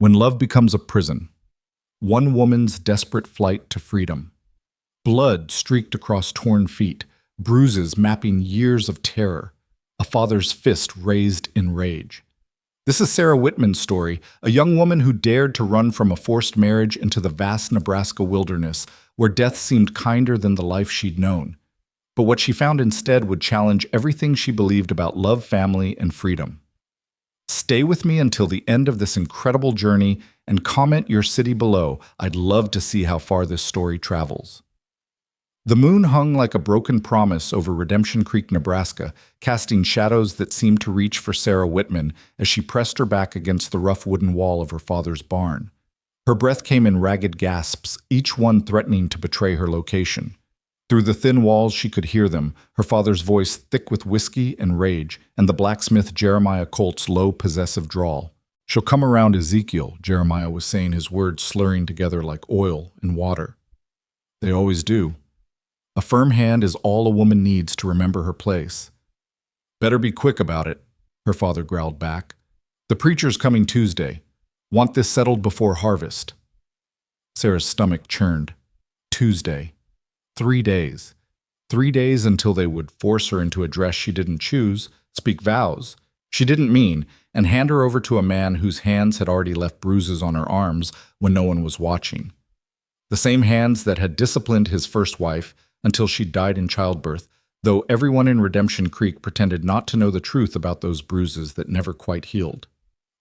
When love becomes a prison. One woman's desperate flight to freedom. Blood streaked across torn feet, bruises mapping years of terror, a father's fist raised in rage. This is Sarah Wittman's story, a young woman who dared to run from a forced marriage into the vast Nebraska wilderness, where death seemed kinder than the life she'd known. But what she found instead would challenge everything she believed about love, family, and freedom. Stay with me until the end of this incredible journey and comment your city below. I'd love to see how far this story travels. The moon hung like a broken promise over Redemption Creek, Nebraska, casting shadows that seemed to reach for Sarah Wittman as she pressed her back against the rough wooden wall of her father's barn. Her breath came in ragged gasps, each one threatening to betray her location. Through the thin walls she could hear them, her father's voice thick with whiskey and rage, and the blacksmith Jeremiah Colt's low, possessive drawl. "She'll come around Ezekiel," Jeremiah was saying, his words slurring together like oil and water. "They always do. A firm hand is all a woman needs to remember her place." "Better be quick about it," her father growled back. "The preacher's coming Tuesday. Want this settled before harvest." Sarah's stomach churned. Tuesday. 3 days. 3 days until they would force her into a dress she didn't choose, speak vows she didn't mean, and hand her over to a man whose hands had already left bruises on her arms when no one was watching. The same hands that had disciplined his first wife until she died in childbirth, though everyone in Redemption Creek pretended not to know the truth about those bruises that never quite healed.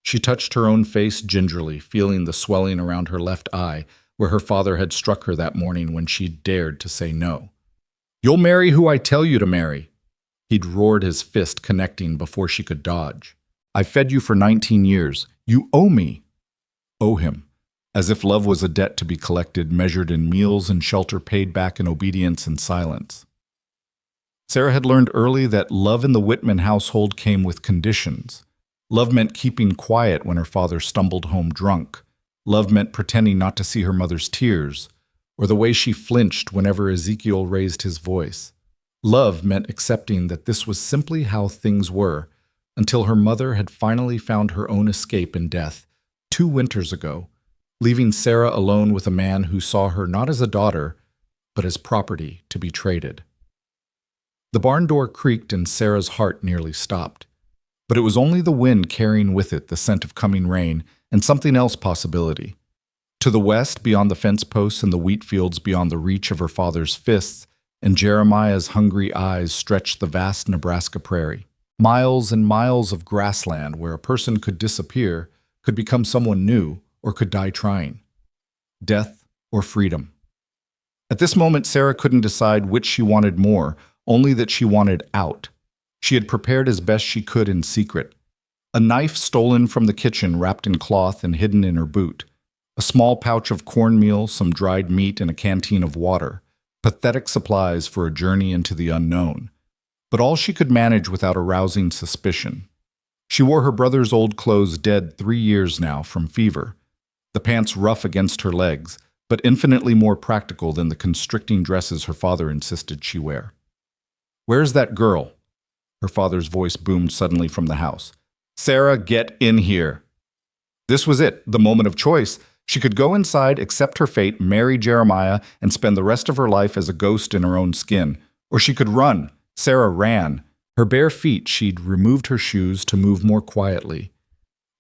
She touched her own face gingerly, feeling the swelling around her left eye, where her father had struck her that morning when she dared to say no. "You'll marry who I tell you to marry." He'd roared, his fist connecting before she could dodge. "I fed you for 19 years. You owe me." Owe him. As if love was a debt to be collected, measured in meals and shelter paid back in obedience and silence. Sarah had learned early that love in the Wittman household came with conditions. Love meant keeping quiet when her father stumbled home drunk. Love meant pretending not to see her mother's tears, or the way she flinched whenever Ezekiel raised his voice. Love meant accepting that this was simply how things were, until her mother had finally found her own escape in death 2 winters ago, leaving Sarah alone with a man who saw her not as a daughter, but as property to be traded. The barn door creaked and Sarah's heart nearly stopped. But it was only the wind carrying with it the scent of coming rain and something else possibility. To the west, beyond the fence posts and the wheat fields beyond the reach of her father's fists, and Jeremiah's hungry eyes stretched the vast Nebraska prairie. Miles and miles of grassland where a person could disappear, could become someone new, or could die trying. Death or freedom. At this moment, Sarah couldn't decide which she wanted more, only that she wanted out. She had prepared as best she could in secret. A knife stolen from the kitchen wrapped in cloth and hidden in her boot. A small pouch of cornmeal, some dried meat, and a canteen of water. Pathetic supplies for a journey into the unknown. But all she could manage without arousing suspicion. She wore her brother's old clothes, dead 3 years now from fever. The pants rough against her legs, but infinitely more practical than the constricting dresses her father insisted she wear. "Where's that girl?" Her father's voice boomed suddenly from the house. "Sarah, get in here." This was it, the moment of choice. She could go inside, accept her fate, marry Jeremiah, and spend the rest of her life as a ghost in her own skin. Or she could run. Sarah ran. Her bare feet, she'd removed her shoes to move more quietly.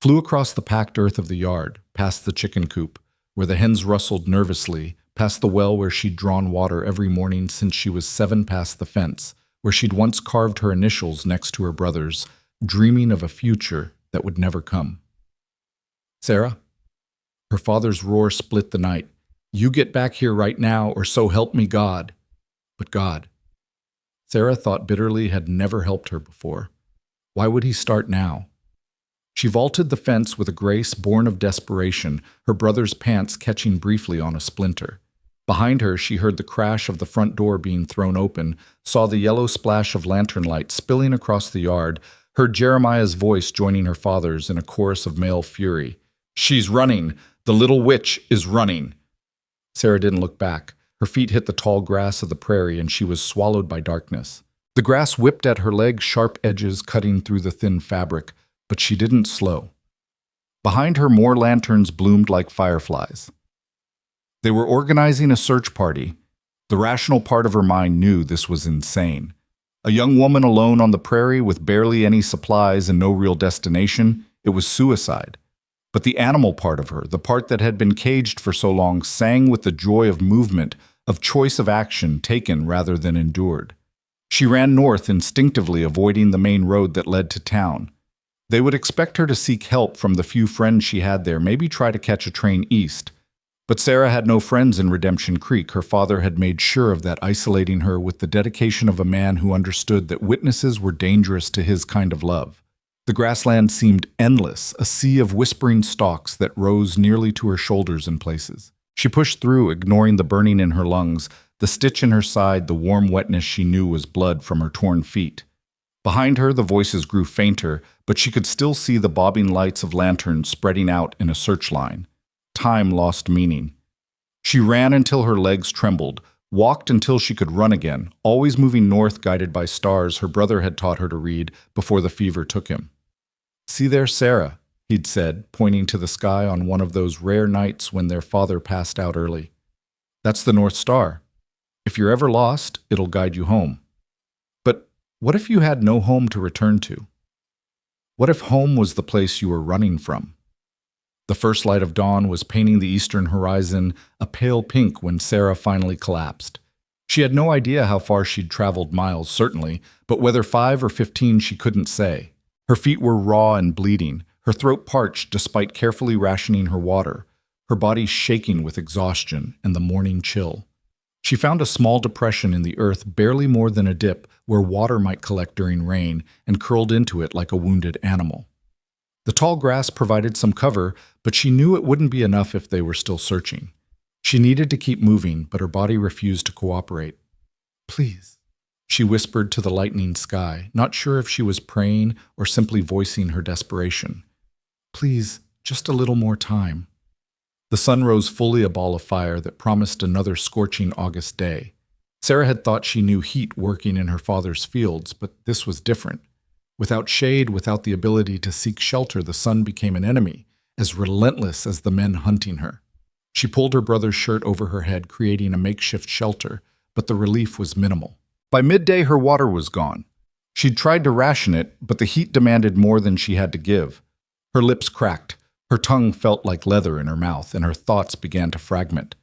Flew across the packed earth of the yard, past the chicken coop, where the hens rustled nervously, past the well where she'd drawn water every morning since she was 7 past the fence, where she'd once carved her initials next to her brother's, dreaming of a future that would never come. "Sarah?" Her father's roar split the night. "You get back here right now, or so help me God." But God, Sarah thought bitterly, had never helped her before. Why would he start now? She vaulted the fence with a grace born of desperation, her brother's pants catching briefly on a splinter. Behind her, she heard the crash of the front door being thrown open, saw the yellow splash of lantern light spilling across the yard, heard Jeremiah's voice joining her father's in a chorus of male fury. "She's running! The little witch is running!" Sarah didn't look back. Her feet hit the tall grass of the prairie and she was swallowed by darkness. The grass whipped at her legs, sharp edges cutting through the thin fabric, but she didn't slow. Behind her, more lanterns bloomed like fireflies. They were organizing a search party. The rational part of her mind knew this was insane. A young woman alone on the prairie with barely any supplies and no real destination, it was suicide. But the animal part of her, the part that had been caged for so long, sang with the joy of movement, of choice of action taken rather than endured. She ran north, instinctively avoiding the main road that led to town. They would expect her to seek help from the few friends she had there, maybe try to catch a train east. But Sarah had no friends in Redemption Creek. Her father had made sure of that, isolating her with the dedication of a man who understood that witnesses were dangerous to his kind of love. The grassland seemed endless, a sea of whispering stalks that rose nearly to her shoulders in places. She pushed through, ignoring the burning in her lungs, the stitch in her side, the warm wetness she knew was blood from her torn feet. Behind her, the voices grew fainter, but she could still see the bobbing lights of lanterns spreading out in a search line. Time lost meaning. She ran until her legs trembled, walked until she could run again, always moving north, guided by stars her brother had taught her to read before the fever took him. "See there, Sarah," he'd said, pointing to the sky on one of those rare nights when their father passed out early. "That's the North Star. If you're ever lost, it'll guide you home." But what if you had no home to return to? What if home was the place you were running from? The first light of dawn was painting the eastern horizon a pale pink when Sarah finally collapsed. She had no idea how far she'd traveled, miles certainly, but whether 5 or 15 she couldn't say. Her feet were raw and bleeding, her throat parched despite carefully rationing her water, her body shaking with exhaustion and the morning chill. She found a small depression in the earth, barely more than a dip, where water might collect during rain, and curled into it like a wounded animal. The tall grass provided some cover, but she knew it wouldn't be enough if they were still searching. She needed to keep moving, but her body refused to cooperate. "Please," she whispered to the lightening sky, not sure if she was praying or simply voicing her desperation. "Please, just a little more time." The sun rose fully, a ball of fire that promised another scorching August day. Sarah had thought she knew heat working in her father's fields, but this was different. Without shade, without the ability to seek shelter, the sun became an enemy, as relentless as the men hunting her. She pulled her brother's shirt over her head, creating a makeshift shelter, but the relief was minimal. By midday, her water was gone. She'd tried to ration it, but the heat demanded more than she had to give. Her lips cracked, her tongue felt like leather in her mouth, and her thoughts began to fragment.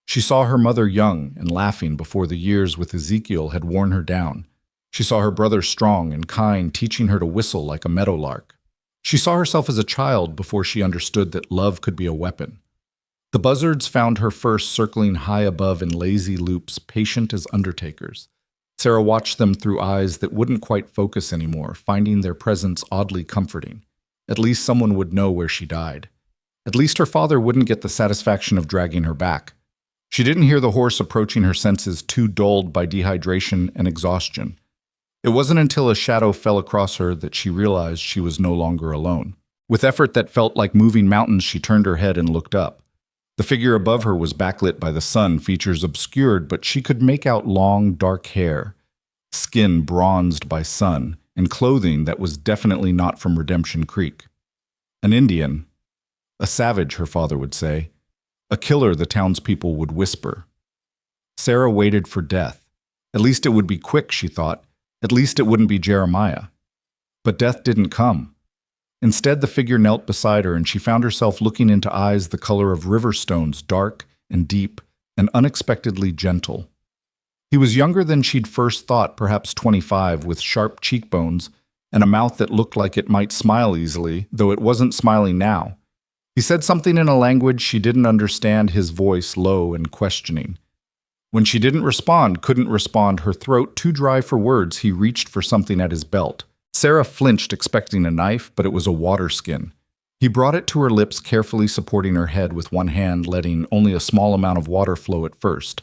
She saw her mother young and laughing before the years with Ezekiel had worn her down. She saw her brother strong and kind, teaching her to whistle like a meadowlark. She saw herself as a child before she understood that love could be a weapon. The buzzards found her first, circling high above in lazy loops, patient as undertakers. Sarah watched them through eyes that wouldn't quite focus anymore, finding their presence oddly comforting. At least someone would know where she died. At least her father wouldn't get the satisfaction of dragging her back. She didn't hear the horse approaching, her senses too dulled by dehydration and exhaustion. It wasn't until a shadow fell across her that she realized she was no longer alone. With effort that felt like moving mountains, she turned her head and looked up. The figure above her was backlit by the sun, features obscured, but she could make out long, dark hair, skin bronzed by sun, and clothing that was definitely not from Redemption Creek. An Indian. A savage, her father would say. A killer, the townspeople would whisper. Sarah waited for death. At least it would be quick, she thought. At least it wouldn't be Jeremiah. But death didn't come. Instead, the figure knelt beside her, and she found herself looking into eyes the color of river stones, dark and deep and unexpectedly gentle. He was younger than she'd first thought, perhaps 25, with sharp cheekbones and a mouth that looked like it might smile easily, though it wasn't smiling now. He said something in a language she didn't understand, his voice low and questioning. When she couldn't respond, her throat too dry for words, he reached for something at his belt. Sarah flinched, expecting a knife, but it was a water skin. He brought it to her lips, carefully supporting her head with one hand, letting only a small amount of water flow at first.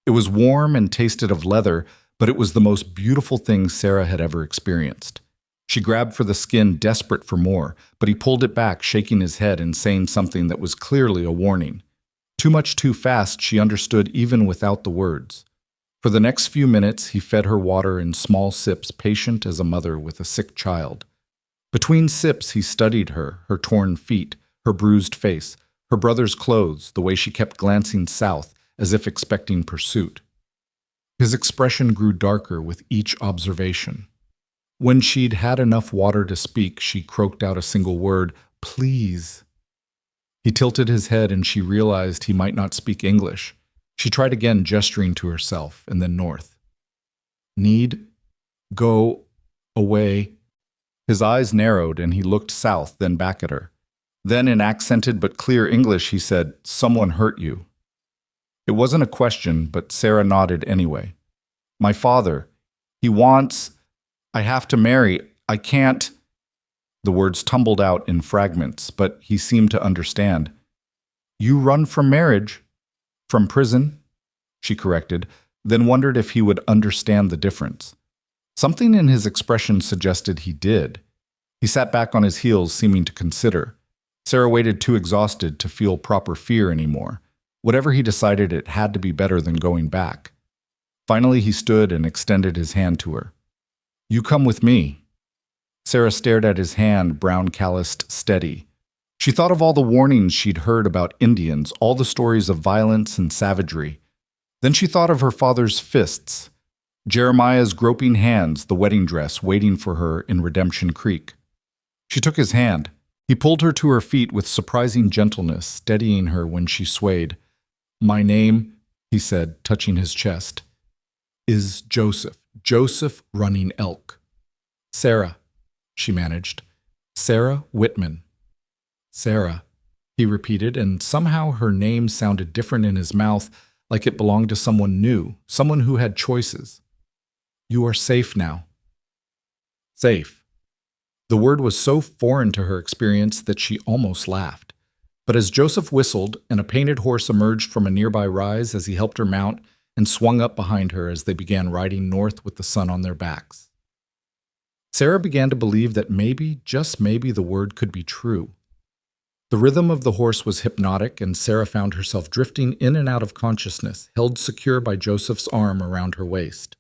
It was warm and tasted of leather, but it was the most beautiful thing Sarah had ever experienced. She grabbed for the skin, desperate for more, but he pulled it back, shaking his head and saying something that was clearly a warning. Too much too fast, she understood even without the words. For the next few minutes, he fed her water in small sips, patient as a mother with a sick child. Between sips, he studied her, her torn feet, her bruised face, her brother's clothes, the way she kept glancing south as if expecting pursuit. His expression grew darker with each observation. When she'd had enough water to speak, she croaked out a single word, "Please." He tilted his head and she realized he might not speak English. She tried again, gesturing to herself, and then north. "Need, go, away." His eyes narrowed and he looked south, then back at her. Then in accented but clear English he said, "Someone hurt you." It wasn't a question, but Sarah nodded anyway. "My father. He wants. I have to marry. I can't." The words tumbled out in fragments, but he seemed to understand. "You run from marriage." "From prison," she corrected, then wondered if he would understand the difference. Something in his expression suggested he did. He sat back on his heels, seeming to consider. Sarah waited too exhausted to feel proper fear anymore. Whatever he decided, it had to be better than going back. Finally, he stood and extended his hand to her. "You come with me." Sarah stared at his hand, brown calloused, steady. She thought of all the warnings she'd heard about Indians, all the stories of violence and savagery. Then she thought of her father's fists, Jeremiah's groping hands, the wedding dress waiting for her in Redemption Creek. She took his hand. He pulled her to her feet with surprising gentleness, steadying her when she swayed. "My name," he said, touching his chest, "is Joseph Running Elk." "Sarah," she managed. "Sarah Wittman." "Sarah," he repeated, and somehow her name sounded different in his mouth, like it belonged to someone new, someone who had choices. "You are safe now." Safe. The word was so foreign to her experience that she almost laughed. But as Joseph whistled and a painted horse emerged from a nearby rise as he helped her mount and swung up behind her as they began riding north with the sun on their backs, Sarah began to believe that maybe, just maybe, the word could be true. The rhythm of the horse was hypnotic, and Sarah found herself drifting in and out of consciousness, held secure by Joseph's arm around her waist.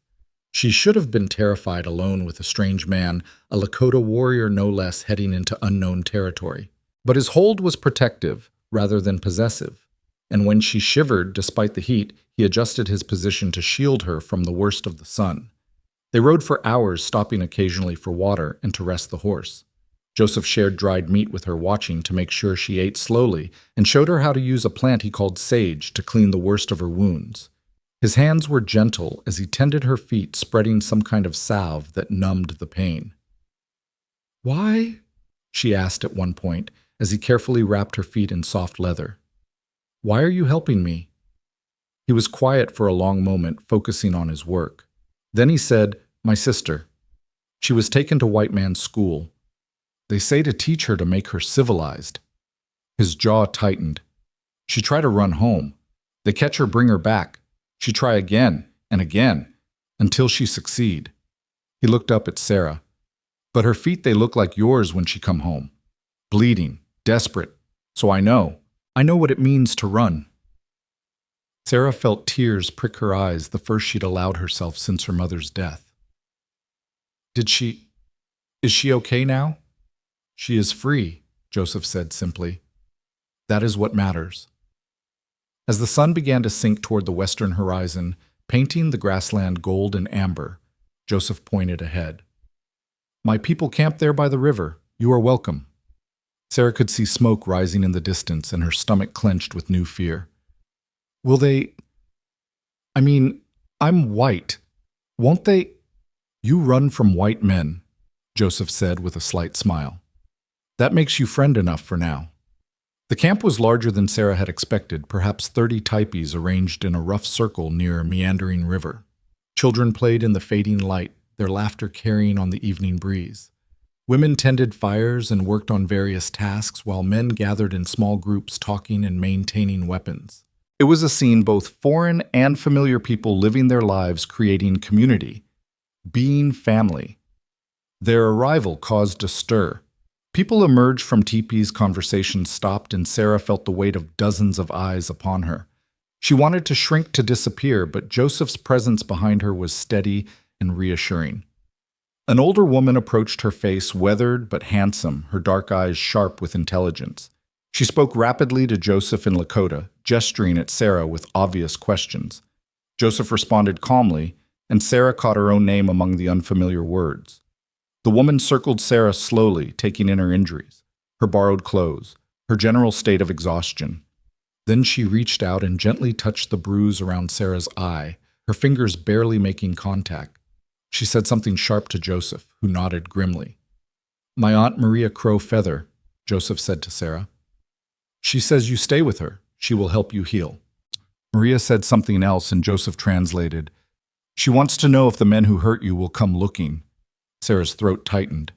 She should have been terrified alone with a strange man, a Lakota warrior no less, heading into unknown territory. But his hold was protective rather than possessive, and when she shivered despite the heat, he adjusted his position to shield her from the worst of the sun. They rode for hours, stopping occasionally for water and to rest the horse. Joseph shared dried meat with her, watching to make sure she ate slowly, and showed her how to use a plant he called sage to clean the worst of her wounds. His hands were gentle as he tended her feet, spreading some kind of salve that numbed the pain. "Why?" she asked at one point, as he carefully wrapped her feet in soft leather. "Why are you helping me?" He was quiet for a long moment, focusing on his work. Then he said, "My sister. She was taken to white man's school. They say to teach her to make her civilized." His jaw tightened. "She tried to run home. They catch her, bring her back. She try again and again, until she succeed." He looked up at Sarah. "But her feet, they look like yours when she come home. Bleeding, desperate. So I know what it means to run." Sarah felt tears prick her eyes, the first she'd allowed herself since her mother's death. Is she okay now?" "She is free," Joseph said simply. "That is what matters." As the sun began to sink toward the western horizon, painting the grassland gold and amber, Joseph pointed ahead. "My people camp there by the river. You are welcome." Sarah could see smoke rising in the distance, and her stomach clenched with new fear. "Will they? I'm white. Won't they?" "You run from white men," Joseph said with a slight smile. "That makes you friend enough for now." The camp was larger than Sarah had expected, perhaps 30 teepees arranged in a rough circle near a meandering river. Children played in the fading light, their laughter carrying on the evening breeze. Women tended fires and worked on various tasks, while men gathered in small groups talking and maintaining weapons. It was a scene both foreign and familiar, people living their lives, creating community, being family. Their arrival caused a stir. People emerged from teepees, conversations stopped, and Sarah felt the weight of dozens of eyes upon her. She wanted to shrink to disappear, but Joseph's presence behind her was steady and reassuring. An older woman approached her, face weathered but handsome, her dark eyes sharp with intelligence. She spoke rapidly to Joseph and Lakota, gesturing at Sarah with obvious questions. Joseph responded calmly, and Sarah caught her own name among the unfamiliar words. The woman circled Sarah slowly, taking in her injuries, her borrowed clothes, her general state of exhaustion. Then she reached out and gently touched the bruise around Sarah's eye, her fingers barely making contact. She said something sharp to Joseph, who nodded grimly. "My Aunt Maria Crow Feather," Joseph said to Sarah. "She says you stay with her. She will help you heal." Maria said something else, and Joseph translated. "She wants to know if the men who hurt you will come looking." Sarah's throat tightened.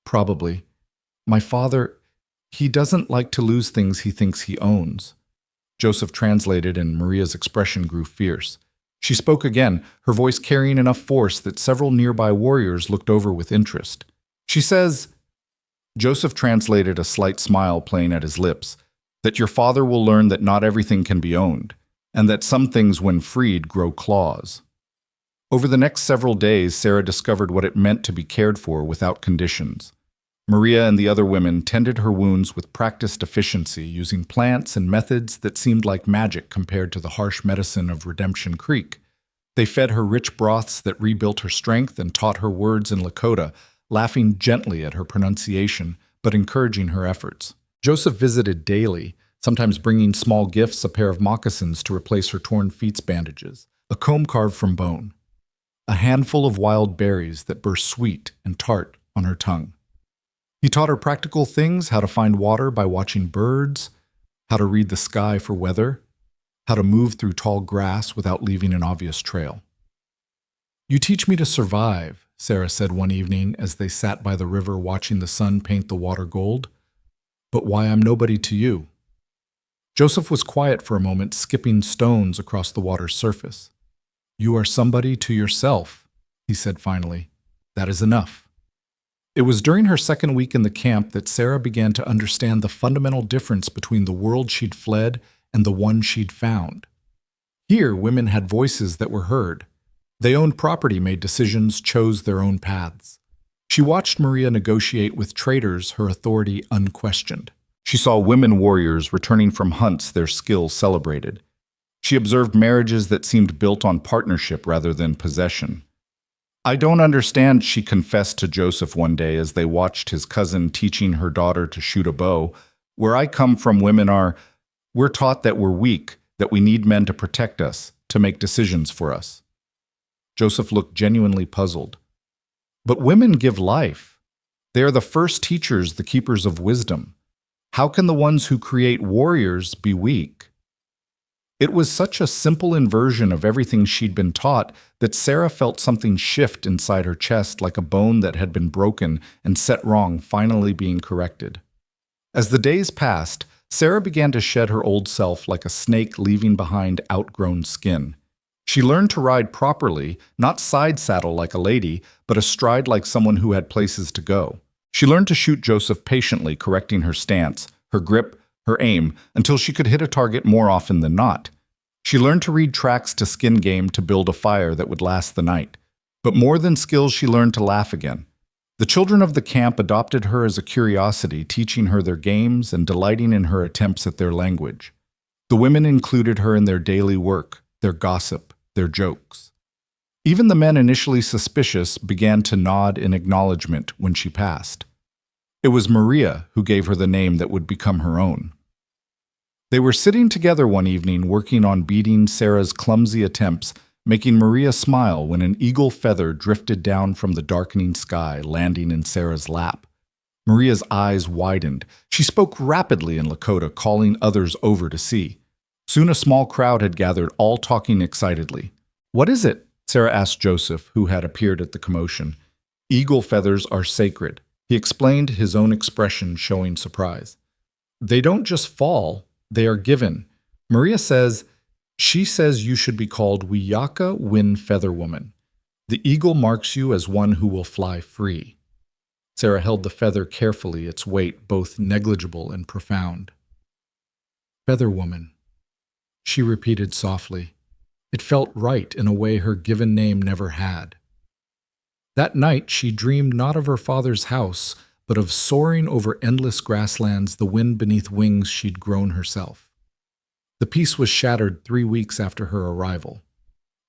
"Probably. My father, he doesn't like to lose things he thinks he owns." Joseph translated, and Maria's expression grew fierce. She spoke again, her voice carrying enough force that several nearby warriors looked over with interest. "She says," Joseph translated, a slight smile playing at his lips, "that your father will learn that not everything can be owned, and that some things, when freed, grow claws." Over the next several days, Sarah discovered what it meant to be cared for without conditions. Maria and the other women tended her wounds with practiced efficiency, using plants and methods that seemed like magic compared to the harsh medicine of Redemption Creek. They fed her rich broths that rebuilt her strength and taught her words in Lakota, laughing gently at her pronunciation, but encouraging her efforts. Joseph visited daily, sometimes bringing small gifts, a pair of moccasins to replace her torn feet's bandages, a comb carved from bone, a handful of wild berries that burst sweet and tart on her tongue. He taught her practical things, how to find water by watching birds, how to read the sky for weather, how to move through tall grass without leaving an obvious trail. "You teach me to survive," Sarah said one evening as they sat by the river watching the sun paint the water gold. "But why I'm nobody to you?" Joseph was quiet for a moment, skipping stones across the water's surface. "You are somebody to yourself," he said finally. "That is enough." It was during her second week in the camp that Sarah began to understand the fundamental difference between the world she'd fled and the one she'd found. Here, women had voices that were heard. They owned property, made decisions, chose their own paths. She watched Maria negotiate with traders, her authority unquestioned. She saw women warriors returning from hunts, their skills celebrated. She observed marriages that seemed built on partnership rather than possession. "I don't understand," she confessed to Joseph one day as they watched his cousin teaching her daughter to shoot a bow. "Where I come from, we're taught that we're weak, that we need men to protect us, to make decisions for us." Joseph looked genuinely puzzled. "But women give life. They are the first teachers, the keepers of wisdom. How can the ones who create warriors be weak?" It was such a simple inversion of everything she'd been taught that Sarah felt something shift inside her chest, like a bone that had been broken and set wrong finally being corrected. As the days passed, Sarah began to shed her old self like a snake leaving behind outgrown skin. She learned to ride properly, not side saddle like a lady, but astride like someone who had places to go. She learned to shoot Joseph patiently, correcting her stance, her grip, her aim, until she could hit a target more often than not. She learned to read tracks to skin game to build a fire that would last the night. But more than skills, she learned to laugh again. The children of the camp adopted her as a curiosity, teaching her their games and delighting in her attempts at their language. The women included her in their daily work, their gossip, their jokes. Even the men initially suspicious began to nod in acknowledgement when she passed. It was Maria who gave her the name that would become her own. They were sitting together one evening working on beating Sarah's clumsy attempts, making Maria smile when an eagle feather drifted down from the darkening sky, landing in Sarah's lap. Maria's eyes widened. She spoke rapidly in Lakota, calling others over to see. Soon a small crowd had gathered, all talking excitedly. "What is it?" Sarah asked Joseph, who had appeared at the commotion. "Eagle feathers are sacred," he explained, his own expression showing surprise. "They don't just fall. They are given. She says you should be called Wiyaka Win Feather Woman. The eagle marks you as one who will fly free." Sarah held the feather carefully, its weight both negligible and profound. "Feather Woman," she repeated softly. It felt right in a way her given name never had. That night she dreamed not of her father's house, but of soaring over endless grasslands, the wind beneath wings she'd grown herself. The peace was shattered 3 weeks after her arrival.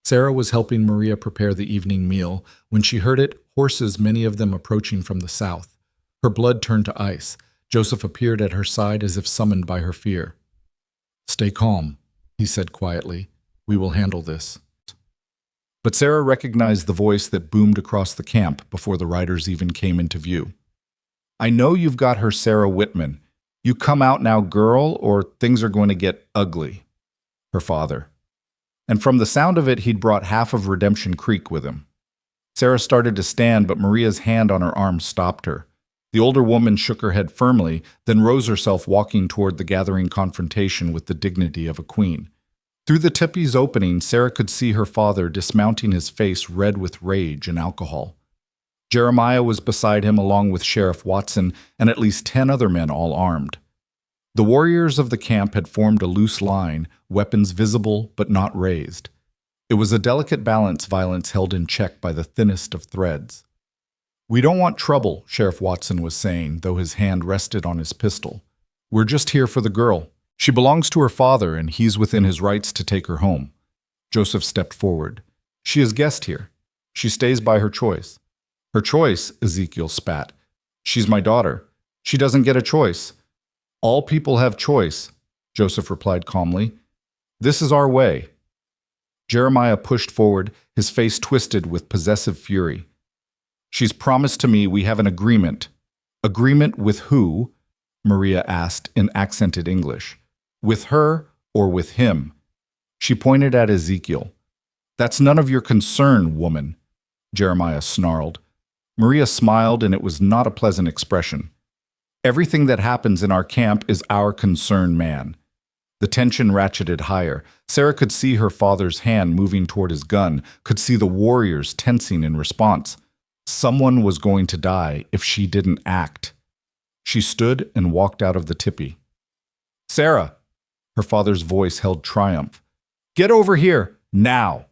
Sarah was helping Maria prepare the evening meal. When she heard it, horses, many of them approaching from the south. Her blood turned to ice. Joseph appeared at her side as if summoned by her fear. "Stay calm," he said quietly. "We will handle this." But Sarah recognized the voice that boomed across the camp before the riders even came into view. "I know you've got her, Sarah Wittman. You come out now, girl, or things are going to get ugly." Her father. And from the sound of it, he'd brought half of Redemption Creek with him. Sarah started to stand, but Maria's hand on her arm stopped her. The older woman shook her head firmly, then rose herself, walking toward the gathering confrontation with the dignity of a queen. Through the tipi's opening, Sarah could see her father dismounting, his face red with rage and alcohol. Jeremiah was beside him, along with Sheriff Watson and at least 10 other men, all armed. The warriors of the camp had formed a loose line, weapons visible but not raised. It was a delicate balance, violence held in check by the thinnest of threads. "We don't want trouble," Sheriff Watson was saying, though his hand rested on his pistol. "We're just here for the girl. She belongs to her father, and he's within his rights to take her home." Joseph stepped forward. "She is guest here. She stays by her choice." "Her choice?" Ezekiel spat. "She's my daughter. She doesn't get a choice." "All people have choice," Joseph replied calmly. "This is our way." Jeremiah pushed forward, his face twisted with possessive fury. "She's promised to me we have an agreement." "Agreement with who?" Maria asked in accented English. "With her or with him?" She pointed at Ezekiel. "That's none of your concern, woman," Jeremiah snarled. Maria smiled, and it was not a pleasant expression. "Everything that happens in our camp is our concern, man." The tension ratcheted higher. Sarah could see her father's hand moving toward his gun, could see the warriors tensing in response. Someone was going to die if she didn't act. She stood and walked out of the tipi. "Sarah!" Her father's voice held triumph. "Get over here, now!"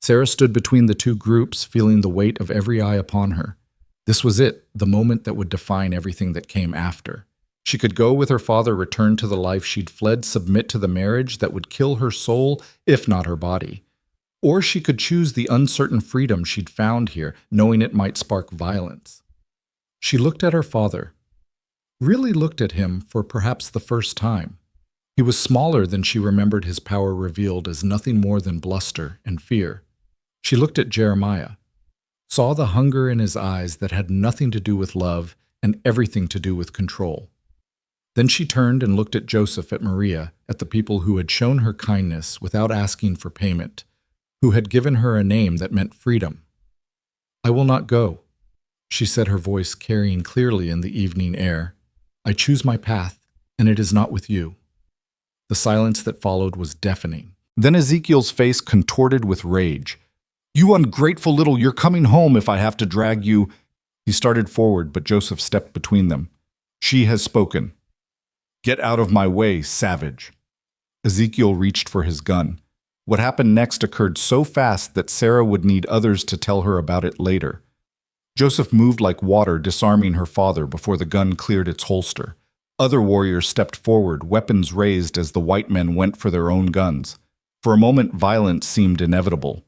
Sarah stood between the two groups, feeling the weight of every eye upon her. This was it, the moment that would define everything that came after. She could go with her father, return to the life she'd fled, submit to the marriage that would kill her soul, if not her body. Or she could choose the uncertain freedom she'd found here, knowing it might spark violence. She looked at her father, really looked at him for perhaps the first time. He was smaller than she remembered, his power revealed as nothing more than bluster and fear. She looked at Jeremiah, saw the hunger in his eyes that had nothing to do with love and everything to do with control. Then she turned and looked at Joseph, at Maria, at the people who had shown her kindness without asking for payment, who had given her a name that meant freedom. "I will not go," she said, her voice carrying clearly in the evening air. "I choose my path, and it is not with you." The silence that followed was deafening. Then Ezekiel's face contorted with rage. "You ungrateful little, you're coming home if I have to drag you." He started forward, but Joseph stepped between them. "She has spoken. Get out of my way, savage." Ezekiel reached for his gun. What happened next occurred so fast that Sarah would need others to tell her about it later. Joseph moved like water, disarming her father before the gun cleared its holster. Other warriors stepped forward, weapons raised as the white men went for their own guns. For a moment, violence seemed inevitable.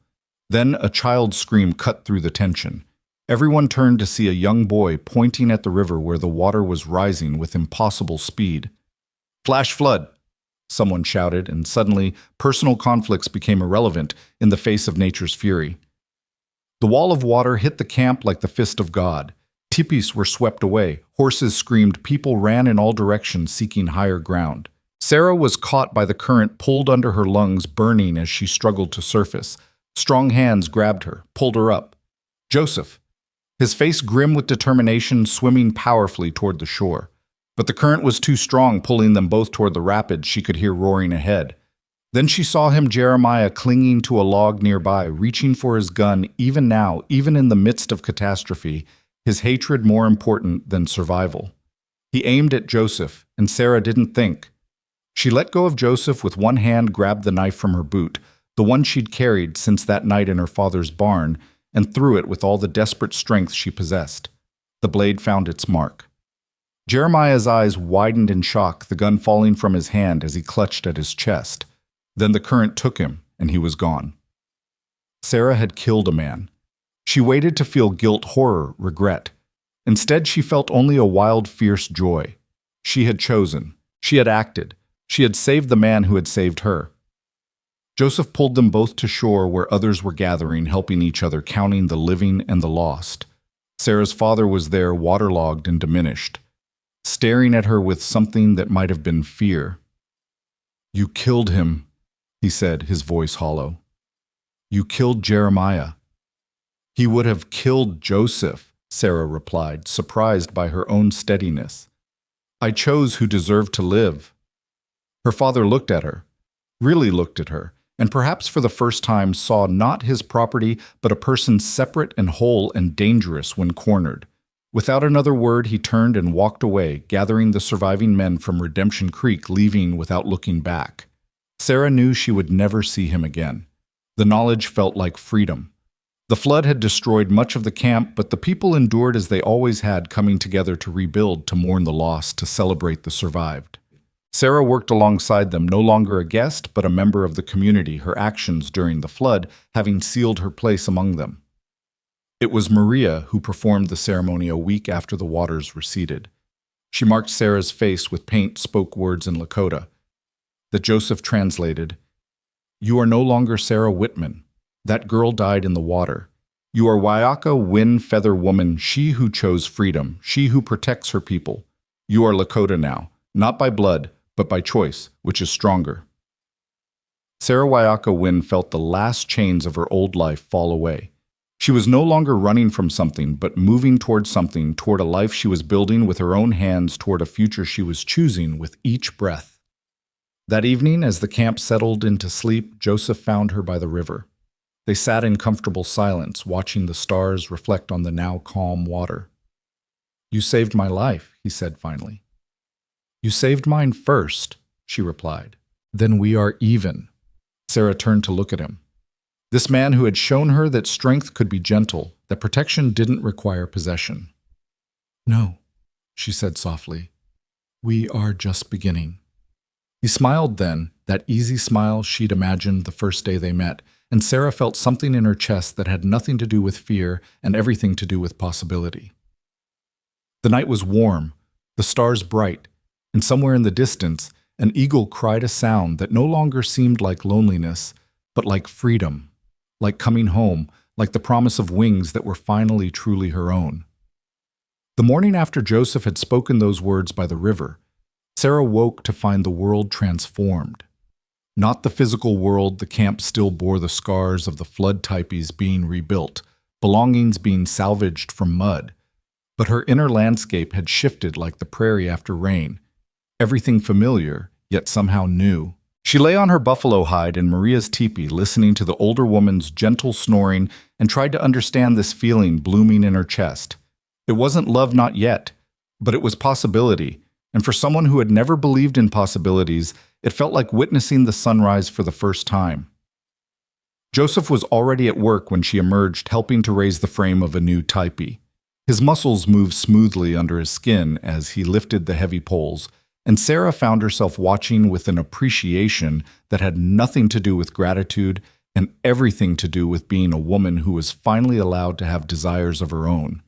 Then a child's scream cut through the tension. Everyone turned to see a young boy pointing at the river where the water was rising with impossible speed. "Flash flood!" someone shouted, and suddenly personal conflicts became irrelevant in the face of nature's fury. The wall of water hit the camp like the fist of God. Tipis were swept away, horses screamed, people ran in all directions seeking higher ground. Sarah was caught by the current, pulled under her lungs, burning as she struggled to surface. Strong hands grabbed her, pulled her up. Joseph, his face grim with determination, swimming powerfully toward the shore. But the current was too strong, pulling them both toward the rapids she could hear roaring ahead. Then she saw him, Jeremiah, clinging to a log nearby, reaching for his gun, even now, even in the midst of catastrophe, his hatred more important than survival. He aimed at Joseph, and Sarah didn't think. She let go of Joseph, with one hand grabbed the knife from her boot, the one she'd carried since that night in her father's barn, and threw it with all the desperate strength she possessed. The blade found its mark. Jeremiah's eyes widened in shock, the gun falling from his hand as he clutched at his chest. Then the current took him, and he was gone. Sarah had killed a man. She waited to feel guilt, horror, regret. Instead, she felt only a wild, fierce joy. She had chosen. She had acted. She had saved the man who had saved her. Joseph pulled them both to shore where others were gathering, helping each other, counting the living and the lost. Sarah's father was there, waterlogged and diminished, staring at her with something that might have been fear. "You killed him," he said, his voice hollow. "You killed Jeremiah." "He would have killed Joseph," Sarah replied, surprised by her own steadiness. "I chose who deserved to live." Her father looked at her, really looked at her, and perhaps for the first time saw not his property, but a person separate and whole and dangerous when cornered. Without another word, he turned and walked away, gathering the surviving men from Redemption Creek, leaving without looking back. Sarah knew she would never see him again. The knowledge felt like freedom. The flood had destroyed much of the camp, but the people endured as they always had, coming together to rebuild, to mourn the loss, to celebrate the survived. Sarah worked alongside them, no longer a guest, but a member of the community, her actions during the flood having sealed her place among them. It was Maria who performed the ceremony a week after the waters receded. She marked Sarah's face with paint, spoke words in Lakota that Joseph translated. "You are no longer Sarah Wittman. That girl died in the water. You are Wayaka Wind Feather Woman, she who chose freedom, she who protects her people. You are Lakota now, not by blood, but by choice, which is stronger." Sarah Wayaka Wind felt the last chains of her old life fall away. She was no longer running from something, but moving toward something, toward a life she was building with her own hands, toward a future she was choosing with each breath. That evening, as the camp settled into sleep, Joseph found her by the river. They sat in comfortable silence, watching the stars reflect on the now calm water. "You saved my life," he said finally. "You saved mine first," she replied. "Then we are even." Sarah turned to look at him. This man who had shown her that strength could be gentle, that protection didn't require possession. "No," she said softly. "We are just beginning." He smiled then, that easy smile she'd imagined the first day they met, and Sarah felt something in her chest that had nothing to do with fear and everything to do with possibility. The night was warm, the stars bright, and somewhere in the distance, an eagle cried a sound that no longer seemed like loneliness, but like freedom, like coming home, like the promise of wings that were finally truly her own. The morning after Joseph had spoken those words by the river, Sarah woke to find the world transformed. Not the physical world, the camp still bore the scars of the flood typies being rebuilt, belongings being salvaged from mud, but her inner landscape had shifted like the prairie after rain, everything familiar, yet somehow new. She lay on her buffalo hide in Maria's teepee, listening to the older woman's gentle snoring, and tried to understand this feeling blooming in her chest. It wasn't love, not yet, but it was possibility, and for someone who had never believed in possibilities, it felt like witnessing the sunrise for the first time. Joseph was already at work when she emerged, helping to raise the frame of a new teepee. His muscles moved smoothly under his skin as he lifted the heavy poles, and Sarah found herself watching with an appreciation that had nothing to do with gratitude and everything to do with being a woman who was finally allowed to have desires of her own.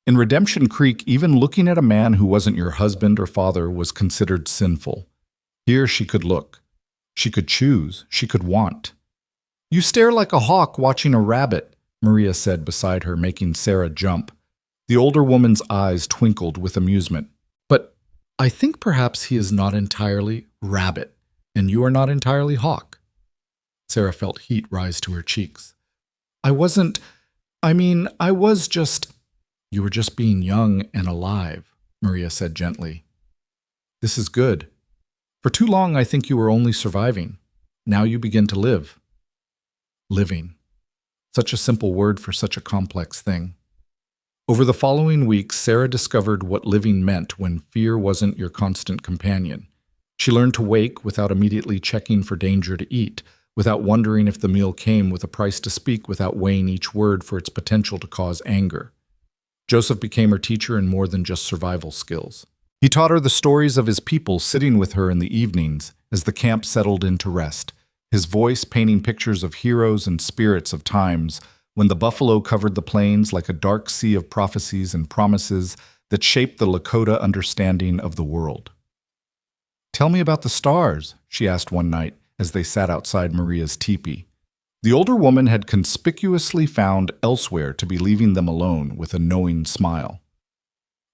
In Redemption Creek, even looking at a man who wasn't your husband or father was considered sinful. Here she could look. She could choose. She could want. "You stare like a hawk watching a rabbit," Maria said beside her, making Sarah jump. The older woman's eyes twinkled with amusement. "But I think perhaps he is not entirely rabbit, and you are not entirely hawk." Sarah felt heat rise to her cheeks. I was just... "You were just being young and alive," Maria said gently. "This is good. For too long I think you were only surviving. Now you begin to live." Living. Such a simple word for such a complex thing. Over the following weeks, Sarah discovered what living meant when fear wasn't your constant companion. She learned to wake without immediately checking for danger to eat, without wondering if the meal came with a price to speak, without weighing each word for its potential to cause anger. Joseph became her teacher in more than just survival skills. He taught her the stories of his people, sitting with her in the evenings as the camp settled into rest, his voice painting pictures of heroes and spirits of times when the buffalo covered the plains like a dark sea of prophecies and promises that shaped the Lakota understanding of the world. "Tell me about the stars," she asked one night as they sat outside Maria's teepee. The older woman had conspicuously found elsewhere to be leaving them alone with a knowing smile.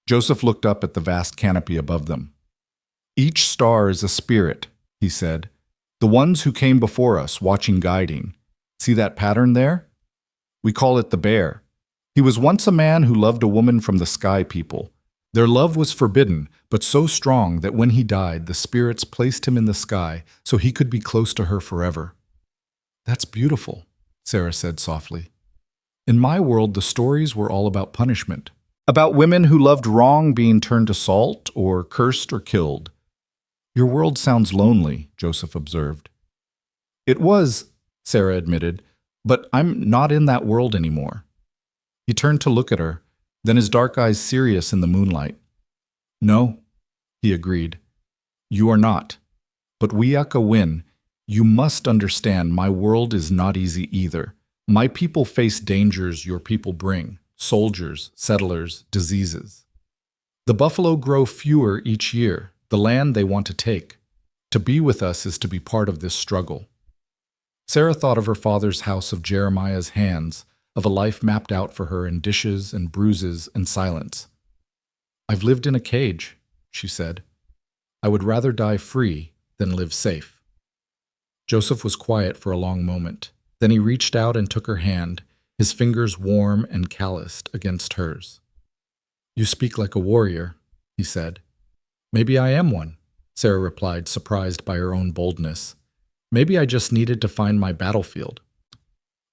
Joseph looked up at the vast canopy above them. "Each star is a spirit," he said. "The ones who came before us, watching guiding. See that pattern there? We call it the bear. He was once a man who loved a woman from the sky people. Their love was forbidden, but so strong that when he died, the spirits placed him in the sky so he could be close to her forever." "That's beautiful," Sarah said softly. "In my world, the stories were all about punishment. About women who loved wrong being turned to salt or cursed or killed." "Your world sounds lonely," Joseph observed. "It was," Sarah admitted, "but I'm not in that world anymore." He turned to look at her, then his dark eyes serious in the moonlight. "No," he agreed. "You are not. But Wiaka win. You must understand my world is not easy either. My people face dangers your people bring. Soldiers, settlers, diseases. The buffalo grow fewer each year, the land they want to take. To be with us is to be part of this struggle." Sarah thought of her father's house of Jeremiah's hands, of a life mapped out for her in dishes and bruises and silence. "I've lived in a cage," she said. "I would rather die free than live safe." Joseph was quiet for a long moment. Then he reached out and took her hand, his fingers warm and calloused against hers. "You speak like a warrior," he said. "Maybe I am one," Sarah replied, surprised by her own boldness. "Maybe I just needed to find my battlefield."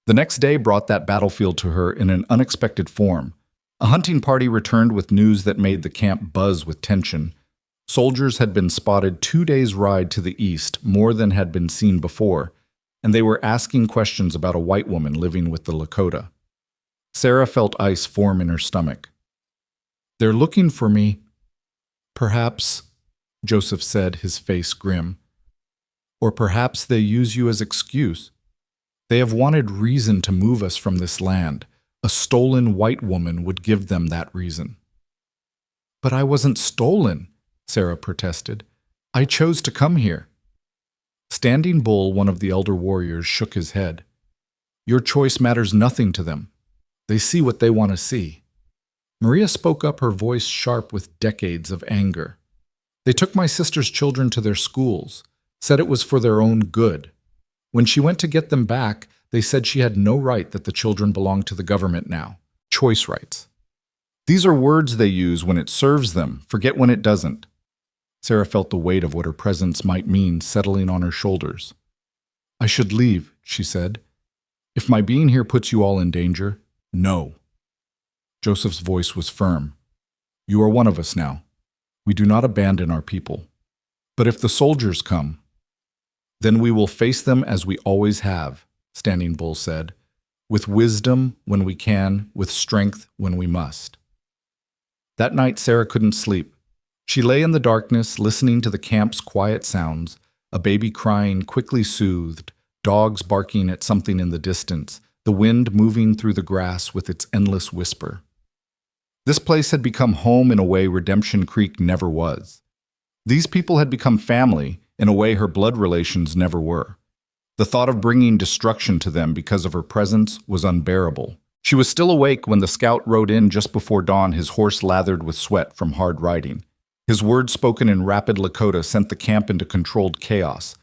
The next day brought that battlefield to her in an unexpected form. A hunting party returned with news that made the camp buzz with tension. Soldiers had been spotted 2 days' ride to the east, more than had been seen before, and they were asking questions about a white woman living with the Lakota. Sarah felt ice form in her stomach. "They're looking for me." "Perhaps," Joseph said, his face grim. "Or perhaps they use you as excuse. They have wanted reason to move us from this land. A stolen white woman would give them that reason." "But I wasn't stolen," Sarah protested. "I chose to come here." Standing Bull, one of the elder warriors, shook his head. "Your choice matters nothing to them. They see what they want to see." Maria spoke up, her voice sharp with decades of anger. "They took my sister's children to their schools, said it was for their own good. When she went to get them back, they said she had no right, that the children belonged to the government now. Choice rights. These are words they use when it serves them, forget when it doesn't." Sarah felt the weight of what her presence might mean settling on her shoulders. "I should leave," she said. "If my being here puts you all in danger, no." Joseph's voice was firm. "You are one of us now. We do not abandon our people. But if the soldiers come, then we will face them as we always have," Standing Bull said, "with wisdom when we can, with strength when we must." That night Sarah couldn't sleep. She lay in the darkness, listening to the camp's quiet sounds, a baby crying quickly soothed, dogs barking at something in the distance, the wind moving through the grass with its endless whisper. This place had become home in a way Redemption Creek never was. These people had become family in a way her blood relations never were. The thought of bringing destruction to them because of her presence was unbearable. She was still awake when the scout rode in just before dawn, his horse lathered with sweat from hard riding. His words spoken in rapid Lakota sent the camp into controlled chaos.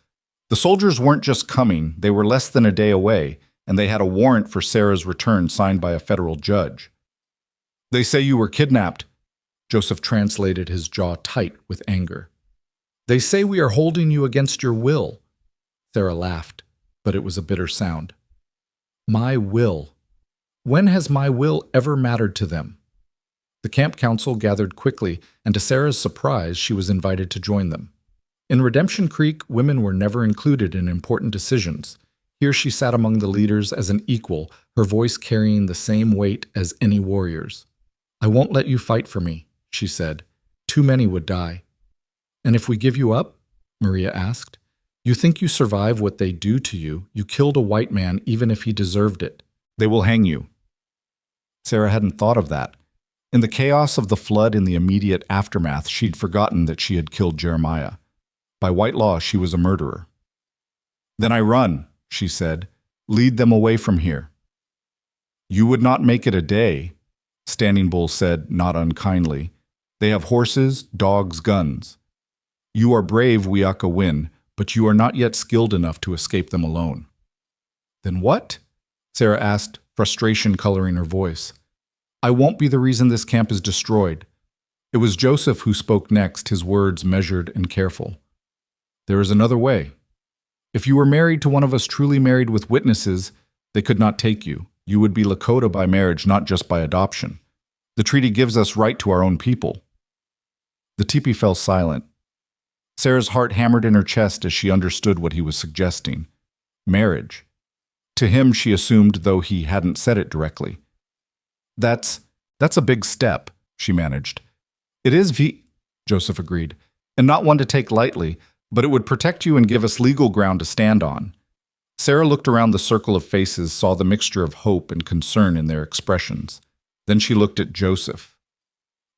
The soldiers weren't just coming, they were less than a day away, and they had a warrant for Sarah's return signed by a federal judge. "They say you were kidnapped." Joseph translated, his jaw tight with anger. "They say we are holding you against your will." Sarah laughed, but it was a bitter sound. "My will. When has my will ever mattered to them?" The camp council gathered quickly, and to Sarah's surprise, she was invited to join them. In Redemption Creek, women were never included in important decisions. Here she sat among the leaders as an equal, her voice carrying the same weight as any warrior's. I won't let you fight for me, she said. Too many would die. And if we give you up? Maria asked. You think you survive what they do to you. You killed a white man even if he deserved it. They will hang you. Sarah hadn't thought of that. In the chaos of the flood in the immediate aftermath, she'd forgotten that she had killed Jeremiah. By white law, she was a murderer. Then I run, she said. Lead them away from here. You would not make it a day, Standing Bull said, not unkindly. They have horses, dogs, guns. You are brave, Wiaka-Win, but you are not yet skilled enough to escape them alone. Then what? Sarah asked, frustration coloring her voice. I won't be the reason this camp is destroyed. It was Joseph who spoke next, his words measured and careful. There is another way. If you were married to one of us truly married with witnesses, they could not take you. You would be Lakota by marriage, not just by adoption. The treaty gives us right to our own people. The teepee fell silent. Sarah's heart hammered in her chest as she understood what he was suggesting. Marriage. To him, she assumed, though he hadn't said it directly. That's a big step, she managed. It is, Joseph agreed, and not one to take lightly, but it would protect you and give us legal ground to stand on. Sarah looked around the circle of faces, saw the mixture of hope and concern in their expressions. Then she looked at Joseph.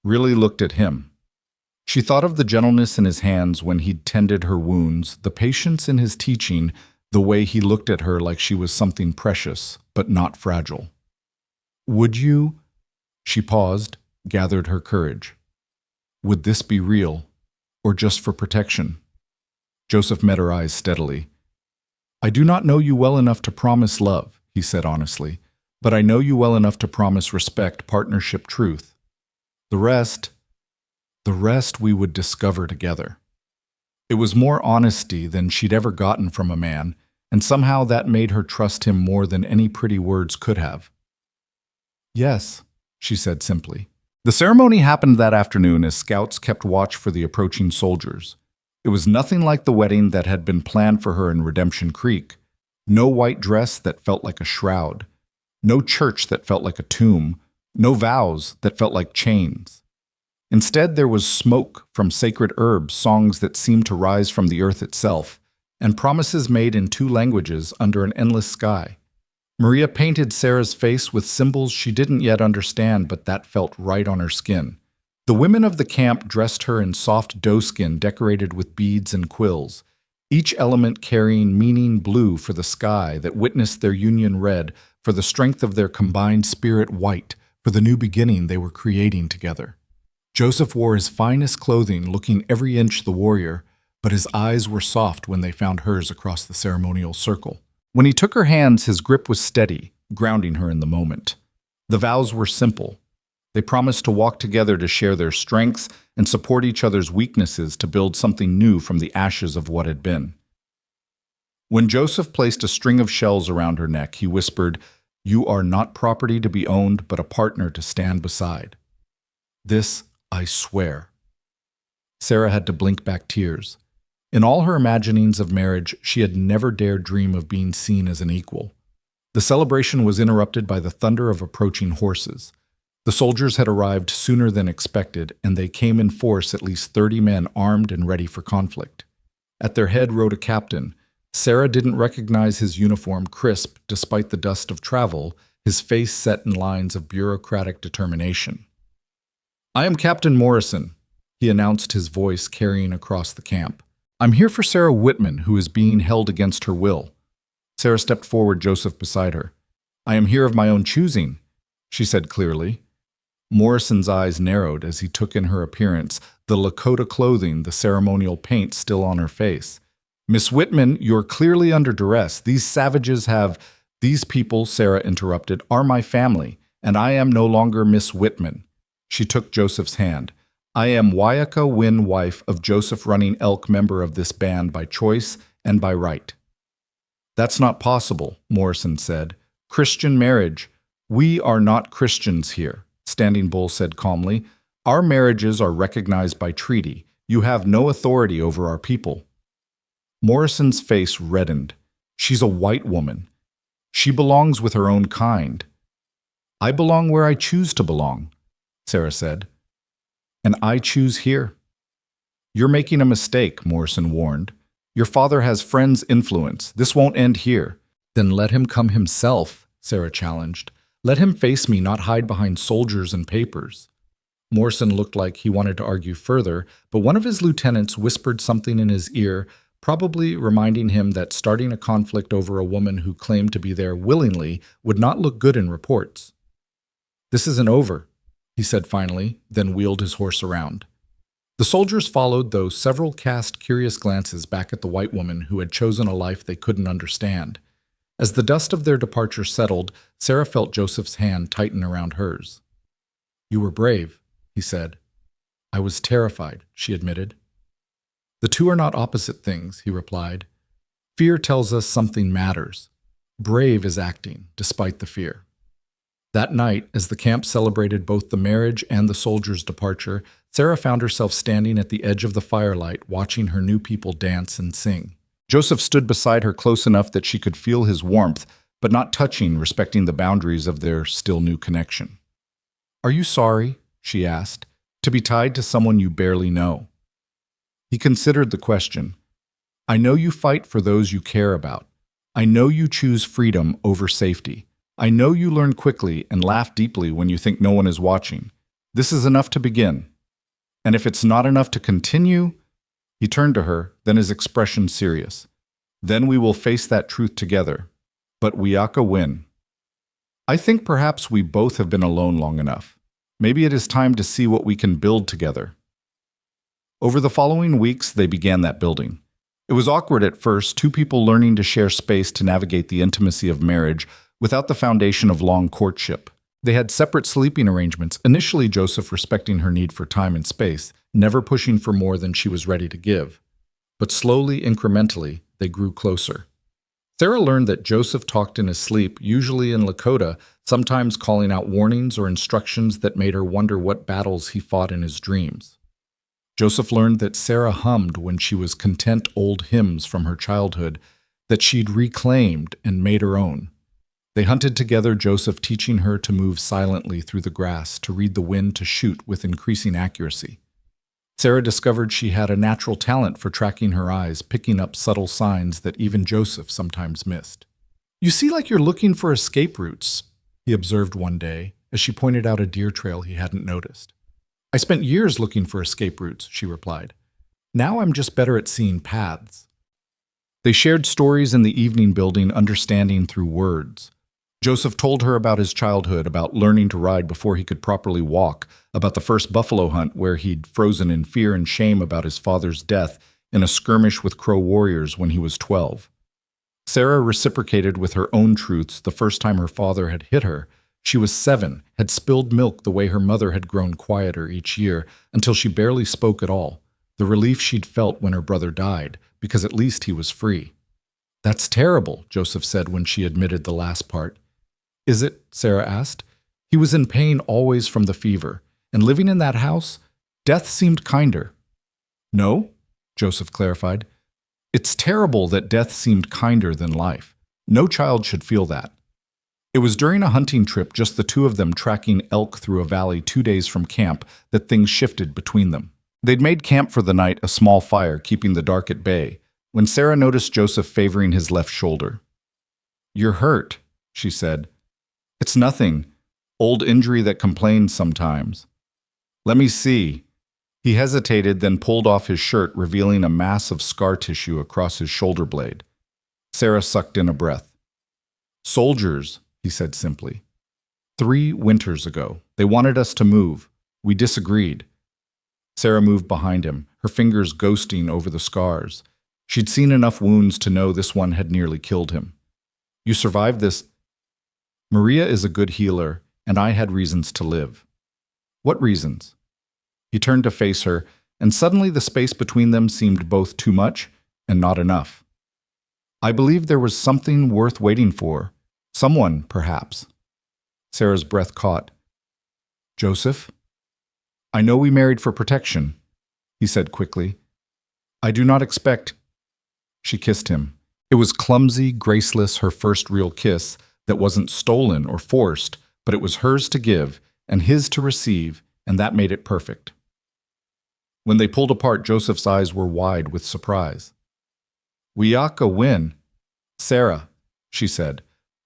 Really looked at him. She thought of the gentleness in his hands when he'd tended her wounds, the patience in his teaching, the way he looked at her like she was something precious, but not fragile. Would you? She paused, gathered her courage. Would this be real, or just for protection? Joseph met her eyes steadily. I do not know you well enough to promise love, he said honestly, but I know you well enough to promise respect, partnership, truth. The rest we would discover together. It was more honesty than she'd ever gotten from a man, and somehow that made her trust him more than any pretty words could have. Yes, she said simply. The ceremony happened that afternoon as scouts kept watch for the approaching soldiers. It was nothing like the wedding that had been planned for her in Redemption Creek. No white dress that felt like a shroud. No church that felt like a tomb. No vows that felt like chains. Instead, there was smoke from sacred herbs, songs that seemed to rise from the earth itself, and promises made in 2 languages under an endless sky. Maria painted Sarah's face with symbols she didn't yet understand, but that felt right on her skin. The women of the camp dressed her in soft doeskin decorated with beads and quills, each element carrying meaning blue for the sky that witnessed their union red, for the strength of their combined spirit white, for the new beginning they were creating together. Joseph wore his finest clothing, looking every inch the warrior, but his eyes were soft when they found hers across the ceremonial circle. When he took her hands, his grip was steady, grounding her in the moment. The vows were simple. They promised to walk together to share their strengths and support each other's weaknesses to build something new from the ashes of what had been. When Joseph placed a string of shells around her neck, he whispered, "You are not property to be owned, but a partner to stand beside. This I swear." Sarah had to blink back tears. In all her imaginings of marriage, she had never dared dream of being seen as an equal. The celebration was interrupted by the thunder of approaching horses. The soldiers had arrived sooner than expected, and they came in force, at least 30 men armed and ready for conflict. At their head rode a captain. Sarah didn't recognize his uniform, crisp despite the dust of travel, his face set in lines of bureaucratic determination. "I am Captain Morrison," he announced, his voice carrying across the camp. "I'm here for Sarah Wittman, who is being held against her will." Sarah stepped forward, Joseph beside her. "I am here of my own choosing," she said clearly. Morrison's eyes narrowed as he took in her appearance, the Lakota clothing, the ceremonial paint still on her face. "Miss Wittman, you're clearly under duress. These savages have—" "These people," Sarah interrupted, "are my family, and I am no longer Miss Wittman." She took Joseph's hand. "I am Wiaka-Win, wife of Joseph Running Elk, member of this band by choice and by right." "That's not possible," Morrison said. "Christian marriage. We are not Christians here," Standing Bull said calmly. "Our marriages are recognized by treaty. You have no authority over our people." Morrison's face reddened. "She's a white woman. She belongs with her own kind. I belong where I choose to belong." Sarah said. And I choose here. You're making a mistake, Morrison warned. Your father has friends' influence. This won't end here. Then let him come himself, Sarah challenged. Let him face me, not hide behind soldiers and papers. Morrison looked like he wanted to argue further, but one of his lieutenants whispered something in his ear, probably reminding him that starting a conflict over a woman who claimed to be there willingly would not look good in reports. This isn't over, he said finally, then wheeled his horse around. The soldiers followed, though several cast curious glances back at the white woman who had chosen a life they couldn't understand. As the dust of their departure settled, Sarah felt Joseph's hand tighten around hers. You were brave, he said. I was terrified, she admitted. The two are not opposite things, he replied. Fear tells us something matters. Brave is acting, despite the fear. That night, as the camp celebrated both the marriage and the soldiers' departure, Sarah found herself standing at the edge of the firelight, watching her new people dance and sing. Joseph stood beside her close enough that she could feel his warmth, but not touching, respecting the boundaries of their still new connection. Are you sorry, she asked, to be tied to someone you barely know? He considered the question. I know you fight for those you care about. I know you choose freedom over safety. I know you learn quickly and laugh deeply when you think no one is watching. This is enough to begin. And if it's not enough to continue, he turned to her, then his expression serious. Then we will face that truth together. But Wiaka win. I think perhaps we both have been alone long enough. Maybe it is time to see what we can build together. Over the following weeks, they began that building. It was awkward at first, two people learning to share space to navigate the intimacy of marriage without the foundation of long courtship. They had separate sleeping arrangements, initially Joseph respecting her need for time and space, never pushing for more than she was ready to give. But slowly, incrementally, they grew closer. Sarah learned that Joseph talked in his sleep, usually in Lakota, sometimes calling out warnings or instructions that made her wonder what battles he fought in his dreams. Joseph learned that Sarah hummed when she was content old hymns from her childhood that she'd reclaimed and made her own. They hunted together, Joseph teaching her to move silently through the grass, to read the wind, to shoot with increasing accuracy. Sarah discovered she had a natural talent for tracking her eyes, picking up subtle signs that even Joseph sometimes missed. You see like you're looking for escape routes, he observed one day, as she pointed out a deer trail he hadn't noticed. I spent years looking for escape routes, she replied. Now I'm just better at seeing paths. They shared stories in the evening building, understanding through words. Joseph told her about his childhood, about learning to ride before he could properly walk, about the first buffalo hunt where he'd frozen in fear and shame about his father's death in a skirmish with Crow warriors when he was 12. Sarah reciprocated with her own truths the first time her father had hit her. She was 7, had spilled milk the way her mother had grown quieter each year until she barely spoke at all, the relief she'd felt when her brother died, because at least he was free. That's terrible, Joseph said when she admitted the last part. Is it? Sarah asked. He was in pain always from the fever, and living in that house, death seemed kinder. No, Joseph clarified. It's terrible that death seemed kinder than life. No child should feel that. It was during a hunting trip, just the two of them tracking elk through a valley 2 days from camp, that things shifted between them. They'd made camp for the night, a small fire keeping the dark at bay, when Sarah noticed Joseph favoring his left shoulder. You're hurt, she said. It's nothing. Old injury that complains sometimes. Let me see. He hesitated, then pulled off his shirt, revealing a mass of scar tissue across his shoulder blade. Sarah sucked in a breath. Soldiers, he said simply. 3 winters ago. They wanted us to move. We disagreed. Sarah moved behind him, her fingers ghosting over the scars. She'd seen enough wounds to know this one had nearly killed him. You survived this. Maria is a good healer, and I had reasons to live. What reasons? He turned to face her, and suddenly the space between them seemed both too much and not enough. I believed there was something worth waiting for. Someone, perhaps. Sarah's breath caught. Joseph? I know we married for protection, he said quickly. I do not expect. She kissed him. It was clumsy, graceless, her first real kiss, that wasn't stolen or forced, but it was hers to give and his to receive, and that made it perfect. When they pulled apart, Joseph's eyes were wide with surprise. "Wiaka win. Sarah," she said,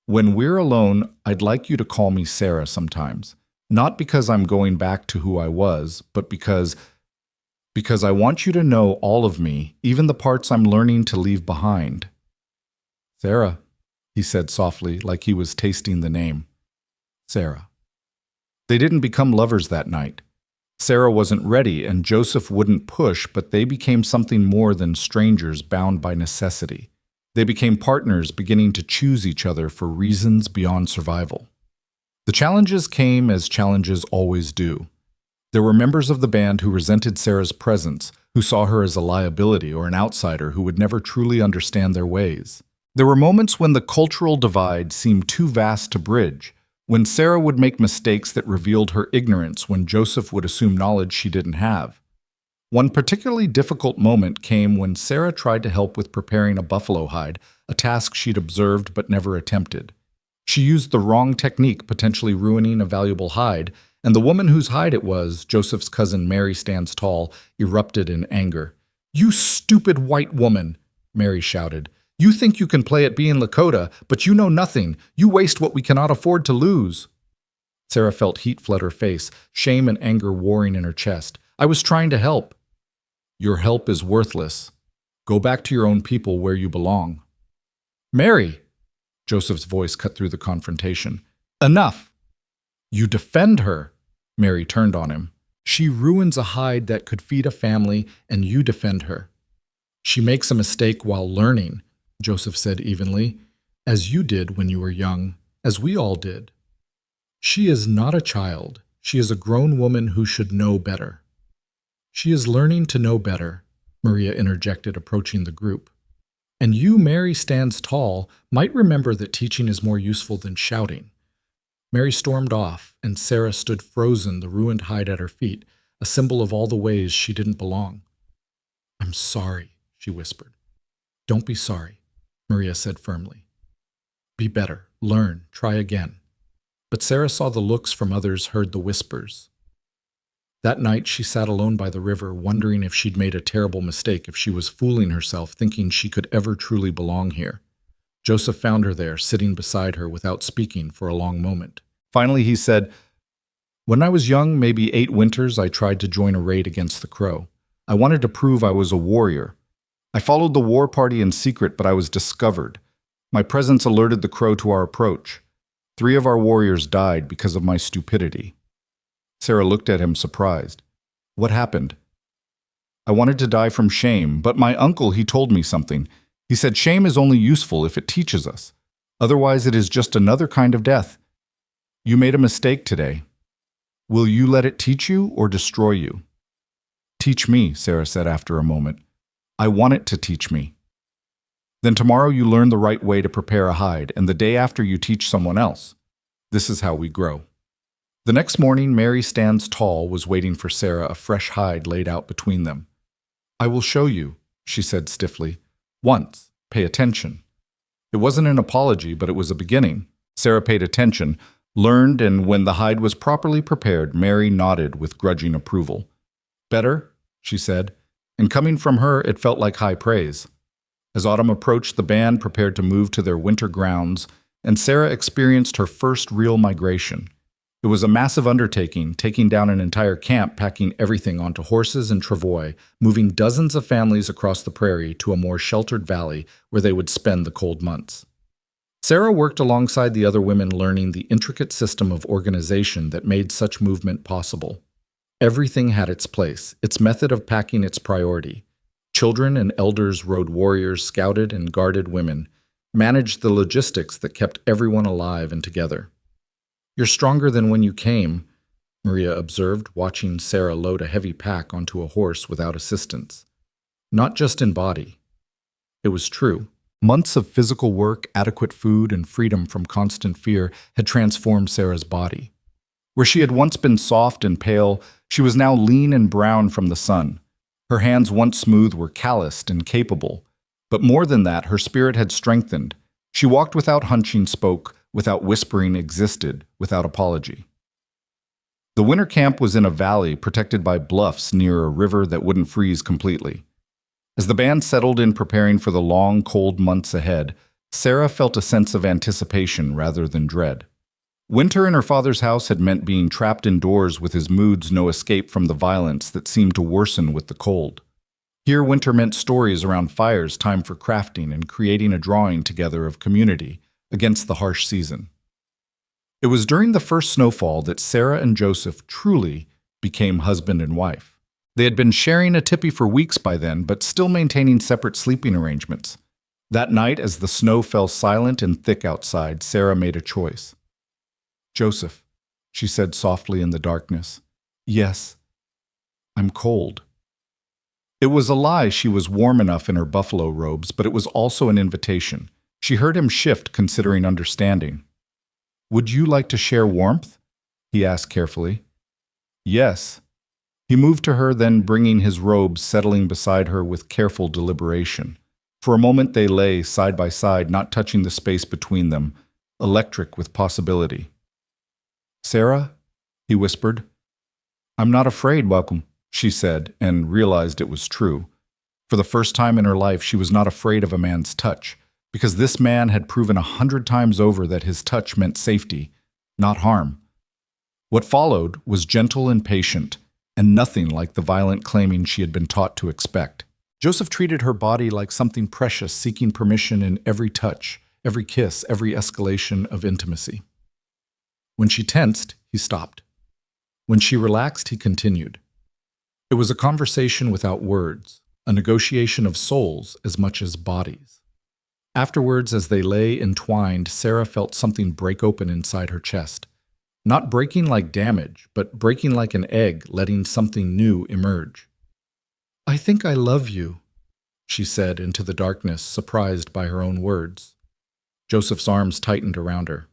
"when we're alone, I'd like you to call me Sarah sometimes. Not because I'm going back to who I was, but because I want you to know all of me, even the parts I'm learning to leave behind." "Sarah," he said softly, like he was tasting the name. Sarah. They didn't become lovers that night. Sarah wasn't ready, and Joseph wouldn't push, but they became something more than strangers bound by necessity. They became partners beginning to choose each other for reasons beyond survival. The challenges came as challenges always do. There were members of the band who resented Sarah's presence, who saw her as a liability or an outsider who would never truly understand their ways. There were moments when the cultural divide seemed too vast to bridge, when Sarah would make mistakes that revealed her ignorance, when Joseph would assume knowledge she didn't have. One particularly difficult moment came when Sarah tried to help with preparing a buffalo hide, a task she'd observed but never attempted. She used the wrong technique, potentially ruining a valuable hide, and the woman whose hide it was, Joseph's cousin Mary Stands Tall, erupted in anger. "You stupid white woman," Mary shouted. "You think you can play at being Lakota, but you know nothing. You waste what we cannot afford to lose." Sarah felt heat flood her face, shame and anger warring in her chest. "I was trying to help." "Your help is worthless. Go back to your own people where you belong." "Mary!" Joseph's voice cut through the confrontation. "Enough!" "You defend her!" Mary turned on him. "She ruins a hide that could feed a family, and you defend her." "She makes a mistake while learning," Joseph said evenly, "as you did when you were young, as we all did." "She is not a child. She is a grown woman who should know better." "She is learning to know better," Maria interjected, approaching the group. "And you, Mary Stands Tall, might remember that teaching is more useful than shouting." Mary stormed off, and Sarah stood frozen, the ruined hide at her feet, a symbol of all the ways she didn't belong. "I'm sorry," she whispered. "Don't be sorry," Maria said firmly. "Be better, learn, try again." But Sarah saw the looks from others, heard the whispers. That night she sat alone by the river, wondering if she'd made a terrible mistake, if she was fooling herself, thinking she could ever truly belong here. Joseph found her there, sitting beside her without speaking for a long moment. Finally he said, "When I was young, maybe 8 winters, I tried to join a raid against the Crow. I wanted to prove I was a warrior. I followed the war party in secret, but I was discovered. My presence alerted the Crow to our approach. 3 of our warriors died because of my stupidity." Sarah looked at him surprised. "What happened?" "I wanted to die from shame, but my uncle, he told me something. He said shame is only useful if it teaches us. Otherwise it is just another kind of death. You made a mistake today. Will you let it teach you or destroy you?" "Teach me," Sarah said after a moment. "I want it to teach me." "Then tomorrow you learn the right way to prepare a hide, and the day after you teach someone else. This is how we grow." The next morning, Mary Stands Tall was waiting for Sarah, a fresh hide laid out between them. "I will show you," she said stiffly. "Once. Pay attention." It wasn't an apology, but it was a beginning. Sarah paid attention, learned, and when the hide was properly prepared, Mary nodded with grudging approval. "Better?" she said, and coming from her, it felt like high praise. As autumn approached, the band prepared to move to their winter grounds, and Sarah experienced her first real migration. It was a massive undertaking, taking down an entire camp, packing everything onto horses and travois, moving dozens of families across the prairie to a more sheltered valley where they would spend the cold months. Sarah worked alongside the other women, learning the intricate system of organization that made such movement possible. Everything had its place, its method of packing its priority. Children and elders rode warriors, scouted and guarded women, managed the logistics that kept everyone alive and together. "You're stronger than when you came," Maria observed, watching Sarah load a heavy pack onto a horse without assistance. Not just in body. It was true. Months of physical work, adequate food, and freedom from constant fear had transformed Sarah's body. Where she had once been soft and pale, she was now lean and brown from the sun. Her hands, once smooth, were calloused and capable. But more than that, her spirit had strengthened. She walked without hunching, spoke without whispering, existed without apology. The winter camp was in a valley protected by bluffs near a river that wouldn't freeze completely. As the band settled in preparing for the long, cold months ahead, Sarah felt a sense of anticipation rather than dread. Winter in her father's house had meant being trapped indoors with his moods no escape from the violence that seemed to worsen with the cold. Here, winter meant stories around fires, time for crafting and creating a drawing together of community against the harsh season. It was during the first snowfall that Sarah and Joseph truly became husband and wife. They had been sharing a tipi for weeks by then, but still maintaining separate sleeping arrangements. That night, as the snow fell silent and thick outside, Sarah made a choice. "Joseph," she said softly in the darkness. "Yes, I'm cold." It was a lie. She was warm enough in her buffalo robes, but it was also an invitation. She heard him shift, considering understanding. "Would you like to share warmth?" he asked carefully. "Yes." He moved to her, then bringing his robes, settling beside her with careful deliberation. For a moment they lay side by side, not touching the space between them, electric with possibility. "Sarah," he whispered. "I'm not afraid, welcome," she said, and realized it was true. For the first time in her life, she was not afraid of a man's touch, because this man had proven 100 times over that his touch meant safety, not harm. What followed was gentle and patient, and nothing like the violent claiming she had been taught to expect. Joseph treated her body like something precious, seeking permission in every touch, every kiss, every escalation of intimacy. When she tensed, he stopped. When she relaxed, he continued. It was a conversation without words, a negotiation of souls as much as bodies. Afterwards, as they lay entwined, Sarah felt something break open inside her chest. Not breaking like damage, but breaking like an egg, letting something new emerge. "I think I love you," she said into the darkness, surprised by her own words. Joseph's arms tightened around her.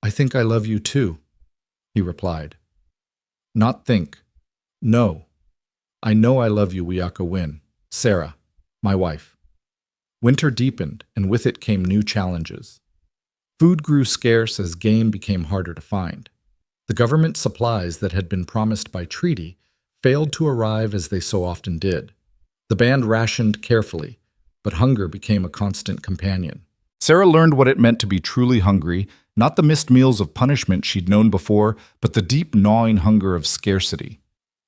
"I think I love you too," he replied. "Not think. No. I know I love you, Wiaka Win. Sarah, my wife." Winter deepened, and with it came new challenges. Food grew scarce as game became harder to find. The government supplies that had been promised by treaty failed to arrive as they so often did. The band rationed carefully, but hunger became a constant companion. Sarah learned what it meant to be truly hungry, not the missed meals of punishment she'd known before, but the deep gnawing hunger of scarcity.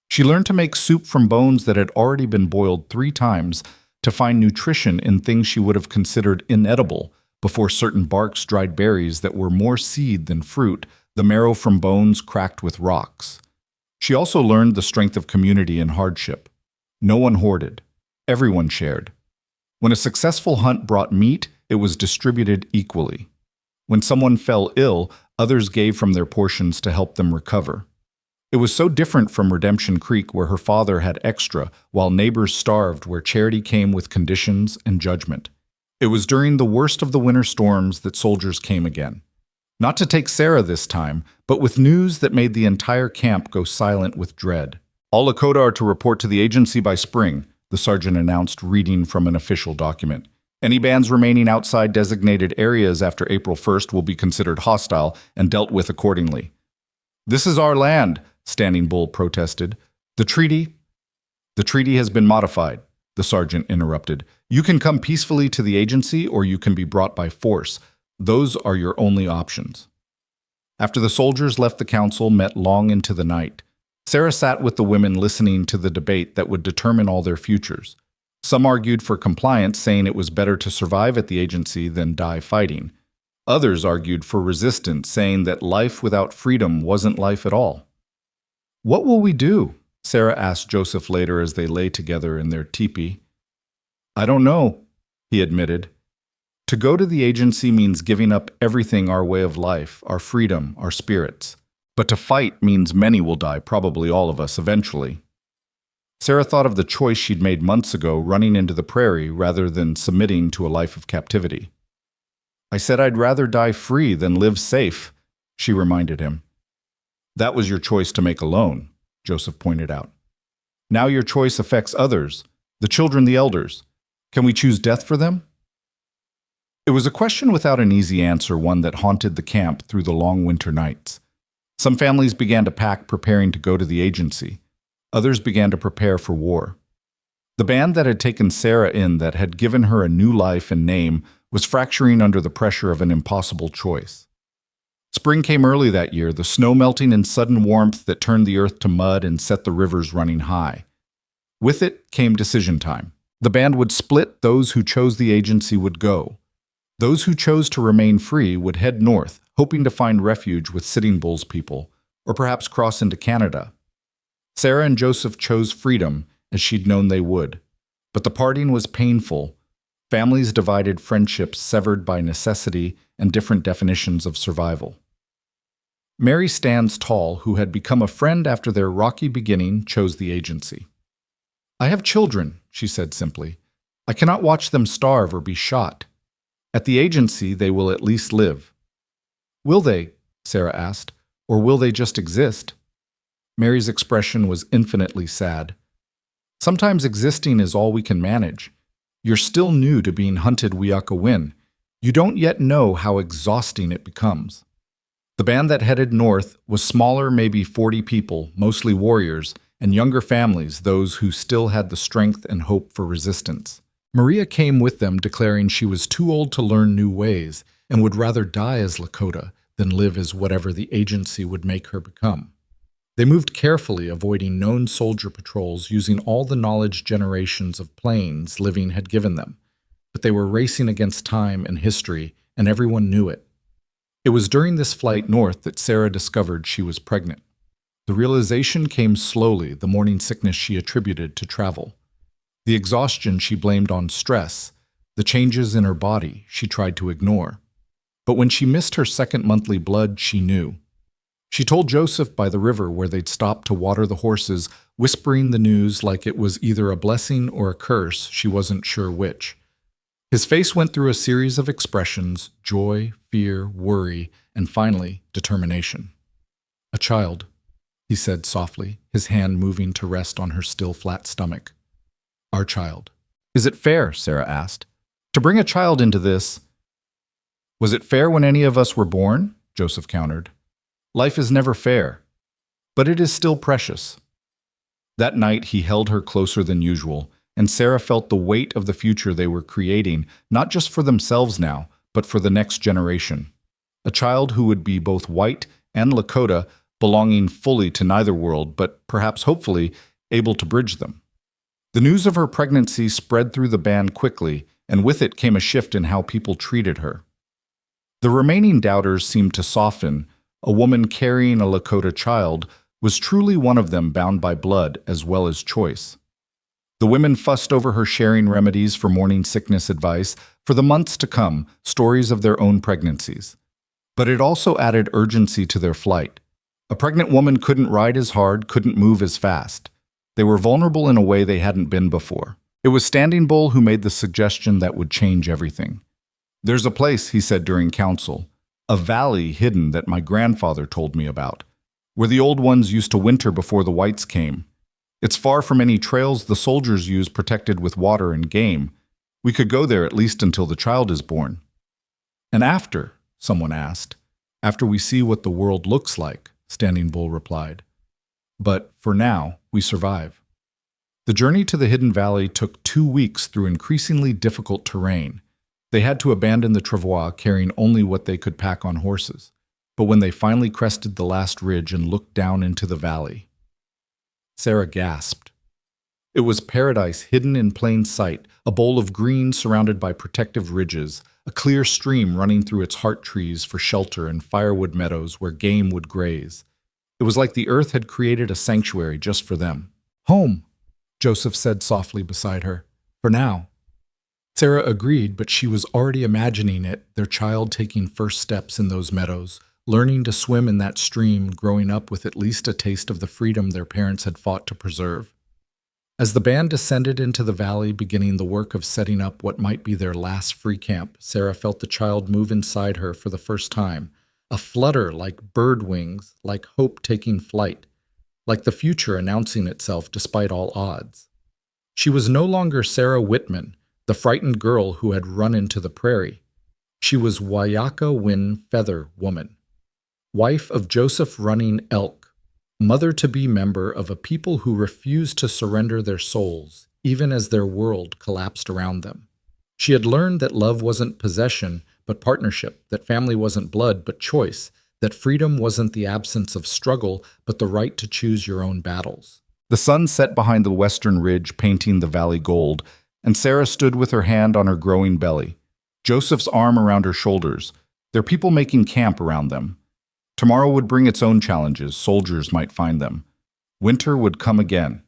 She learned to make soup from bones that had already been boiled 3 times, to find nutrition in things she would have considered inedible before, certain barks, dried berries that were more seed than fruit, the marrow from bones cracked with rocks. She also learned the strength of community in hardship. No one hoarded. Everyone shared. When a successful hunt brought meat, it was distributed equally. When someone fell ill, others gave from their portions to help them recover. It was so different from Redemption Creek, where her father had extra, while neighbors starved, where charity came with conditions and judgment. It was during the worst of the winter storms that soldiers came again. Not to take Sarah this time, but with news that made the entire camp go silent with dread. "All Lakota are to report to the agency by spring," the sergeant announced, reading from an official document. "Any bands remaining outside designated areas after April 1st will be considered hostile and dealt with accordingly." "This is our land," Standing Bull protested. The treaty has been modified," the sergeant interrupted. "You can come peacefully to the agency, or you can be brought by force. Those are your only options." After the soldiers left, the council met long into the night. Sarah sat with the women, listening to the debate that would determine all their futures. Some argued for compliance, saying it was better to survive at the agency than die fighting. Others argued for resistance, saying that life without freedom wasn't life at all. "What will we do?" Sarah asked Joseph later as they lay together in their teepee. "I don't know," he admitted. To go to the agency means giving up everything, our way of life, our freedom, our spirits. But to fight means many will die, probably all of us, eventually. Sarah thought of the choice she'd made months ago, running into the prairie rather than submitting to a life of captivity. "I said I'd rather die free than live safe," she reminded him. "That was your choice to make alone," Joseph pointed out. "Now your choice affects others, the children, the elders. Can we choose death for them?" It was a question without an easy answer, one that haunted the camp through the long winter nights. Some families began to pack, preparing to go to the agency. Others began to prepare for war. The band that had taken Sarah in, that had given her a new life and name, was fracturing under the pressure of an impossible choice. Spring came early that year, the snow melting in sudden warmth that turned the earth to mud and set the rivers running high. With it came decision time. The band would split. Those who chose the agency would go. Those who chose to remain free would head north, hoping to find refuge with Sitting Bull's people, or perhaps cross into Canada. Sarah and Joseph chose freedom, as she'd known they would. But the parting was painful. Families divided, friendships severed by necessity and different definitions of survival. Mary Stands Tall, who had become a friend after their rocky beginning, chose the agency. "I have children," she said simply. "I cannot watch them starve or be shot. At the agency, they will at least live." "Will they?" Sarah asked. "Or will they just exist?" Mary's expression was infinitely sad. "Sometimes existing is all we can manage. You're still new to being hunted Wiakawin. You don't yet know how exhausting it becomes." The band that headed north was smaller, maybe 40 people, mostly warriors, and younger families, those who still had the strength and hope for resistance. Maria came with them, declaring she was too old to learn new ways and would rather die as Lakota than live as whatever the agency would make her become. They moved carefully, avoiding known soldier patrols, using all the knowledge generations of Plains living had given them. But they were racing against time and history, and everyone knew it. It was during this flight north that Sarah discovered she was pregnant. The realization came slowly, the morning sickness she attributed to travel. The exhaustion she blamed on stress, the changes in her body she tried to ignore. But when she missed her second monthly blood, she knew. She told Joseph by the river where they'd stopped to water the horses, whispering the news like it was either a blessing or a curse, she wasn't sure which. His face went through a series of expressions: joy, fear, worry, and finally, determination. "A child," he said softly, his hand moving to rest on her still flat stomach. "Our child." "Is it fair?" Sarah asked. "To bring a child into this—" "Was it fair when any of us were born?" Joseph countered. "Life is never fair, but it is still precious." That night he held her closer than usual, and Sarah felt the weight of the future they were creating, not just for themselves now, but for the next generation. A child who would be both white and Lakota, belonging fully to neither world, but perhaps hopefully able to bridge them. The news of her pregnancy spread through the band quickly, and with it came a shift in how people treated her. The remaining doubters seemed to soften. A woman carrying a Lakota child was truly one of them, bound by blood as well as choice. The women fussed over her, sharing remedies for morning sickness advice for the months to come, stories of their own pregnancies. But it also added urgency to their flight. A pregnant woman couldn't ride as hard, couldn't move as fast. They were vulnerable in a way they hadn't been before. It was Standing Bull who made the suggestion that would change everything. "There's a place," he said during council, "a valley hidden that my grandfather told me about, where the old ones used to winter before the whites came. It's far from any trails the soldiers use, protected with water and game. We could go there at least until the child is born." "And after?" someone asked. "After we see what the world looks like," Standing Bull replied. "But for now, we survive." The journey to the Hidden Valley took 2 weeks through increasingly difficult terrain. They had to abandon the travois, carrying only what they could pack on horses. But when they finally crested the last ridge and looked down into the valley, Sarah gasped. It was paradise hidden in plain sight, a bowl of green surrounded by protective ridges, a clear stream running through its heart trees for shelter, and firewood meadows where game would graze. It was like the earth had created a sanctuary just for them. "Home," Joseph said softly beside her. "For now." Sarah agreed, but she was already imagining it, their child taking first steps in those meadows, learning to swim in that stream, growing up with at least a taste of the freedom their parents had fought to preserve. As the band descended into the valley, beginning the work of setting up what might be their last free camp, Sarah felt the child move inside her for the first time, a flutter like bird wings, like hope taking flight, like the future announcing itself despite all odds. She was no longer Sarah Wittman, the frightened girl who had run into the prairie. She was Wiakawin Feather Woman. wife of Joseph Running Elk, mother-to-be member of a people who refused to surrender their souls, even as their world collapsed around them. She had learned that love wasn't possession, but partnership, that family wasn't blood, but choice, that freedom wasn't the absence of struggle, but the right to choose your own battles. The sun set behind the western ridge, painting the valley gold, and Sarah stood with her hand on her growing belly, Joseph's arm around her shoulders, their people making camp around them. Tomorrow would bring its own challenges, soldiers might find them. Winter would come again.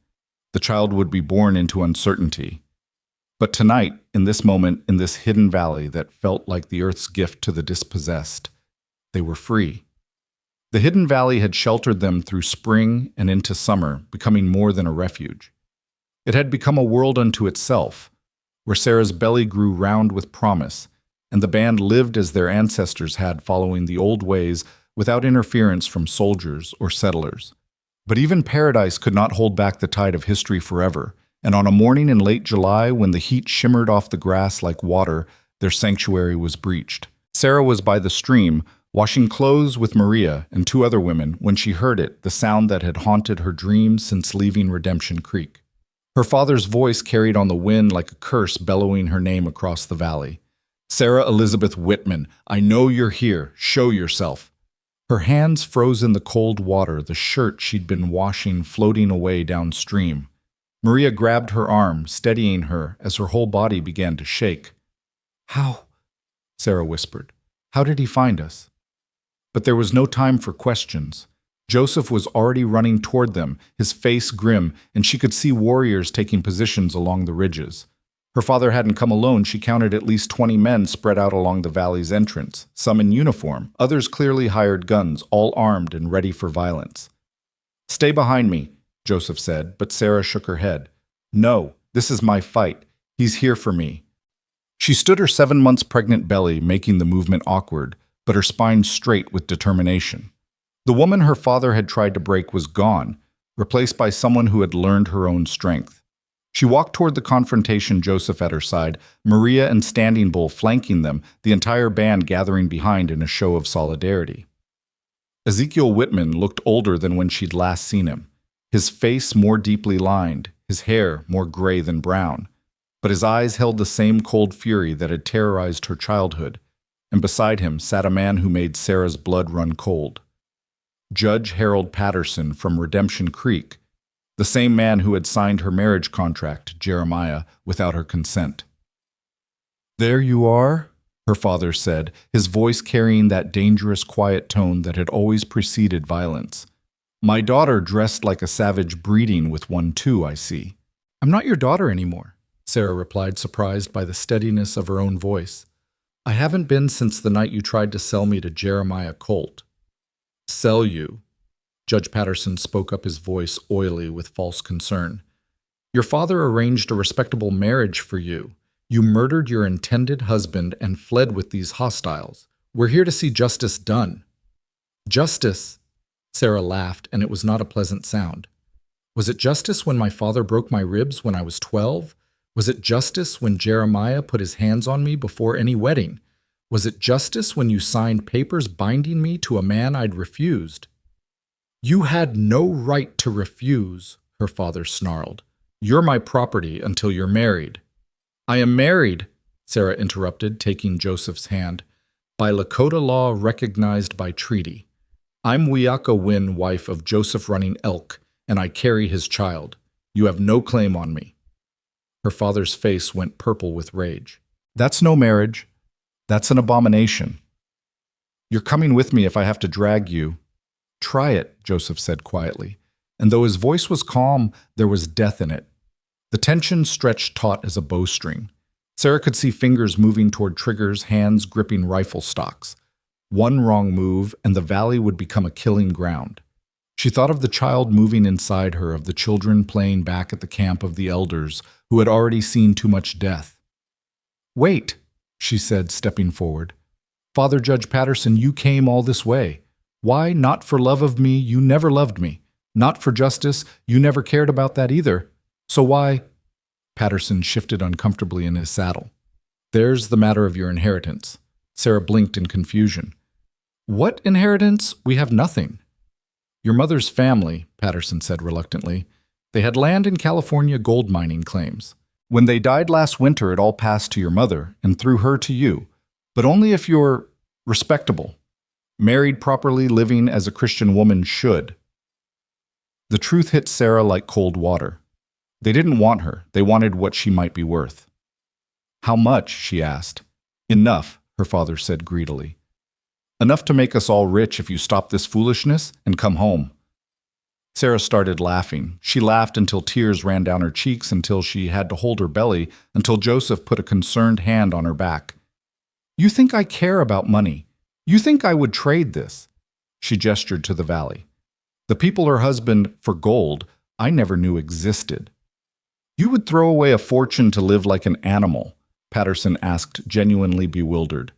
The child would be born into uncertainty. But tonight, in this moment, in this hidden valley that felt like the earth's gift to the dispossessed, they were free. The hidden valley had sheltered them through spring and into summer, becoming more than a refuge. It had become a world unto itself, where Sarah's belly grew round with promise, and the band lived as their ancestors had, following the old ways without interference from soldiers or settlers. But even paradise could not hold back the tide of history forever, and on a morning in late July, when the heat shimmered off the grass like water, their sanctuary was breached. Sarah was by the stream, washing clothes with Maria and two other women, when she heard it, the sound that had haunted her dreams since leaving Redemption Creek. Her father's voice carried on the wind like a curse, bellowing her name across the valley. Sarah Elizabeth Wittman, I know you're here. Show yourself. Her hands froze in the cold water, the shirt she'd been washing floating away downstream. Maria grabbed her arm, steadying her as her whole body began to shake. How? Sarah whispered. How did he find us? But there was no time for questions. Joseph was already running toward them, his face grim, and she could see warriors taking positions along the ridges. Her father hadn't come alone. She counted at least 20 men spread out along the valley's entrance, some in uniform, others clearly hired guns, all armed and ready for violence. Stay behind me, Joseph said, but Sarah shook her head. No, this is my fight. He's here for me. She stood her 7 months pregnant belly, making the movement awkward, but her spine straight with determination. The woman her father had tried to break was gone, replaced by someone who had learned her own strength. She walked toward the confrontation, Joseph at her side, Maria and Standing Bull flanking them, the entire band gathering behind in a show of solidarity. Ezekiel Wittman looked older than when she'd last seen him, his face more deeply lined, his hair more gray than brown, but his eyes held the same cold fury that had terrorized her childhood, and beside him sat a man who made Sarah's blood run cold. Judge Harold Patterson from Redemption Creek, the same man who had signed her marriage contract to Jeremiah without her consent. There you are, her father said, his voice carrying that dangerous quiet tone that had always preceded violence. My daughter dressed like a savage breeding with one too, I see. I'm not your daughter anymore, Sarah replied, surprised by the steadiness of her own voice. I haven't been since the night you tried to sell me to Jeremiah Colt. Sell you? Judge Patterson spoke up, his voice oily with false concern. Your father arranged a respectable marriage for you. You murdered your intended husband and fled with these hostiles. We're here to see justice done. Justice? Sarah laughed, and it was not a pleasant sound. Was it justice when my father broke my ribs when I was 12? Was it justice when Jeremiah put his hands on me before any wedding? Was it justice when you signed papers binding me to a man I'd refused? You had no right to refuse, her father snarled. You're my property until you're married. I am married, Sarah interrupted, taking Joseph's hand, by Lakota law recognized by treaty. I'm Wiaka Win, wife of Joseph Running Elk, and I carry his child. You have no claim on me. Her father's face went purple with rage. That's no marriage. That's an abomination. You're coming with me if I have to drag you. Try it, Joseph said quietly, and though his voice was calm, there was death in it. The tension stretched taut as a bowstring. Sarah could see fingers moving toward triggers, hands gripping rifle stocks. One wrong move, and the valley would become a killing ground. She thought of the child moving inside her, of the children playing back at the camp of the elders who had already seen too much death. Wait, she said, stepping forward. Father Judge Patterson, you came all this way. Why? Not for love of me, you never loved me. Not for justice, you never cared about that either. So why? Patterson shifted uncomfortably in his saddle. There's the matter of your inheritance. Sarah blinked in confusion. What inheritance? We have nothing. Your mother's family, Patterson said reluctantly. They had land in California gold mining claims. When they died last winter, it all passed to your mother, and through her to you. But only if you're respectable, married properly, living as a Christian woman should. The truth hit Sarah like cold water. They didn't want her. They wanted what she might be worth. How much? She asked. Enough, her father said greedily. Enough to make us all rich if you stop this foolishness and come home. Sarah started laughing. She laughed until tears ran down her cheeks, until she had to hold her belly, until Joseph put a concerned hand on her back. You think I care about money? You think I would trade this? She gestured to the valley. The people her husband, for gold, I never knew existed. You would throw away a fortune to live like an animal, Patterson asked, genuinely bewildered.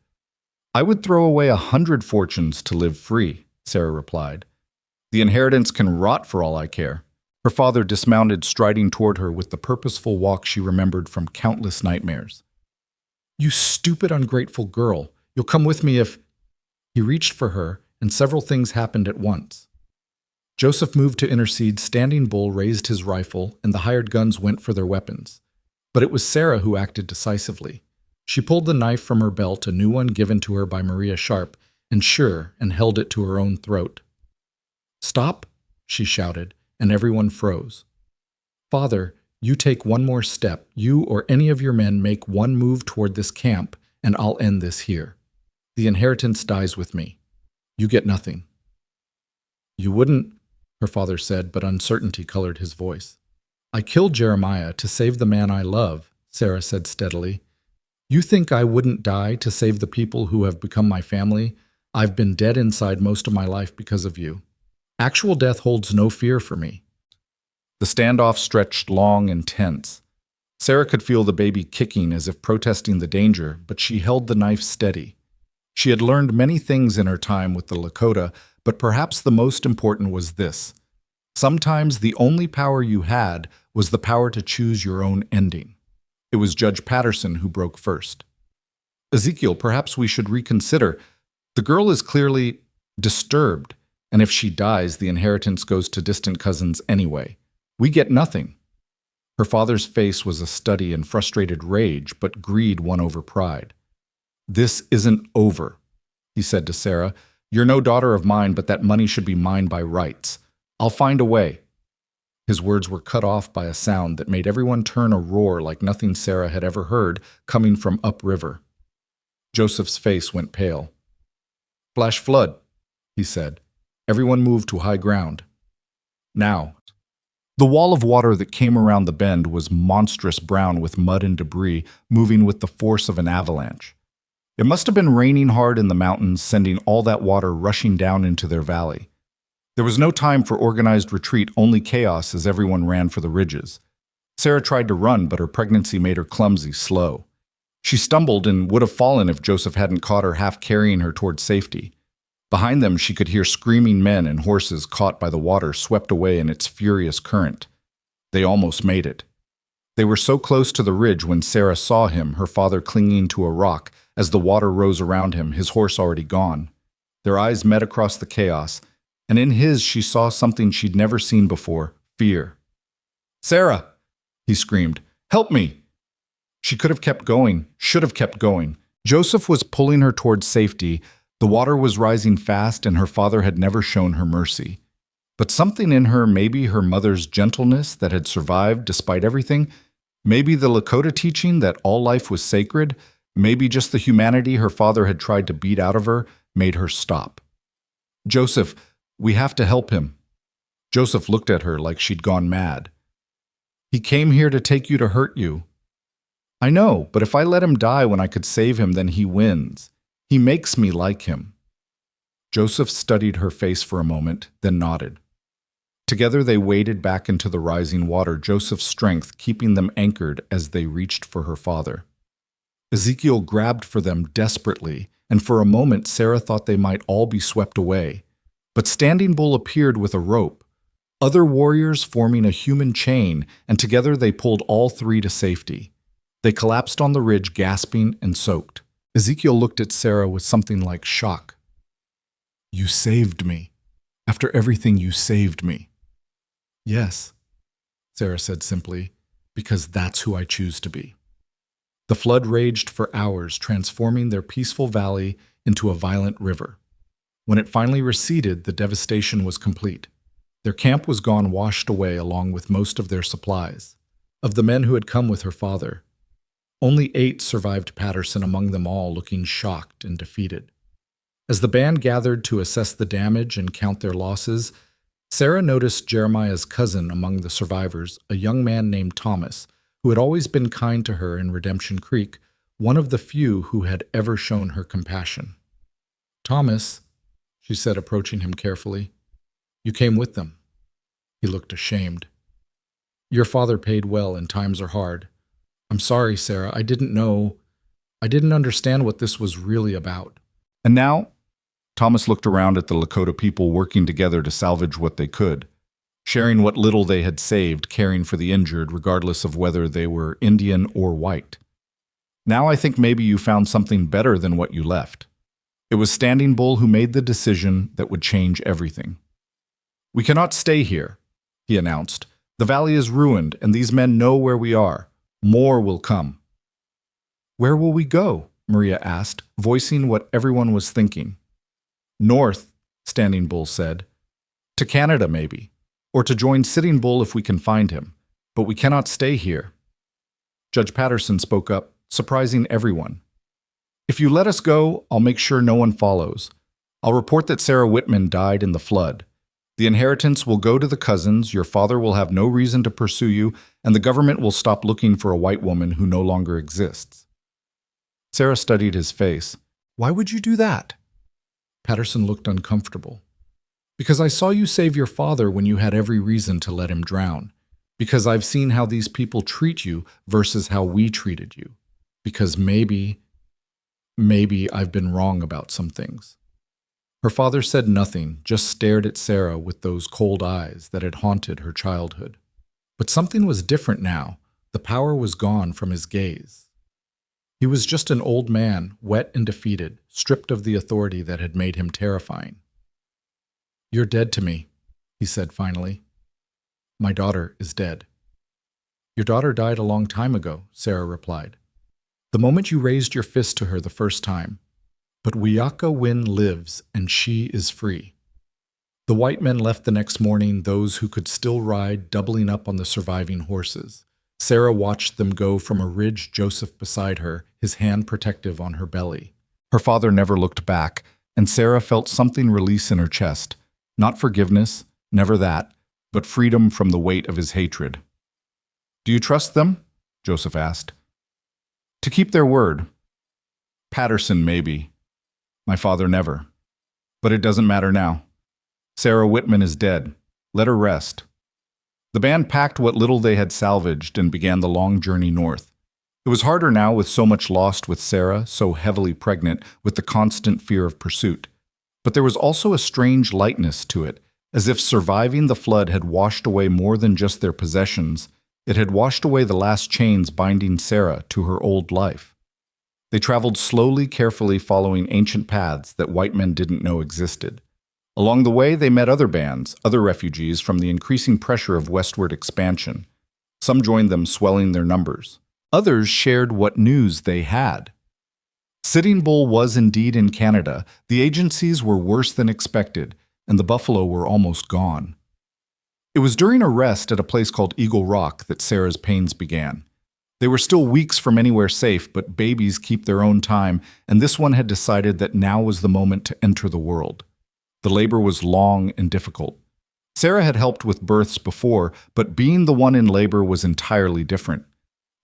I would throw away 100 fortunes to live free, Sarah replied. The inheritance can rot for all I care. Her father dismounted, striding toward her with the purposeful walk she remembered from countless nightmares. You stupid, ungrateful girl. You'll come with me if... He reached for her, and several things happened at once. Joseph moved to intercede. Standing Bull raised his rifle, and the hired guns went for their weapons. But it was Sarah who acted decisively. She pulled the knife from her belt, a new one given to her by Maria Sharp, and held it to her own throat. Stop, she shouted, and everyone froze. Father, you take one more step. You or any of your men make one move toward this camp, and I'll end this here. The inheritance dies with me. You get nothing. You wouldn't, her father said, but uncertainty colored his voice. I killed Jeremiah to save the man I love, Sarah said steadily. You think I wouldn't die to save the people who have become my family? I've been dead inside most of my life because of you. Actual death holds no fear for me. The standoff stretched long and tense. Sarah could feel the baby kicking as if protesting the danger, but she held the knife steady. She had learned many things in her time with the Lakota, but perhaps the most important was this. Sometimes the only power you had was the power to choose your own ending. It was Judge Patterson who broke first. Ezekiel, perhaps we should reconsider. The girl is clearly disturbed, and if she dies, the inheritance goes to distant cousins anyway. We get nothing. Her father's face was a study in frustrated rage, but greed won over pride. This isn't over, he said to Sarah. You're no daughter of mine, but that money should be mine by rights. I'll find a way. His words were cut off by a sound that made everyone turn a roar like nothing Sarah had ever heard coming from upriver. Joseph's face went pale. Flash flood, he said. Everyone moved to high ground. Now. The wall of water that came around the bend was monstrous brown with mud and debris, moving with the force of an avalanche. It must have been raining hard in the mountains, sending all that water rushing down into their valley. There was no time for organized retreat, only chaos as everyone ran for the ridges. Sarah tried to run, but her pregnancy made her clumsy, slow. She stumbled and would have fallen if Joseph hadn't caught her, half carrying her toward safety. Behind them, she could hear screaming men and horses caught by the water, swept away in its furious current. They almost made it. They were so close to the ridge when Sarah saw him, her father clinging to a rock, as the water rose around him, his horse already gone. Their eyes met across the chaos, and in his she saw something she'd never seen before, fear. Sarah, he screamed, help me! She could have kept going, should have kept going. Joseph was pulling her towards safety. The water was rising fast, and her father had never shown her mercy. But something in her, maybe her mother's gentleness that had survived despite everything, maybe the Lakota teaching that all life was sacred, maybe just the humanity her father had tried to beat out of her, made her stop. Joseph, we have to help him. Joseph looked at her like she'd gone mad. He came here to take you to hurt you. I know, but if I let him die when I could save him, then he wins. He makes me like him. Joseph studied her face for a moment, then nodded. Together they waded back into the rising water, Joseph's strength keeping them anchored as they reached for her father. Ezekiel grabbed for them desperately, and for a moment Sarah thought they might all be swept away. But Standing Bull appeared with a rope, other warriors forming a human chain, and together they pulled all three to safety. They collapsed on the ridge, gasping and soaked. Ezekiel looked at Sarah with something like shock. You saved me. After everything, you saved me. Yes, Sarah said simply, because that's who I choose to be. The flood raged for hours, transforming their peaceful valley into a violent river. When it finally receded, the devastation was complete. Their camp was gone, washed away along with most of their supplies. Of the men who had come with her father, only 8 survived Patterson, among them all looking shocked and defeated. As the band gathered to assess the damage and count their losses, Sarah noticed Jeremiah's cousin among the survivors, a young man named Thomas, who had always been kind to her in Redemption Creek, one of the few who had ever shown her compassion. Thomas, she said, approaching him carefully, you came with them. He looked ashamed. Your father paid well and times are hard. I'm sorry, Sarah, I didn't know. I didn't understand what this was really about. And now, Thomas looked around at the Lakota people working together to salvage what they could, sharing what little they had saved, caring for the injured, regardless of whether they were Indian or white. Now I think maybe you found something better than what you left. It was Standing Bull who made the decision that would change everything. We cannot stay here, he announced. The valley is ruined, and these men know where we are. More will come. Where will we go? Maria asked, voicing what everyone was thinking. North, Standing Bull said. To Canada, maybe. Or to join Sitting Bull if we can find him. But we cannot stay here. Judge Patterson spoke up, surprising everyone. If you let us go, I'll make sure no one follows. I'll report that Sarah Wittman died in the flood. The inheritance will go to the cousins, your father will have no reason to pursue you, and the government will stop looking for a white woman who no longer exists. Sarah studied his face. Why would you do that? Patterson looked uncomfortable. Because I saw you save your father when you had every reason to let him drown. Because I've seen how these people treat you versus how we treated you. Because maybe I've been wrong about some things. Her father said nothing, just stared at Sarah with those cold eyes that had haunted her childhood. But something was different now. The power was gone from his gaze. He was just an old man, wet and defeated, stripped of the authority that had made him terrifying. You're dead to me, he said finally. My daughter is dead. Your daughter died a long time ago, Sarah replied. The moment you raised your fist to her the first time. But Wiaka Win lives, and she is free. The white men left the next morning, those who could still ride, doubling up on the surviving horses. Sarah watched them go from a ridge, Joseph beside her, his hand protective on her belly. Her father never looked back, and Sarah felt something release in her chest. Not forgiveness, never that, but freedom from the weight of his hatred. Do you trust them? Joseph asked. To keep their word. Patterson, maybe. My father never. But it doesn't matter now. Sarah Wittman is dead. Let her rest. The band packed what little they had salvaged and began the long journey north. It was harder now with so much lost, with Sarah, so heavily pregnant, with the constant fear of pursuit. But there was also a strange lightness to it, as if surviving the flood had washed away more than just their possessions. It had washed away the last chains binding Sarah to her old life. They traveled slowly, carefully, following ancient paths that white men didn't know existed. Along the way, they met other bands, other refugees from the increasing pressure of westward expansion. Some joined them, swelling their numbers. Others shared what news they had. Sitting Bull was indeed in Canada. The agencies were worse than expected, and the buffalo were almost gone. It was during a rest at a place called Eagle Rock that Sarah's pains began. They were still weeks from anywhere safe, but babies keep their own time, and this one had decided that now was the moment to enter the world. The labor was long and difficult. Sarah had helped with births before, but being the one in labor was entirely different.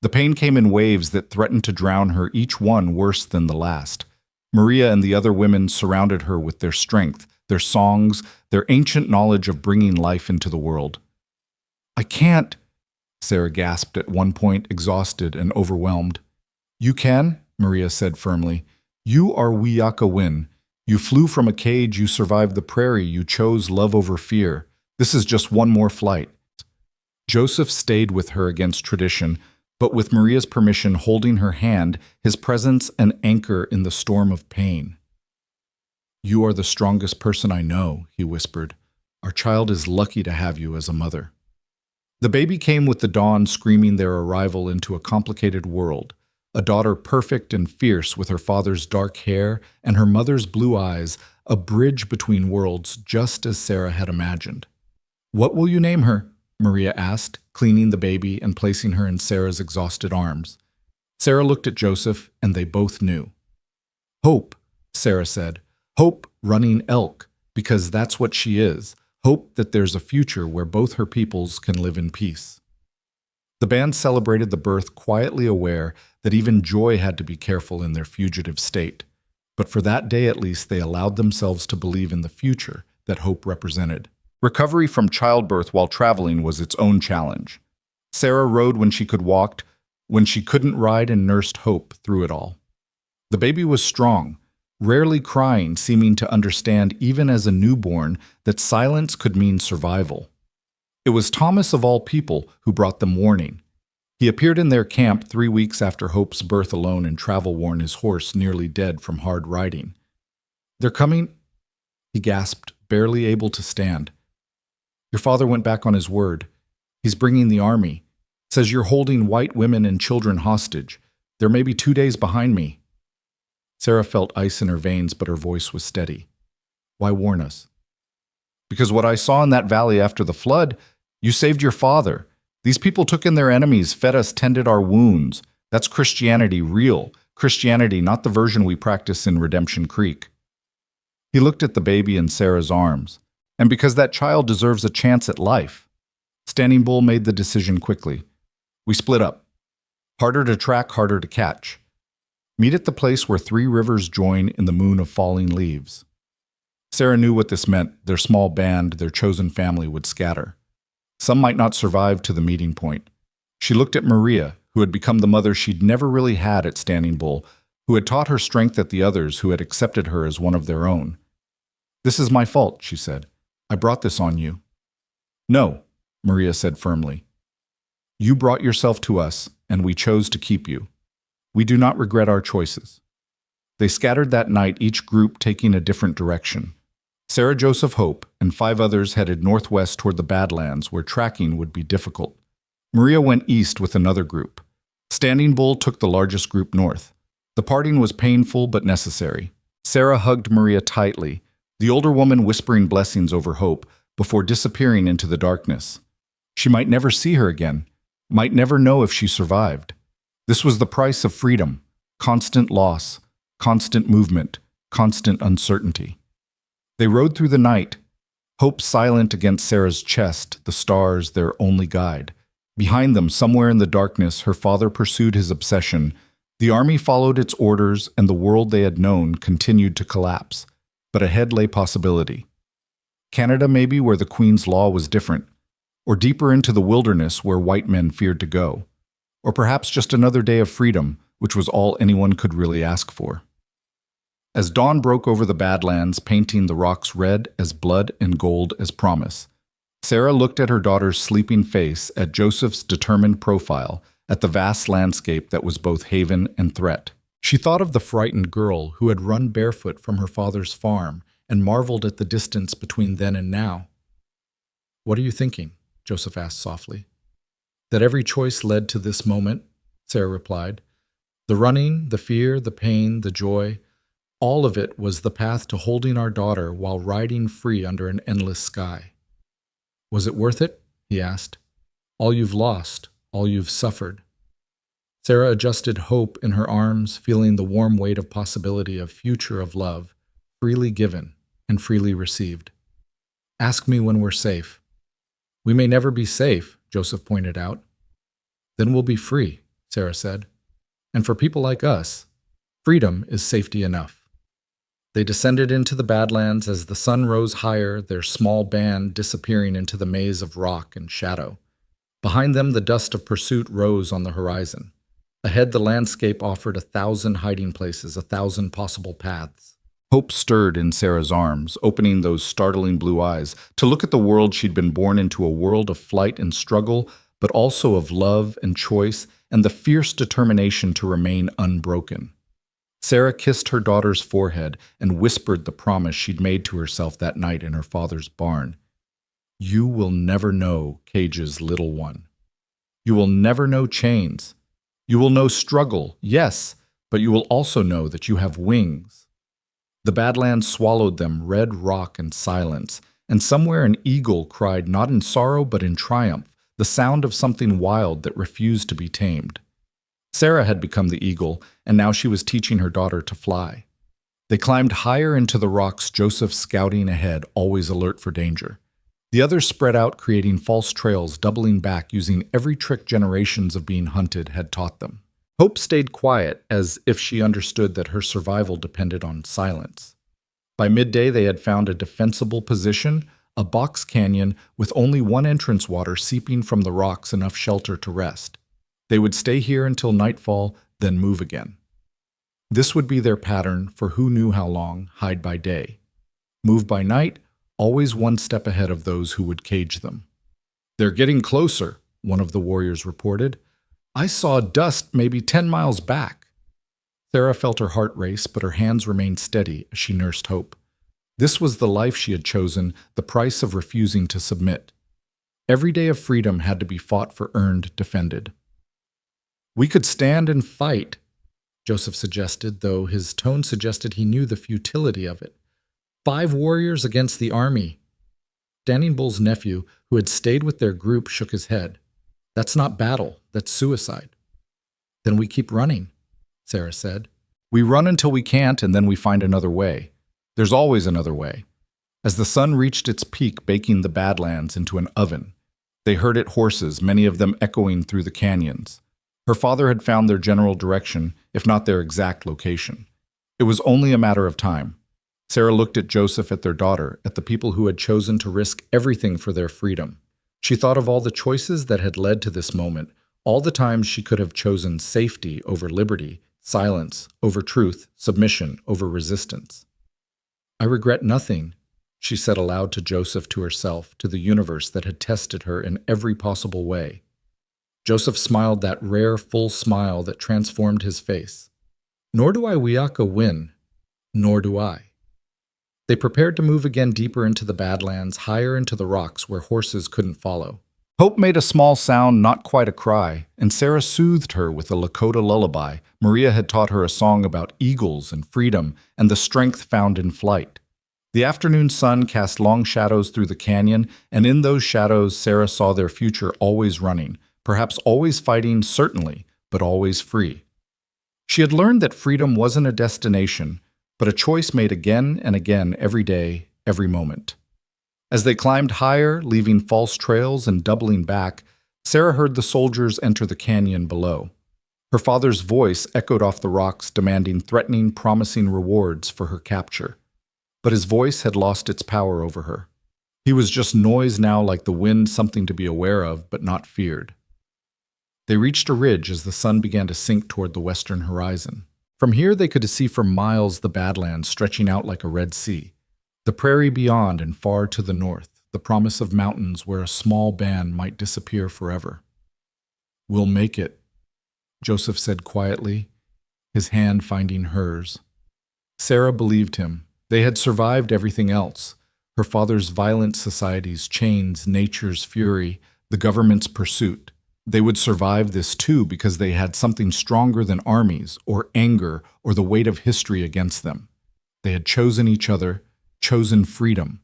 The pain came in waves that threatened to drown her, each one worse than the last. Maria and the other women surrounded her with their strength, their songs, their ancient knowledge of bringing life into the world. I can't, Sarah gasped at one point, exhausted and overwhelmed. You can, Maria said firmly. You are Wiaka Win. You flew from a cage, you survived the prairie, you chose love over fear. This is just one more flight. Joseph stayed with her against tradition, but with Maria's permission holding her hand, his presence an anchor in the storm of pain. You are the strongest person I know, he whispered. Our child is lucky to have you as a mother. The baby came with the dawn, screaming their arrival into a complicated world. A daughter perfect and fierce with her father's dark hair and her mother's blue eyes, a bridge between worlds just as Sarah had imagined. What will you name her? Maria asked, cleaning the baby and placing her in Sarah's exhausted arms. Sarah looked at Joseph, and they both knew. Hope, Sarah said. Hope Running Elk, because that's what she is. Hope that there's a future where both her peoples can live in peace. The band celebrated the birth, quietly aware that even joy had to be careful in their fugitive state. But for that day at least, they allowed themselves to believe in the future that hope represented. Recovery from childbirth while traveling was its own challenge. Sarah rode when she could walk, when she couldn't ride, and nursed Hope through it all. The baby was strong, rarely crying, seeming to understand even as a newborn that silence could mean survival. It was Thomas of all people who brought them warning. He appeared in their camp 3 weeks after Hope's birth alone and travel-worn, his horse nearly dead from hard riding. They're coming, he gasped, barely able to stand. Your father went back on his word. He's bringing the army. Says you're holding white women and children hostage. They're maybe 2 days behind me. Sarah felt ice in her veins, but her voice was steady. Why warn us? Because what I saw in that valley after the flood, you saved your father. These people took in their enemies, fed us, tended our wounds. That's Christianity, real Christianity, not the version we practice in Redemption Creek. He looked at the baby in Sarah's arms. And because that child deserves a chance at life. Standing Bull made the decision quickly. We split up. Harder to track, harder to catch. Meet at the place where 3 rivers join in the moon of falling leaves. Sarah knew what this meant. Their small band, their chosen family would scatter. Some might not survive to the meeting point. She looked at Maria, who had become the mother she'd never really had at Standing Bull, who had taught her strength at the others who had accepted her as one of their own. This is my fault, she said. I brought this on you. No, Maria said firmly. You brought yourself to us, and we chose to keep you. We do not regret our choices. They scattered that night, each group taking a different direction. Sarah, Joseph, Hope, and 5 others headed northwest toward the Badlands, where tracking would be difficult. Maria went east with another group. Standing Bull took the largest group north. The parting was painful but necessary. Sarah hugged Maria tightly, the older woman whispering blessings over Hope before disappearing into the darkness. She might never see her again, might never know if she survived. This was the price of freedom, constant loss, constant movement, constant uncertainty. They rode through the night, Hope silent against Sarah's chest, the stars their only guide. Behind them, somewhere in the darkness, her father pursued his obsession. The army followed its orders, and the world they had known continued to collapse. But ahead lay possibility. Canada maybe, where the Queen's law was different, or deeper into the wilderness where white men feared to go, or perhaps just another day of freedom, which was all anyone could really ask for. As dawn broke over the Badlands, painting the rocks red as blood and gold as promise, Sarah looked at her daughter's sleeping face, at Joseph's determined profile, at the vast landscape that was both haven and threat. She thought of the frightened girl who had run barefoot from her father's farm and marveled at the distance between then and now. What are you thinking? Joseph asked softly. That every choice led to this moment, Sarah replied. The running, the fear, the pain, the joy, all of it was the path to holding our daughter while riding free under an endless sky. Was it worth it? He asked. All you've lost, all you've suffered. Sarah adjusted Hope in her arms, feeling the warm weight of possibility of future of love, freely given and freely received. Ask me when we're safe. We may never be safe, Joseph pointed out. Then we'll be free, Sarah said. And for people like us, freedom is safety enough. They descended into the Badlands as the sun rose higher, their small band disappearing into the maze of rock and shadow. Behind them, the dust of pursuit rose on the horizon. Ahead, the landscape offered 1,000 hiding places, 1,000 possible paths. Hope stirred in Sarah's arms, opening those startling blue eyes to look at the world she'd been born into, a world of flight and struggle, but also of love and choice and the fierce determination to remain unbroken. Sarah kissed her daughter's forehead and whispered the promise she'd made to herself that night in her father's barn. You will never know Cage's little one. You will never know chains. You will know struggle, yes, but you will also know that you have wings. The Badlands swallowed them, red rock and silence, and somewhere an eagle cried not in sorrow but in triumph, the sound of something wild that refused to be tamed. Sarah had become the eagle, and now she was teaching her daughter to fly. They climbed higher into the rocks, Joseph scouting ahead, always alert for danger. The others spread out, creating false trails, doubling back, using every trick generations of being hunted had taught them. Hope stayed quiet, as if she understood that her survival depended on silence. By midday, they had found a defensible position, a box canyon with only one entrance water seeping from the rocks, enough shelter to rest. They would stay here until nightfall, then move again. This would be their pattern for who knew how long, hide by day. Move by night, always one step ahead of those who would cage them. They're getting closer, one of the warriors reported. I saw dust maybe 10 miles back. Sarah felt her heart race, but her hands remained steady as she nursed hope. This was the life she had chosen, the price of refusing to submit. Every day of freedom had to be fought for, earned, defended. We could stand and fight, Joseph suggested, though his tone suggested he knew the futility of it. 5 warriors against the army. Standing Bull's nephew, who had stayed with their group, shook his head. That's not battle, that's suicide. Then we keep running, Sarah said. We run until we can't, and then we find another way. There's always another way. As the sun reached its peak, baking the Badlands into an oven, they heard it horses, many of them echoing through the canyons. Her father had found their general direction, if not their exact location. It was only a matter of time. Sarah looked at Joseph, at their daughter, at the people who had chosen to risk everything for their freedom. She thought of all the choices that had led to this moment, all the times she could have chosen safety over liberty, silence over truth, submission over resistance. I regret nothing, she said aloud to Joseph, to herself, to the universe that had tested her in every possible way. Joseph smiled that rare, full smile that transformed his face. Nor do I Wiaka win, nor do I. They prepared to move again deeper into the Badlands, higher into the rocks where horses couldn't follow. Hope made a small sound, not quite a cry, and Sarah soothed her with a Lakota lullaby. Maria had taught her a song about eagles and freedom and the strength found in flight. The afternoon sun cast long shadows through the canyon, and in those shadows Sarah saw their future always running, perhaps always fighting, certainly, but always free. She had learned that freedom wasn't a destination, but a choice made again and again, every day, every moment. As they climbed higher, leaving false trails and doubling back, Sarah heard the soldiers enter the canyon below. Her father's voice echoed off the rocks, demanding threatening, promising rewards for her capture. But his voice had lost its power over her. He was just noise now, like the wind, something to be aware of, but not feared. They reached a ridge as the sun began to sink toward the western horizon. From here they could see for miles the Badlands stretching out like a Red Sea. The prairie beyond and far to the north, the promise of mountains where a small band might disappear forever. We'll make it, Joseph said quietly, his hand finding hers. Sarah believed him. They had survived everything else. Her father's violent society's chains, nature's fury, the government's pursuit. They would survive this too because they had something stronger than armies or anger or the weight of history against them. They had chosen each other, chosen freedom,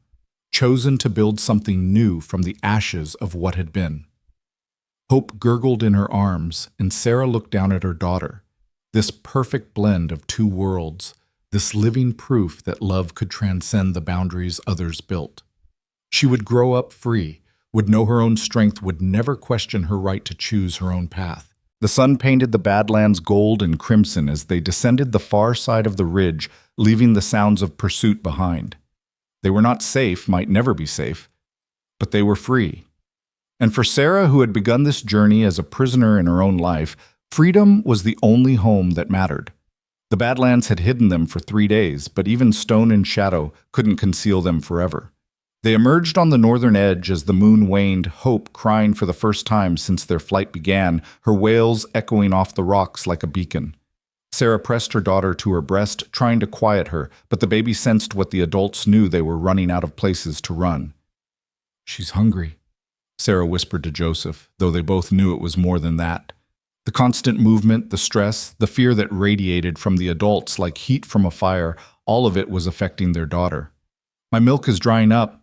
chosen to build something new from the ashes of what had been. Hope gurgled in her arms, and Sarah looked down at her daughter. This perfect blend of 2 worlds, this living proof that love could transcend the boundaries others built. She would grow up free, would know her own strength, would never question her right to choose her own path. The sun painted the Badlands gold and crimson as they descended the far side of the ridge, leaving the sounds of pursuit behind. They were not safe, might never be safe, but they were free. And for Sarah, who had begun this journey as a prisoner in her own life, freedom was the only home that mattered. The Badlands had hidden them for 3 days, but even stone and shadow couldn't conceal them forever. They emerged on the northern edge as the moon waned, Hope crying for the first time since their flight began, her wails echoing off the rocks like a beacon. Sarah pressed her daughter to her breast, trying to quiet her, but the baby sensed what the adults knew: they were running out of places to run. "She's hungry," Sarah whispered to Joseph, though they both knew it was more than that. The constant movement, the stress, the fear that radiated from the adults like heat from a fire, all of it was affecting their daughter. "My milk is drying up."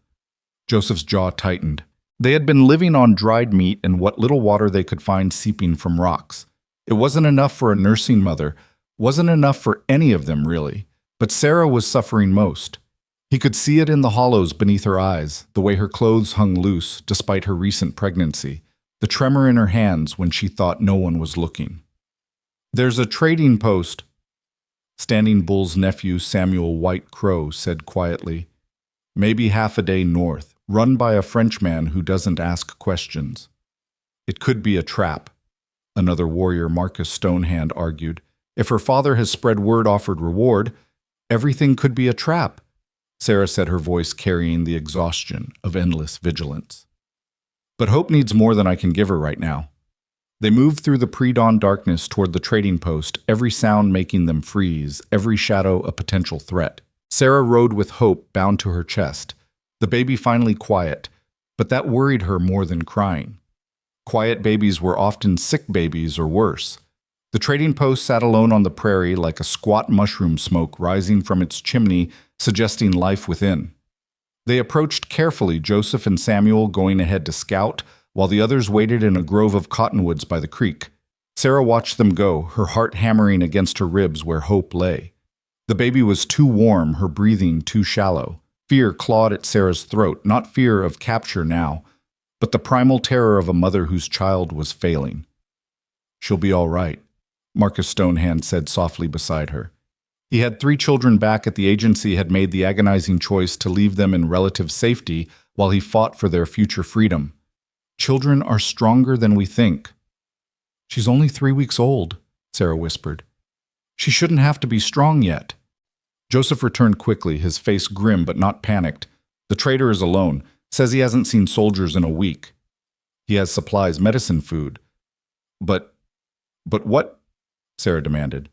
Joseph's jaw tightened. They had been living on dried meat and what little water they could find seeping from rocks. It wasn't enough for a nursing mother, wasn't enough for any of them really, but Sarah was suffering most. He could see it in the hollows beneath her eyes, the way her clothes hung loose despite her recent pregnancy, the tremor in her hands when she thought no one was looking. "There's a trading post," Standing Bull's nephew Samuel White Crow said quietly. "Maybe half a day north, run by a Frenchman who doesn't ask questions." "It could be a trap," another warrior, Marcus Stonehand, argued. "If her father has spread word offered reward, everything could be a trap," Sarah said, her voice carrying the exhaustion of endless vigilance. "But hope needs more than I can give her right now." They moved through the pre-dawn darkness toward the trading post, every sound making them freeze, every shadow a potential threat. Sarah rode with hope bound to her chest, the baby finally quiet, but that worried her more than crying. Quiet babies were often sick babies or worse. The trading post sat alone on the prairie like a squat mushroom smoke rising from its chimney, suggesting life within. They approached carefully, Joseph and Samuel going ahead to scout, while the others waited in a grove of cottonwoods by the creek. Sarah watched them go, her heart hammering against her ribs where hope lay. The baby was too warm, her breathing too shallow. Fear clawed at Sarah's throat, not fear of capture now, but the primal terror of a mother whose child was failing. "She'll be all right," Marcus Stonehand said softly beside her. He had 3 children back at the agency, had made the agonizing choice to leave them in relative safety while he fought for their future freedom. "Children are stronger than we think." "She's only 3 weeks old," Sarah whispered. "She shouldn't have to be strong yet." Joseph returned quickly, his face grim but not panicked. "The trader is alone, says he hasn't seen soldiers in a week. He has supplies, medicine, food." But what?" Sarah demanded.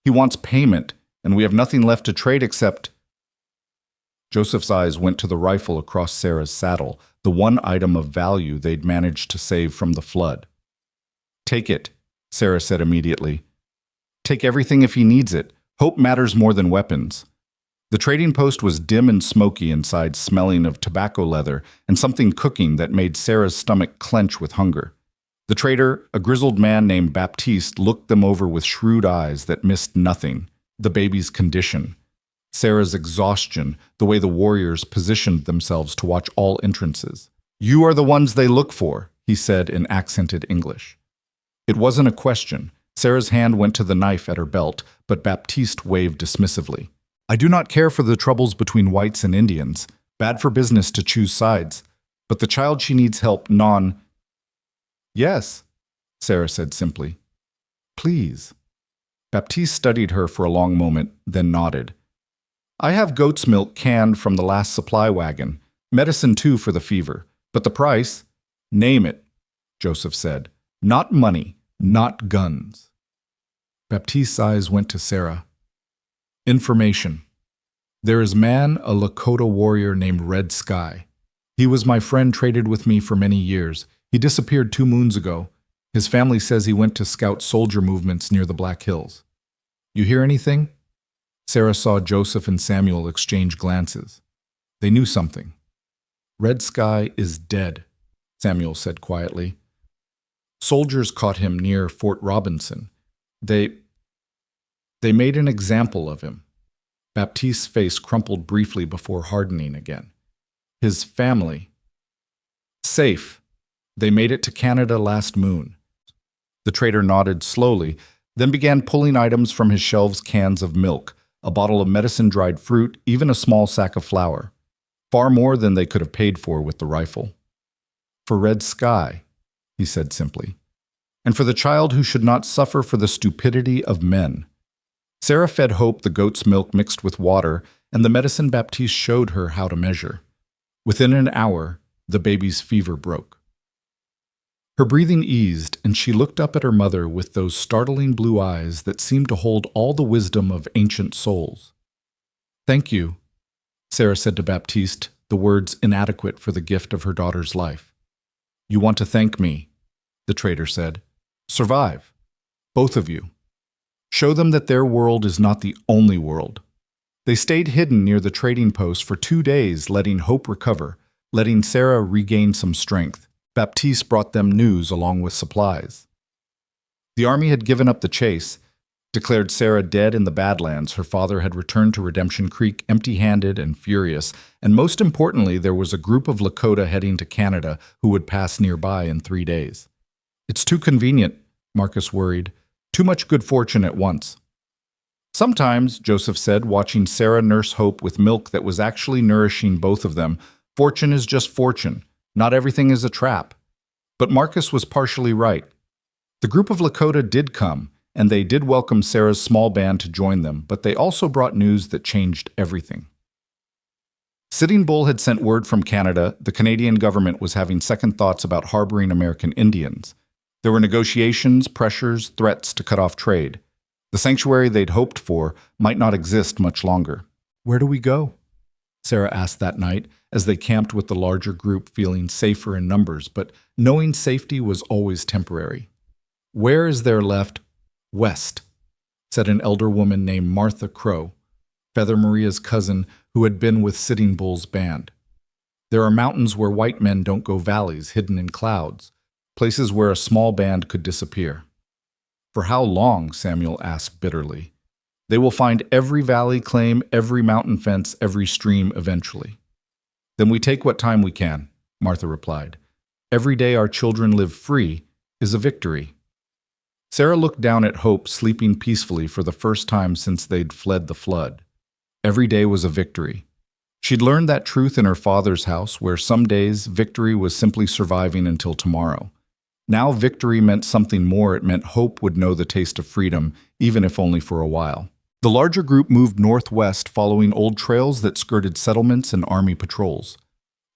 "He wants payment, and we have nothing left to trade except—" Joseph's eyes went to the rifle across Sarah's saddle, the one item of value they'd managed to save from the flood. "Take it," Sarah said immediately. "Take everything if he needs it. Hope matters more than weapons." The trading post was dim and smoky inside, smelling of tobacco leather and something cooking that made Sarah's stomach clench with hunger. The trader, a grizzled man named Baptiste, looked them over with shrewd eyes that missed nothing: the baby's condition, Sarah's exhaustion, the way the warriors positioned themselves to watch all entrances. "You are the ones they look for," he said in accented English. It wasn't a question. Sarah's hand went to the knife at her belt, but Baptiste waved dismissively. "I do not care for the troubles between whites and Indians. Bad for business to choose sides. But the child, she needs help, "Yes," Sarah said simply. "Please." Baptiste studied her for a long moment, then nodded. "I have goat's milk canned from the last supply wagon. Medicine too for the fever. But the price—" "Name it," Joseph said. "Not money, not guns." Baptiste's eyes went to Sarah. "Information. There is man, a Lakota warrior named Red Sky. He was my friend, traded with me for many years. He disappeared 2 moons ago. His family says he went to scout soldier movements near the Black Hills. You hear anything?" Sarah saw Joseph and Samuel exchange glances. They knew something. "Red Sky is dead," Samuel said quietly. "Soldiers caught him near Fort Robinson. They made an example of him." Baptiste's face crumpled briefly before hardening again. "His family—" "Safe. They made it to Canada last moon." The trader nodded slowly, then began pulling items from his shelves: cans of milk, a bottle of medicine, dried fruit, even a small sack of flour. Far more than they could have paid for with the rifle. "For Red Sky," he said simply. "And for the child who should not suffer for the stupidity of men." Sarah fed Hope the goat's milk mixed with water and the medicine Baptiste showed her how to measure. Within an hour, the baby's fever broke. Her breathing eased, and she looked up at her mother with those startling blue eyes that seemed to hold all the wisdom of ancient souls. "Thank you," Sarah said to Baptiste, the words inadequate for the gift of her daughter's life. "You want to thank me," the trader said. "Survive. Both of you. Show them that their world is not the only world." They stayed hidden near the trading post for 2 days, letting hope recover, letting Sarah regain some strength. Baptiste brought them news along with supplies. The army had given up the chase, declared Sarah dead in the Badlands. Her father had returned to Redemption Creek empty-handed and furious, and most importantly, there was a group of Lakota heading to Canada who would pass nearby in 3 days. "It's too convenient," Marcus worried. "Too much good fortune at once." "Sometimes," Joseph said, watching Sarah nurse Hope with milk that was actually nourishing both of them, "fortune is just fortune. Not everything is a trap." But Marcus was partially right. The group of Lakota did come, and they did welcome Sarah's small band to join them, but they also brought news that changed everything. Sitting Bull had sent word from Canada the Canadian government was having second thoughts about harboring American Indians. There were negotiations, pressures, threats to cut off trade. The sanctuary they'd hoped for might not exist much longer. "Where do we go?" Sarah asked that night as they camped with the larger group, feeling safer in numbers, but knowing safety was always temporary. "Where is there left?" "West," said an elder woman named Martha Crow, Feather Maria's cousin who had been with Sitting Bull's band. "There are mountains where white men don't go, valleys hidden in clouds, places where a small band could disappear." "For how long?" Samuel asked bitterly. "They will find every valley claim, every mountain fence, every stream eventually." "Then we take what time we can," Martha replied. "Every day our children live free is a victory." Sarah looked down at Hope sleeping peacefully for the first time since they'd fled the flood. Every day was a victory. She'd learned that truth in her father's house, where some days victory was simply surviving until tomorrow. Now victory meant something more. It meant Hope would know the taste of freedom, even if only for a while. The larger group moved northwest, following old trails that skirted settlements and army patrols.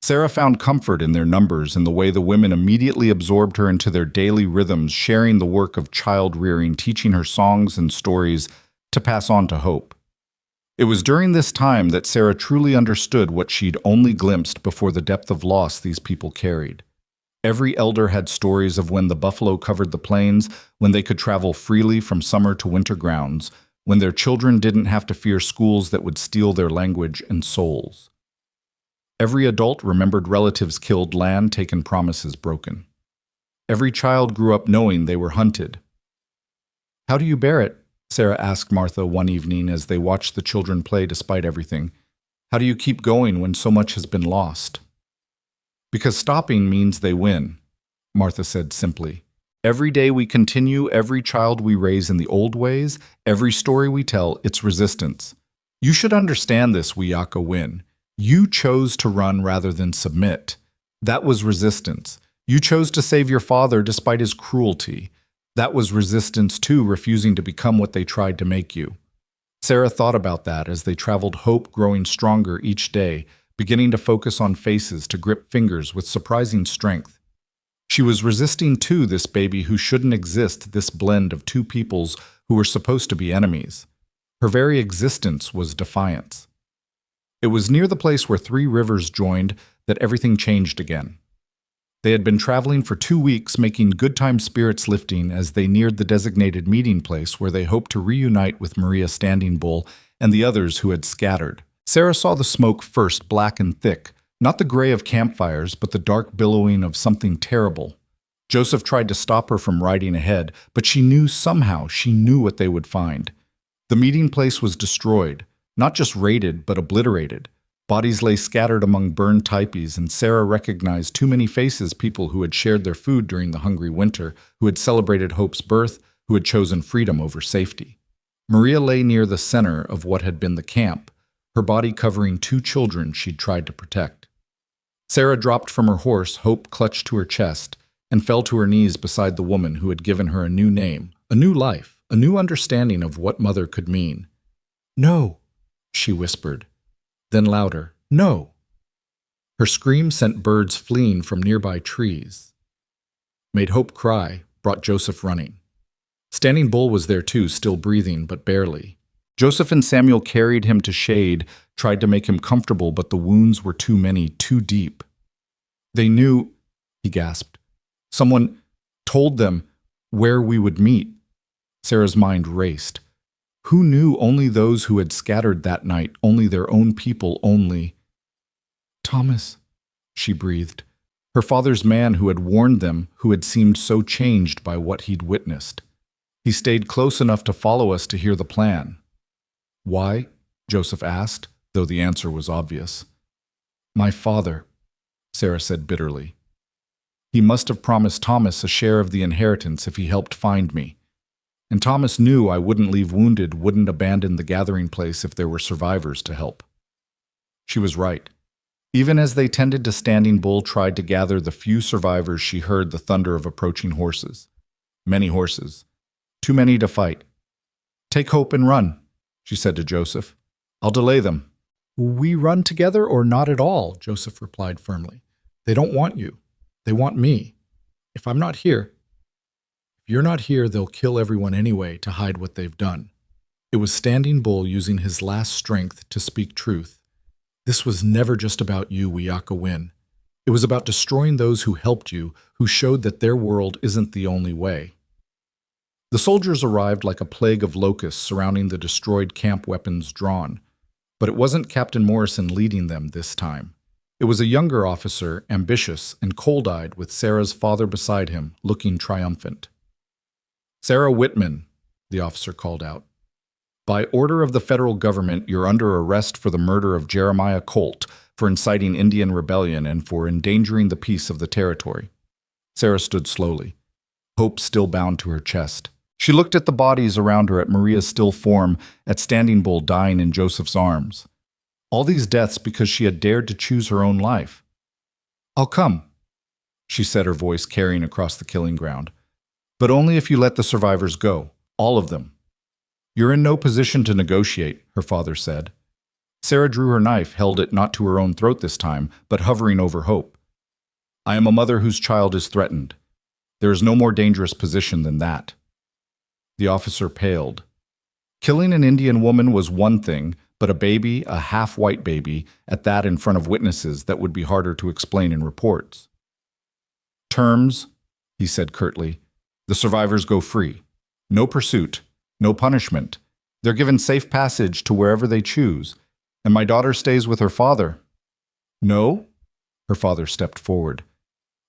Sarah found comfort in their numbers and the way the women immediately absorbed her into their daily rhythms, sharing the work of child-rearing, teaching her songs and stories to pass on to Hope. It was during this time that Sarah truly understood what she'd only glimpsed before, the depth of loss these people carried. Every elder had stories of when the buffalo covered the plains, when they could travel freely from summer to winter grounds, when their children didn't have to fear schools that would steal their language and souls. Every adult remembered relatives killed, land taken, promises broken. Every child grew up knowing they were hunted. "How do you bear it?" Sarah asked Martha one evening as they watched the children play despite everything. "How do you keep going when so much has been lost?" "Because stopping means they win," Martha said simply. "Every day we continue, every child we raise in the old ways, every story we tell, it's resistance. You should understand this, Wiyaka Win. You chose to run rather than submit. That was resistance. You chose to save your father despite his cruelty. That was resistance too, refusing to become what they tried to make you." Sarah thought about that as they traveled, Hope growing stronger each day, beginning to focus on faces, to grip fingers with surprising strength. She was resisting too this baby who shouldn't exist, this blend of two peoples who were supposed to be enemies. Her very existence was defiance. It was near the place where 3 rivers joined that everything changed again. They had been traveling for 2 weeks, making good time, spirits lifting as they neared the designated meeting place where they hoped to reunite with Maria Standing Bull and the others who had scattered. Sarah saw the smoke first, black and thick, not the gray of campfires, but the dark billowing of something terrible. Joseph tried to stop her from riding ahead, but she knew somehow, she knew what they would find. The meeting place was destroyed. Not just raided, but obliterated. Bodies lay scattered among burned teepees, and Sarah recognized too many faces, people who had shared their food during the hungry winter, who had celebrated Hope's birth, who had chosen freedom over safety. Maria lay near the center of what had been the camp, her body covering 2 children she'd tried to protect. Sarah dropped from her horse, Hope clutched to her chest, and fell to her knees beside the woman who had given her a new name, a new life, a new understanding of what mother could mean. "No," she whispered. Then louder, "No!" Her scream sent birds fleeing from nearby trees. made Hope cry, brought Joseph running. Standing Bull was there too, still breathing, but barely. Joseph and Samuel carried him to shade, tried to make him comfortable, but the wounds were too many, too deep. They knew, he gasped. Someone told them where we would meet. Sarah's mind raced. Who knew? Only those who had scattered that night, only their own people, only. Thomas, she breathed. Her father's man who had warned them, who had seemed so changed by what he'd witnessed. He stayed close enough to follow us to hear the plan. Why? Joseph asked, though the answer was obvious. My father, Sarah said bitterly. He must have promised Thomas a share of the inheritance if he helped find me. And Thomas knew I wouldn't leave wounded, wouldn't abandon the gathering place if there were survivors to help. She was right. Even as they tended to Standing Bull tried to gather the few survivors, she heard the thunder of approaching horses. Many horses. Too many to fight. Take Hope and run, she said to Joseph. I'll delay them. We run together or not at all, Joseph replied firmly. They don't want you. They want me. If I'm not here, if you're not here, they'll kill everyone anyway to hide what they've done. It was Standing Bull using his last strength to speak truth. This was never just about you, Wiakawin. It was about destroying those who helped you, who showed that their world isn't the only way. The soldiers arrived like a plague of locusts surrounding the destroyed camp, weapons drawn. But it wasn't Captain Morrison leading them this time. It was a younger officer, ambitious and cold-eyed, with Sarah's father beside him, looking triumphant. Sarah Wittman, the officer called out. By order of the federal government, you're under arrest for the murder of Jeremiah Colt, for inciting Indian rebellion, and for endangering the peace of the territory. Sarah stood slowly, hope still bound to her chest. She looked at the bodies around her, at Maria's still form, at Standing Bull dying in Joseph's arms. All these deaths because she had dared to choose her own life. I'll come, she said, her voice carrying across the killing ground. But only if you let the survivors go, all of them. You're in no position to negotiate, her father said. Sarah drew her knife, held it not to her own throat this time, but hovering over Hope. I am a mother whose child is threatened. There is no more dangerous position than that. The officer paled. Killing an Indian woman was one thing, but a baby, a half-white baby, at that in front of witnesses, that would be harder to explain in reports. Terms, he said curtly. The survivors go free. No pursuit, no punishment. They're given safe passage to wherever they choose, and my daughter stays with her father. No? Her father stepped forward.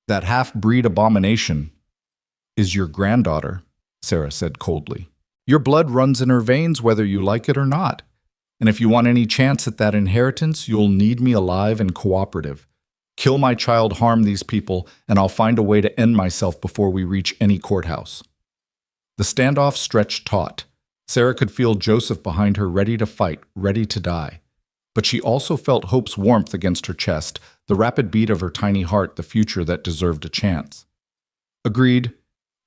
That half-breed abomination is your granddaughter, Sarah said coldly. Your blood runs in her veins whether you like it or not. And if you want any chance at that inheritance, you'll need me alive and cooperative. Kill my child, harm these people, and I'll find a way to end myself before we reach any courthouse. The standoff stretched taut. Sarah could feel Joseph behind her, ready to fight, ready to die. But she also felt Hope's warmth against her chest, the rapid beat of her tiny heart, the future that deserved a chance. Agreed,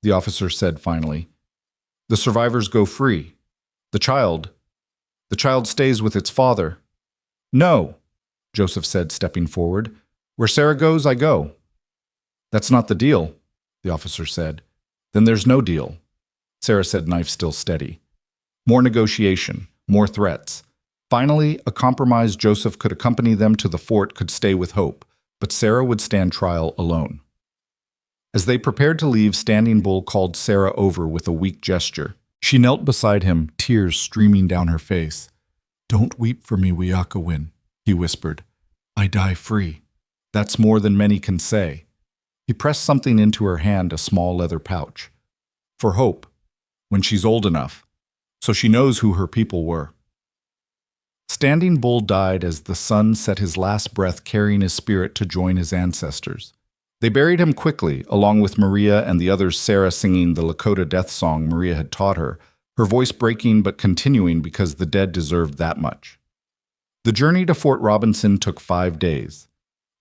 the officer said finally. The survivors go free. The child stays with its father. No, Joseph said, stepping forward. Where Sarah goes, I go. That's not the deal, the officer said. Then there's no deal, Sarah said, knife still steady. More negotiation, more threats. Finally, a compromise. Joseph could accompany them to the fort, could stay with Hope, but Sarah would stand trial alone. As they prepared to leave, Standing Bull called Sarah over with a weak gesture. She knelt beside him, tears streaming down her face. Don't weep for me, Wiakawin, he whispered. I die free. That's more than many can say. He pressed something into her hand, a small leather pouch. For Hope, when she's old enough, so she knows who her people were. Standing Bull died as the sun set his last breath, carrying his spirit to join his ancestors. They buried him quickly, along with Maria and the others, Sarah singing the Lakota death song Maria had taught her, her voice breaking but continuing because the dead deserved that much. The journey to Fort Robinson took 5 days.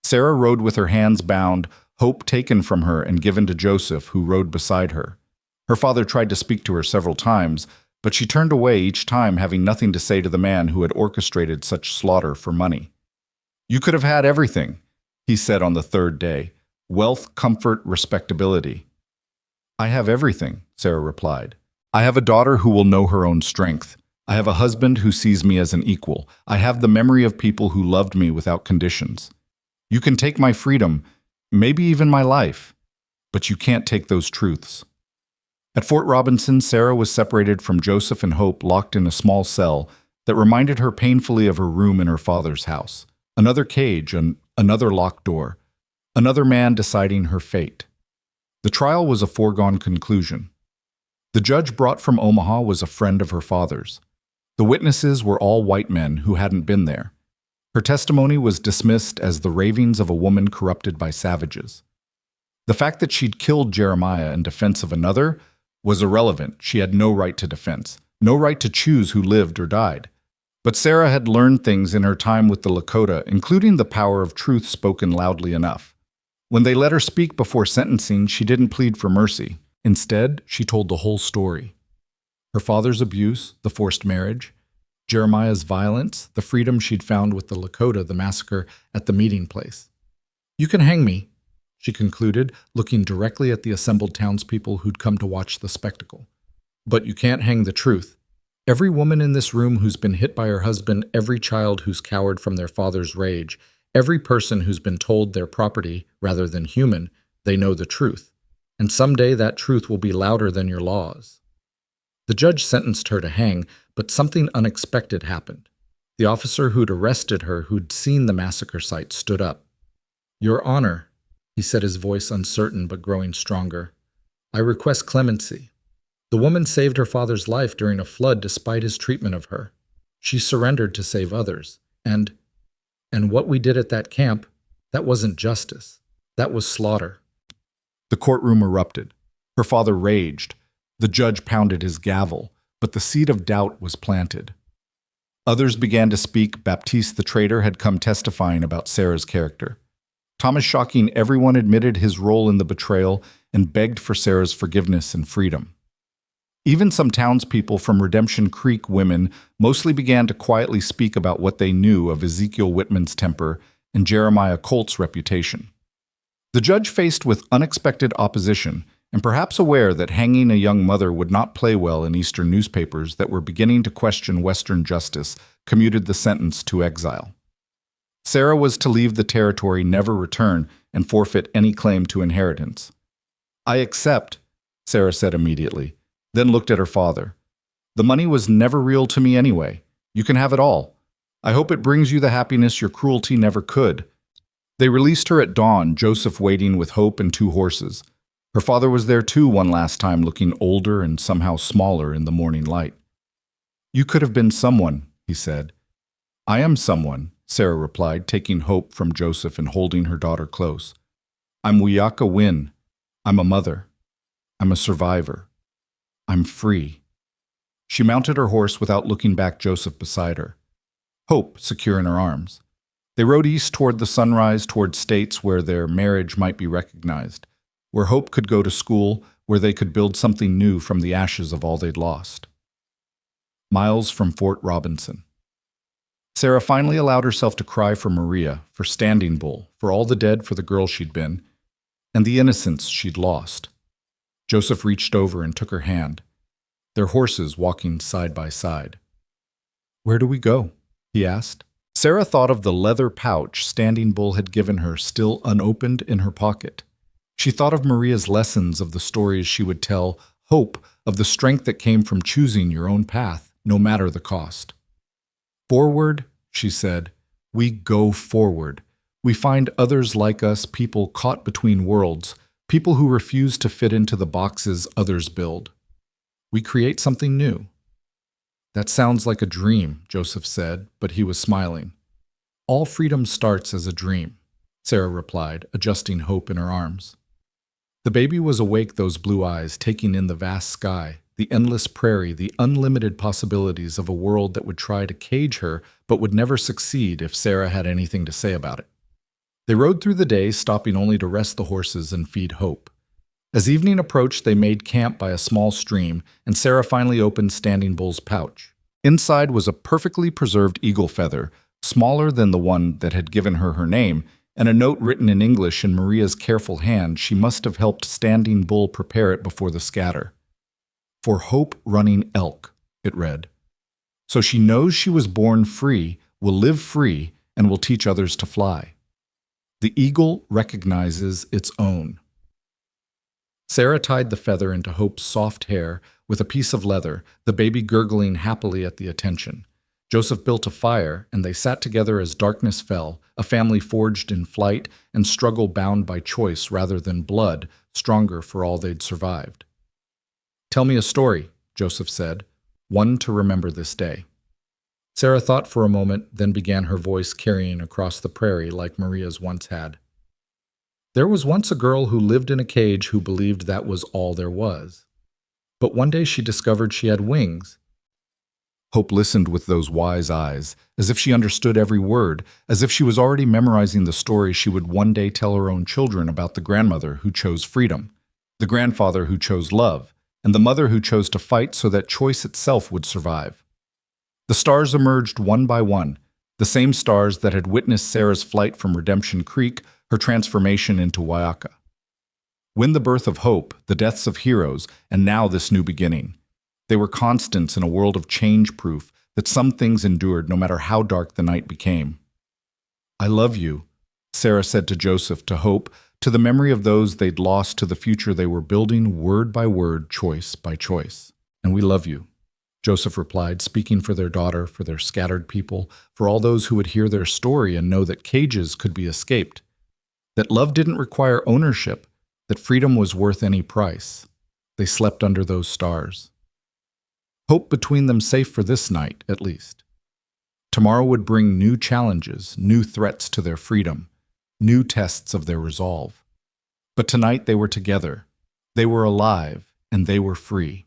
Sarah rode with her hands bound, Hope taken from her and given to Joseph, who rode beside her. Her father tried to speak to her several times, but she turned away each time, having nothing to say to the man who had orchestrated such slaughter for money. You could have had everything, he said on the 3rd day. Wealth, comfort, respectability. I have everything, Sarah replied. I have a daughter who will know her own strength. I have a husband who sees me as an equal. I have the memory of people who loved me without conditions. You can take my freedom, maybe even my life, but you can't take those truths. At Fort Robinson, Sarah was separated from Joseph and Hope, locked in a small cell that reminded her painfully of her room in her father's house. Another cage, another locked door, another man deciding her fate. The trial was a foregone conclusion. The judge brought from Omaha was a friend of her father's. The witnesses were all white men who hadn't been there. Her testimony was dismissed as the ravings of a woman corrupted by savages. The fact that she'd killed Jeremiah in defense of another was irrelevant. She had no right to defense, no right to choose who lived or died. But Sarah had learned things in her time with the Lakota, including the power of truth spoken loudly enough. When they let her speak before sentencing, she didn't plead for mercy. Instead, she told the whole story. Her father's abuse, the forced marriage, Jeremiah's violence, the freedom she'd found with the Lakota, the massacre at the meeting place. You can hang me, she concluded, looking directly at the assembled townspeople who'd come to watch the spectacle. But you can't hang the truth. Every woman in this room who's been hit by her husband, every child who's cowered from their father's rage, every person who's been told they're property rather than human, they know the truth. And someday that truth will be louder than your laws. The judge sentenced her to hang, but something unexpected happened. The officer who'd arrested her, who'd seen the massacre site, stood up. Your Honor, he said, his voice uncertain but growing stronger, I request clemency. The woman saved her father's life during a flood despite his treatment of her. She surrendered to save others. And what we did at that camp, that wasn't justice. That was slaughter. The courtroom erupted. Her father raged. The judge pounded his gavel, but the seed of doubt was planted. Others began to speak. Baptiste the traitor had come testifying about Sarah's character. Thomas Shocking, everyone admitted his role in the betrayal and begged for Sarah's forgiveness and freedom. Even some townspeople from Redemption Creek women mostly began to quietly speak about what they knew of Ezekiel Wittman's temper and Jeremiah Colt's reputation. The judge, faced with unexpected opposition, and perhaps aware that hanging a young mother would not play well in Eastern newspapers that were beginning to question Western justice, commuted the sentence to exile. Sarah was to leave the territory, never return, and forfeit any claim to inheritance. I accept, Sarah said immediately, then looked at her father. The money was never real to me anyway. You can have it all. I hope it brings you the happiness your cruelty never could. They released her at dawn, Joseph waiting with Hope and 2 horses. Her father was there too one last time, looking older and somehow smaller in the morning light. You could have been someone, he said. I am someone, Sarah replied, taking Hope from Joseph and holding her daughter close. I'm Wiyaka Win. I'm a mother. I'm a survivor. I'm free. She mounted her horse without looking back, Joseph beside her. Hope secure in her arms. They rode east toward the sunrise, toward states where their marriage might be recognized, where Hope could go to school, where they could build something new from the ashes of all they'd lost. Miles from Fort Robinson. Sarah finally allowed herself to cry for Maria, for Standing Bull, for all the dead, for the girl she'd been, and the innocence she'd lost. Joseph reached over and took her hand, their horses walking side by side. Where do we go? He asked. Sarah thought of the leather pouch Standing Bull had given her, still unopened in her pocket. She thought of Maria's lessons, of the stories she would tell, hope, of the strength that came from choosing your own path, no matter the cost. Forward, she said, we go forward. We find others like us, people caught between worlds, people who refuse to fit into the boxes others build. We create something new. That sounds like a dream, Joseph said, but he was smiling. All freedom starts as a dream, Sarah replied, adjusting Hope in her arms. The baby was awake, those blue eyes, taking in the vast sky, the endless prairie, the unlimited possibilities of a world that would try to cage her but would never succeed if Sarah had anything to say about it. They rode through the day, stopping only to rest the horses and feed Hope. As evening approached, they made camp by a small stream, and Sarah finally opened Standing Bull's pouch. Inside was a perfectly preserved eagle feather, smaller than the one that had given her her name, and a note written in English in Maria's careful hand. She must have helped Standing Bull prepare it before the scatter. "For Hope Running Elk," it read. "So she knows she was born free, will live free, and will teach others to fly. The eagle recognizes its own." Sarah tied the feather into Hope's soft hair with a piece of leather, the baby gurgling happily at the attention. Joseph built a fire, and they sat together as darkness fell, a family forged in flight and struggle bound by choice rather than blood, stronger for all they'd survived. "Tell me a story," Joseph said, "one to remember this day." Sarah thought for a moment, then began, her voice carrying across the prairie like Maria's once had. "There was once a girl who lived in a cage who believed that was all there was. But one day she discovered she had wings." Hope listened with those wise eyes, as if she understood every word, as if she was already memorizing the story she would one day tell her own children about the grandmother who chose freedom, the grandfather who chose love, and the mother who chose to fight so that choice itself would survive. The stars emerged one by one, the same stars that had witnessed Sarah's flight from Redemption Creek, her transformation into Wayaka. When the birth of hope, the deaths of heroes, and now this new beginning. They were constants in a world of change-proof that some things endured no matter how dark the night became. "I love you," Sarah said to Joseph, to Hope, to the memory of those they'd lost, to the future they were building word by word, choice by choice. "And we love you," Joseph replied, speaking for their daughter, for their scattered people, for all those who would hear their story and know that cages could be escaped, that love didn't require ownership, that freedom was worth any price. They slept under those stars. Hope between them safe for this night, at least. Tomorrow would bring new challenges, new threats to their freedom, new tests of their resolve. But tonight they were together. They were alive, and they were free.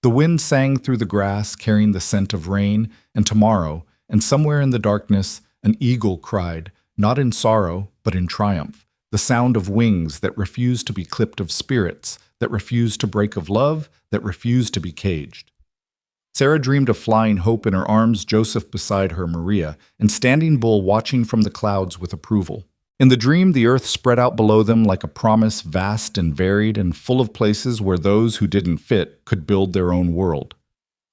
The wind sang through the grass, carrying the scent of rain, and tomorrow, and somewhere in the darkness, an eagle cried, not in sorrow, but in triumph, the sound of wings that refused to be clipped of spirits, that refused to break of love, that refused to be caged. Sarah dreamed of flying Hope in her arms, Joseph beside her, Maria, and Standing Bull watching from the clouds with approval. In the dream, the earth spread out below them like a promise, vast and varied and full of places where those who didn't fit could build their own world.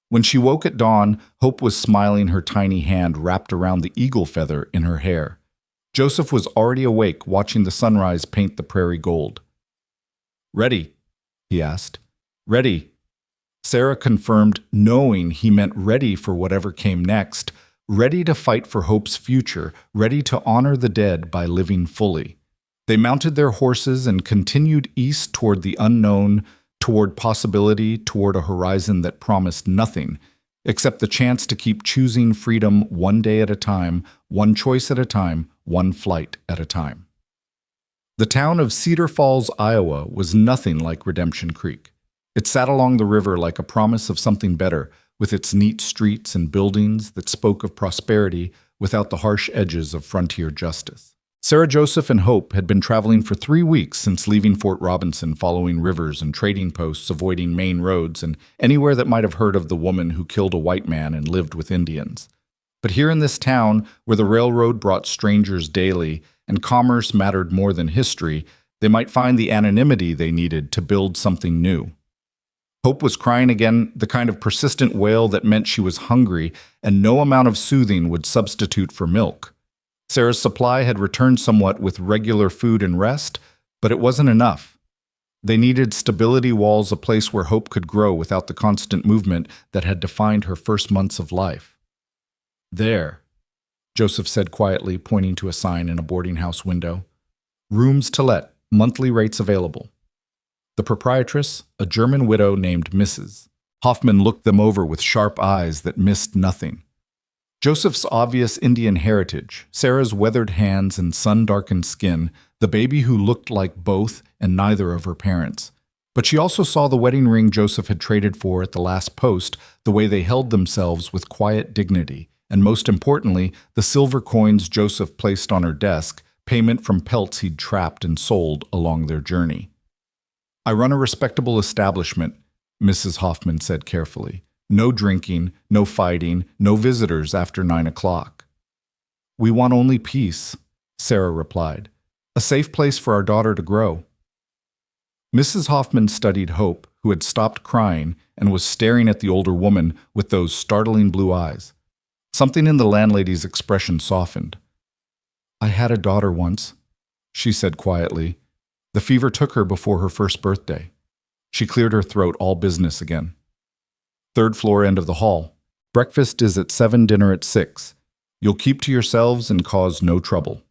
When she woke at dawn, Hope was smiling, her tiny hand wrapped around the eagle feather in her hair. Joseph was already awake, watching the sunrise paint the prairie gold. "Ready?" he asked. "Ready," Sarah confirmed, knowing he meant ready for whatever came next, ready to fight for Hope's future, ready to honor the dead by living fully. They mounted their horses and continued east toward the unknown, toward possibility, toward a horizon that promised nothing, except the chance to keep choosing freedom one day at a time, one choice at a time, one flight at a time. The town of Cedar Falls, Iowa, was nothing like Redemption Creek. It sat along the river like a promise of something better, with its neat streets and buildings that spoke of prosperity without the harsh edges of frontier justice. Sarah, Joseph, and Hope had been traveling for 3 weeks since leaving Fort Robinson, following rivers and trading posts, avoiding main roads, and anywhere that might have heard of the woman who killed a white man and lived with Indians. But here in this town, where the railroad brought strangers daily and commerce mattered more than history, they might find the anonymity they needed to build something new. Hope was crying again, the kind of persistent wail that meant she was hungry, and no amount of soothing would substitute for milk. Sarah's supply had returned somewhat with regular food and rest, but it wasn't enough. They needed stability walls, a place where Hope could grow without the constant movement that had defined her first months of life. "There," Joseph said quietly, pointing to a sign in a boarding house window. "Rooms to let, monthly rates available." The proprietress, a German widow named Mrs. Hoffman, looked them over with sharp eyes that missed nothing. Joseph's obvious Indian heritage, Sarah's weathered hands and sun-darkened skin, the baby who looked like both and neither of her parents. But she also saw the wedding ring Joseph had traded for at the last post, the way they held themselves with quiet dignity, and most importantly, the silver coins Joseph placed on her desk, payment from pelts he'd trapped and sold along their journey. "I run a respectable establishment," Mrs. Hoffman said carefully. "No drinking, no fighting, no visitors after 9 o'clock. "We want only peace," Sarah replied. "A safe place for our daughter to grow." Mrs. Hoffman studied Hope, who had stopped crying and was staring at the older woman with those startling blue eyes. Something in the landlady's expression softened. "I had a daughter once," she said quietly. "The fever took her before her first birthday." She cleared her throat, all business again. "Third floor, end of the hall. Breakfast is at 7, dinner at 6. You'll keep to yourselves and cause no trouble."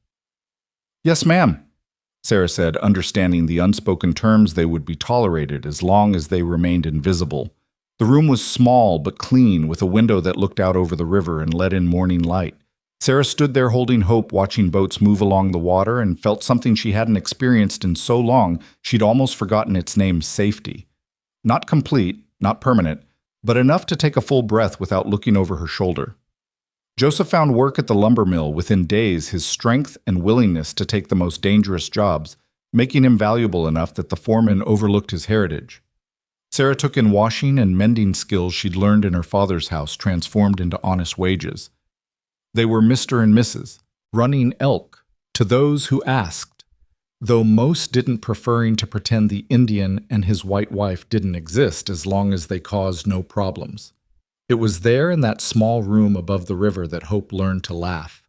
"Yes, ma'am," Sarah said, understanding the unspoken terms they would be tolerated as long as they remained invisible. The room was small but clean, with a window that looked out over the river and let in morning light. Sarah stood there holding Hope, watching boats move along the water, and felt something she hadn't experienced in so long she'd almost forgotten its name: safety. Not complete, not permanent, but enough to take a full breath without looking over her shoulder. Joseph found work at the lumber mill within days, his strength and willingness to take the most dangerous jobs, making him valuable enough that the foreman overlooked his heritage. Sarah took in washing and mending skills she'd learned in her father's house, transformed into honest wages. They were Mr. and Mrs. Running Elk to those who asked, though most didn't, preferring to pretend the Indian and his white wife didn't exist as long as they caused no problems. It was there in that small room above the river that Hope learned to laugh.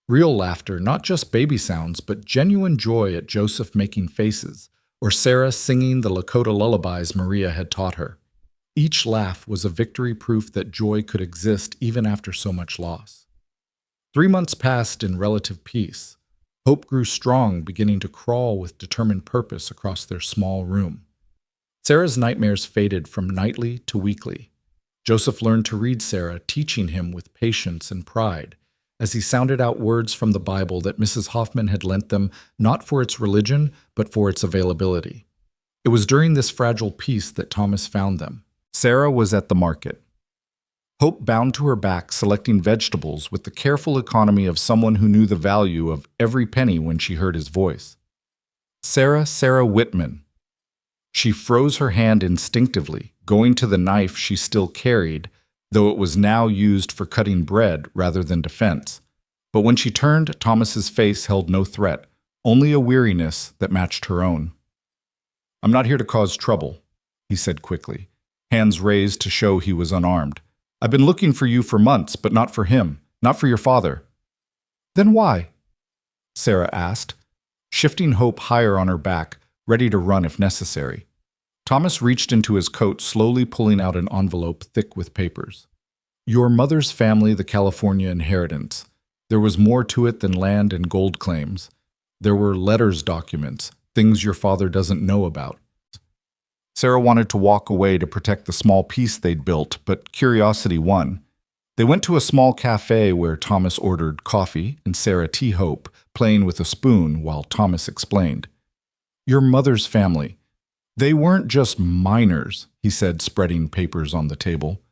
Real laughter, not just baby sounds, but genuine joy at Joseph making faces, or Sarah singing the Lakota lullabies Maria had taught her. Each laugh was a victory, proof that joy could exist even after so much loss. 3 months passed in relative peace. Hope grew strong, beginning to crawl with determined purpose across their small room. Sarah's nightmares faded from nightly to weekly. Joseph learned to read Sarah, teaching him with patience and pride, as he sounded out words from the Bible that Mrs. Hoffman had lent them, not for its religion, but for its availability. It was during this fragile peace that Thomas found them. Sarah was at the market. Hope bound to her back, selecting vegetables with the careful economy of someone who knew the value of every penny when she heard his voice. Sarah Wittman. She froze her hand instinctively, going to the knife she still carried, though it was now used for cutting bread rather than defense. But when she turned, Thomas's face held no threat, only a weariness that matched her own. "I'm not here to cause trouble," he said quickly, hands raised to show he was unarmed. "I've been looking for you for months, but not for him, not for your father." "Then why?" Sarah asked, shifting Hope higher on her back, ready to run if necessary. Thomas reached into his coat, slowly pulling out an envelope thick with papers. "Your mother's family, the California inheritance. There was more to it than land and gold claims. There were letters, documents, things your father doesn't know about." Sarah wanted to walk away to protect the small peace they'd built, but curiosity won. They went to a small cafe where Thomas ordered coffee and Sarah tea, Hope playing with a spoon while Thomas explained. "Your mother's family. They weren't just miners," he said, spreading papers on the table.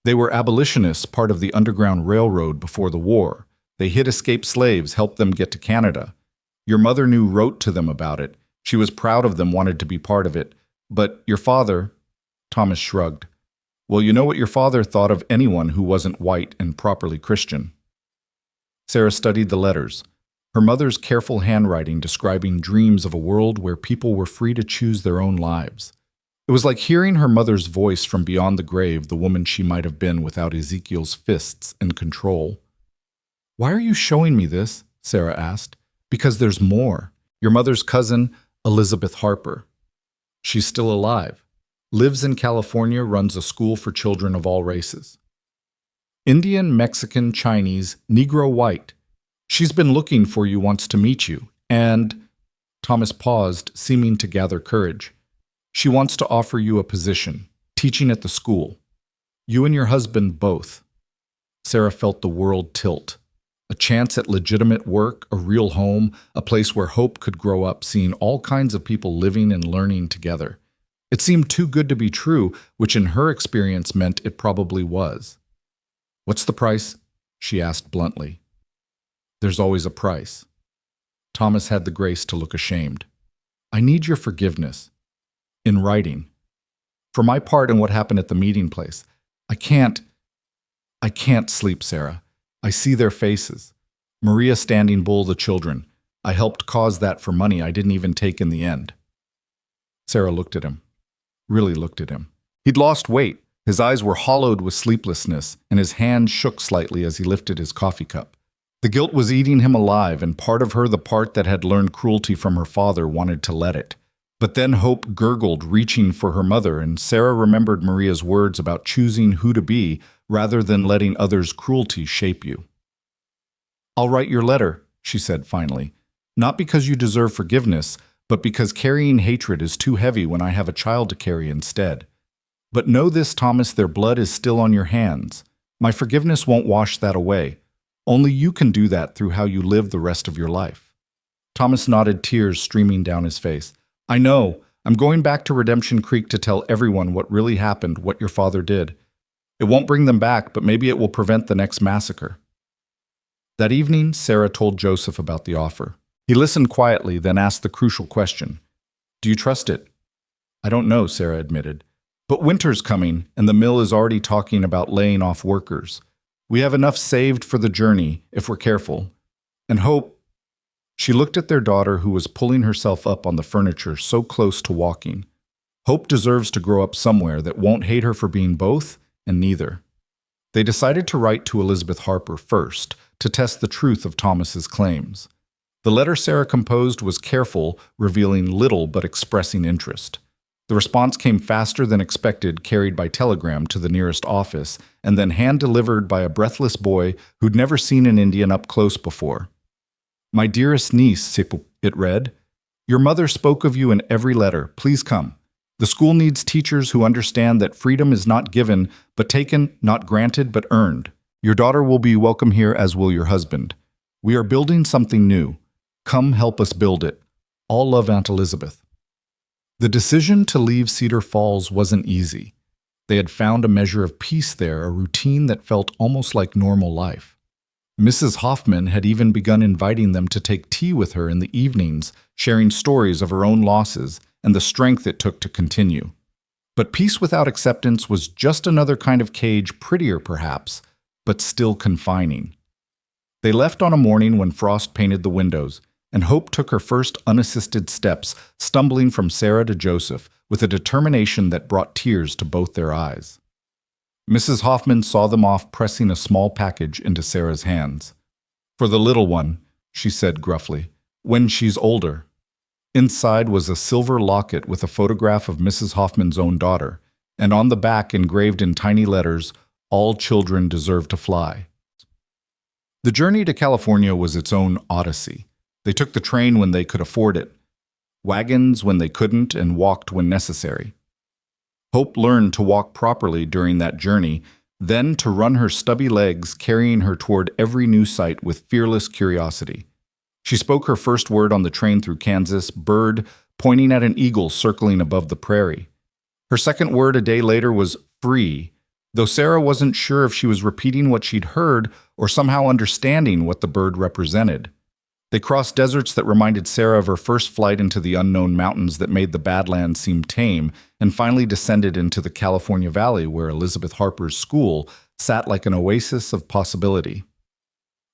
"They were abolitionists, part of the Underground Railroad before the war. They hid escaped slaves, helped them get to Canada. Your mother wrote to them about it. She was proud of them, wanted to be part of it. But your father—" Thomas shrugged. "Well, you know what your father thought of anyone who wasn't white and properly Christian." Sarah studied the letters, her mother's careful handwriting describing dreams of a world where people were free to choose their own lives. It was like hearing her mother's voice from beyond the grave, the woman she might have been without Ezekiel's fists and control. "Why are you showing me this?" Sarah asked. "Because there's more. Your mother's cousin, Elizabeth Harper. She's still alive. Lives in California, runs a school for children of all races. Indian, Mexican, Chinese, Negro, white. She's been looking for you, wants to meet you, and—" Thomas paused, seeming to gather courage. "She wants to offer you a position, teaching at the school. You and your husband both." Sarah felt the world tilt. A chance at legitimate work, a real home, a place where Hope could grow up, seeing all kinds of people living and learning together. It seemed too good to be true, which in her experience meant it probably was. "What's the price?" she asked bluntly. "There's always a price." Thomas had the grace to look ashamed. "I need your forgiveness. In writing. For my part in what happened at the meeting place. I can't sleep, Sarah. I see their faces. Maria standing bull the children. I helped cause that for money I didn't even take in the end." Sarah looked at him. Really looked at him. He'd lost weight. His eyes were hollowed with sleeplessness, and his hand shook slightly as he lifted his coffee cup. The guilt was eating him alive, and part of her, the part that had learned cruelty from her father, wanted to let it. But then hope gurgled, reaching for her mother, and Sarah remembered Maria's words about choosing who to be rather than letting others' cruelty shape you. "I'll write your letter," she said finally. "Not because you deserve forgiveness, but because carrying hatred is too heavy when I have a child to carry instead. But know this, Thomas, their blood is still on your hands. My forgiveness won't wash that away. Only you can do that through how you live the rest of your life." Thomas nodded, tears streaming down his face. "I know. I'm going back to Redemption Creek to tell everyone what really happened, what your father did. It won't bring them back, but maybe it will prevent the next massacre." That evening, Sarah told Joseph about the offer. He listened quietly, then asked the crucial question. "Do you trust it?" "I don't know," Sarah admitted. "But winter's coming, and the mill is already talking about laying off workers. We have enough saved for the journey, if we're careful. And Hope—" She looked at their daughter, who was pulling herself up on the furniture so close to walking. "Hope deserves to grow up somewhere that won't hate her for being both and neither." They decided to write to Elizabeth Harper first, to test the truth of Thomas's claims. The letter Sarah composed was careful, revealing little but expressing interest. The response came faster than expected, carried by telegram to the nearest office, and then hand-delivered by a breathless boy who'd never seen an Indian up close before. "My dearest niece," it read, "your mother spoke of you in every letter. Please come. The school needs teachers who understand that freedom is not given, but taken, not granted, but earned. Your daughter will be welcome here, as will your husband. We are building something new. Come help us build it. All love, Aunt Elizabeth." The decision to leave Cedar Falls wasn't easy. They had found a measure of peace there, a routine that felt almost like normal life. Mrs. Hoffman had even begun inviting them to take tea with her in the evenings, sharing stories of her own losses and the strength it took to continue. But peace without acceptance was just another kind of cage, prettier perhaps, but still confining. They left on a morning when frost painted the windows, and Hope took her first unassisted steps, stumbling from Sarah to Joseph, with a determination that brought tears to both their eyes. Mrs. Hoffman saw them off, pressing a small package into Sarah's hands. "For the little one," she said gruffly, "when she's older." Inside was a silver locket with a photograph of Mrs. Hoffman's own daughter, and on the back, engraved in tiny letters, "All children deserve to fly." The journey to California was its own odyssey. They took the train when they could afford it, wagons when they couldn't, and walked when necessary. Hope learned to walk properly during that journey, then to run her stubby legs, carrying her toward every new sight with fearless curiosity. She spoke her first word on the train through Kansas, bird, pointing at an eagle circling above the prairie. Her second word a day later was free, though Sarah wasn't sure if she was repeating what she'd heard or somehow understanding what the bird represented. They crossed deserts that reminded Sarah of her first flight into the unknown mountains that made the Badlands seem tame, and finally descended into the California Valley, where Elizabeth Harper's school sat like an oasis of possibility.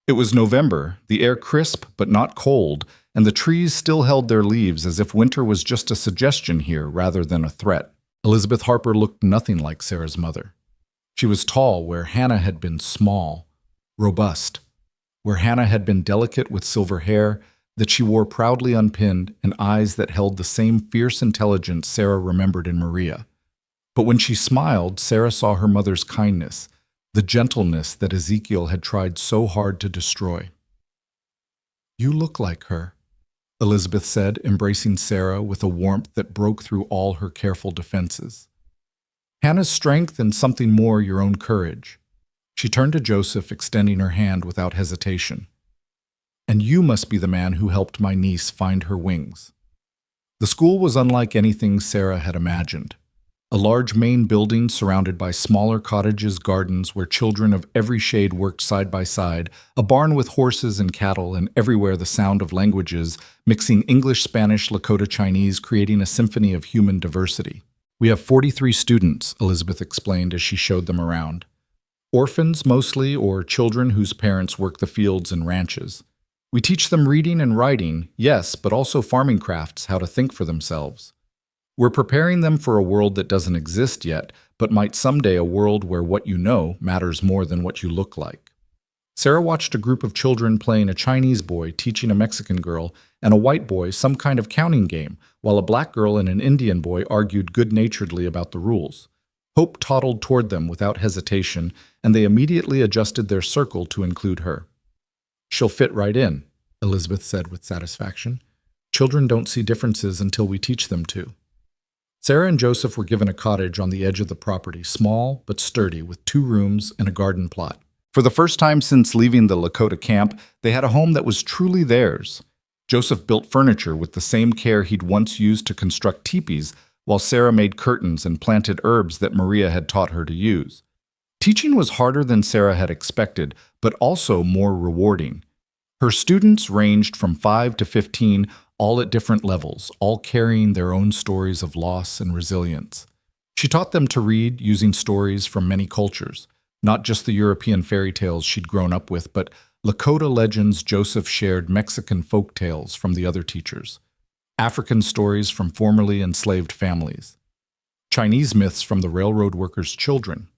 It was November, the air crisp but not cold, and the trees still held their leaves as if winter was just a suggestion here rather than a threat. Elizabeth Harper looked nothing like Sarah's mother. She was tall where Hannah had been small, robust, where Hannah had been delicate with silver hair that she wore proudly unpinned and eyes that held the same fierce intelligence Sarah remembered in Maria. But when she smiled, Sarah saw her mother's kindness, the gentleness that Ezekiel had tried so hard to destroy. "You look like her," Elizabeth said, embracing Sarah with a warmth that broke through all her careful defenses. "Hannah's strength and something more, your own courage." She turned to Joseph, extending her hand without hesitation. "And you must be the man who helped my niece find her wings." The school was unlike anything Sarah had imagined. A large main building surrounded by smaller cottages, gardens where children of every shade worked side by side, a barn with horses and cattle, and everywhere the sound of languages, mixing English, Spanish, Lakota, Chinese, creating a symphony of human diversity. "We have 43 students," Elizabeth explained as she showed them around. "Orphans mostly, or children whose parents work the fields and ranches. We teach them reading and writing, yes, but also farming crafts, how to think for themselves. We're preparing them for a world that doesn't exist yet, but might someday a world where what you know matters more than what you look like. Sarah watched a group of children playing a Chinese boy teaching a Mexican girl and a white boy some kind of counting game, while a black girl and an Indian boy argued good-naturedly about the rules. Hope toddled toward them without hesitation, and they immediately adjusted their circle to include her. "She'll fit right in," Elizabeth said with satisfaction. "Children don't see differences until we teach them to." Sarah and Joseph were given a cottage on the edge of the property, small but sturdy, with 2 rooms and a garden plot. For the first time since leaving the Lakota camp, they had a home that was truly theirs. Joseph built furniture with the same care he'd once used to construct teepees, while Sarah made curtains and planted herbs that Maria had taught her to use. Teaching was harder than Sarah had expected, but also more rewarding. Her students ranged from 5 to 15, all at different levels, all carrying their own stories of loss and resilience. She taught them to read using stories from many cultures, not just the European fairy tales she'd grown up with, but Lakota legends. Joseph shared Mexican folk tales from the other teachers, African stories from formerly enslaved families, Chinese myths from the railroad workers' children.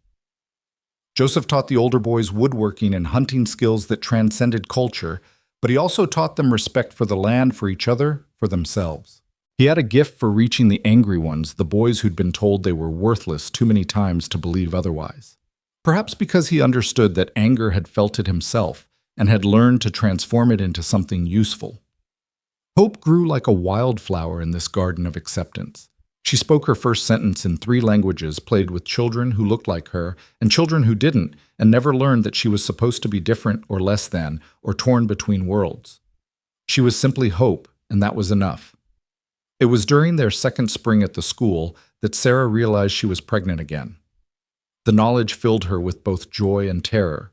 Joseph taught the older boys woodworking and hunting skills that transcended culture, but he also taught them respect for the land, for each other, for themselves. He had a gift for reaching the angry ones, the boys who'd been told they were worthless too many times to believe otherwise. Perhaps because he understood that anger had felt it himself and had learned to transform it into something useful. Hope grew like a wildflower in this garden of acceptance. She spoke her first sentence in 3 languages, played with children who looked like her and children who didn't, and never learned that she was supposed to be different or less than, or torn between worlds. She was simply Hope, and that was enough. It was during their second spring at the school that Sarah realized she was pregnant again. The knowledge filled her with both joy and terror.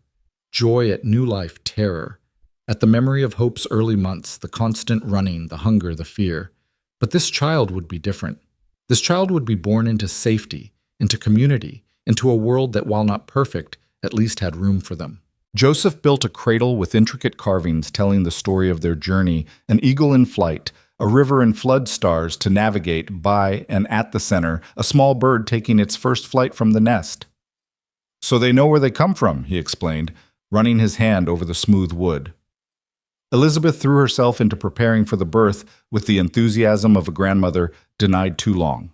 Joy at new life, terror at the memory of Hope's early months, the constant running, the hunger, the fear. But this child would be different. This child would be born into safety, into community, into a world that, while not perfect, at least had room for them. Joseph built a cradle with intricate carvings telling the story of their journey, an eagle in flight, a river and flood stars to navigate by, and at the center, a small bird taking its first flight from the nest. "So they know where they come from," he explained, running his hand over the smooth wood. Elizabeth threw herself into preparing for the birth with the enthusiasm of a grandmother denied too long.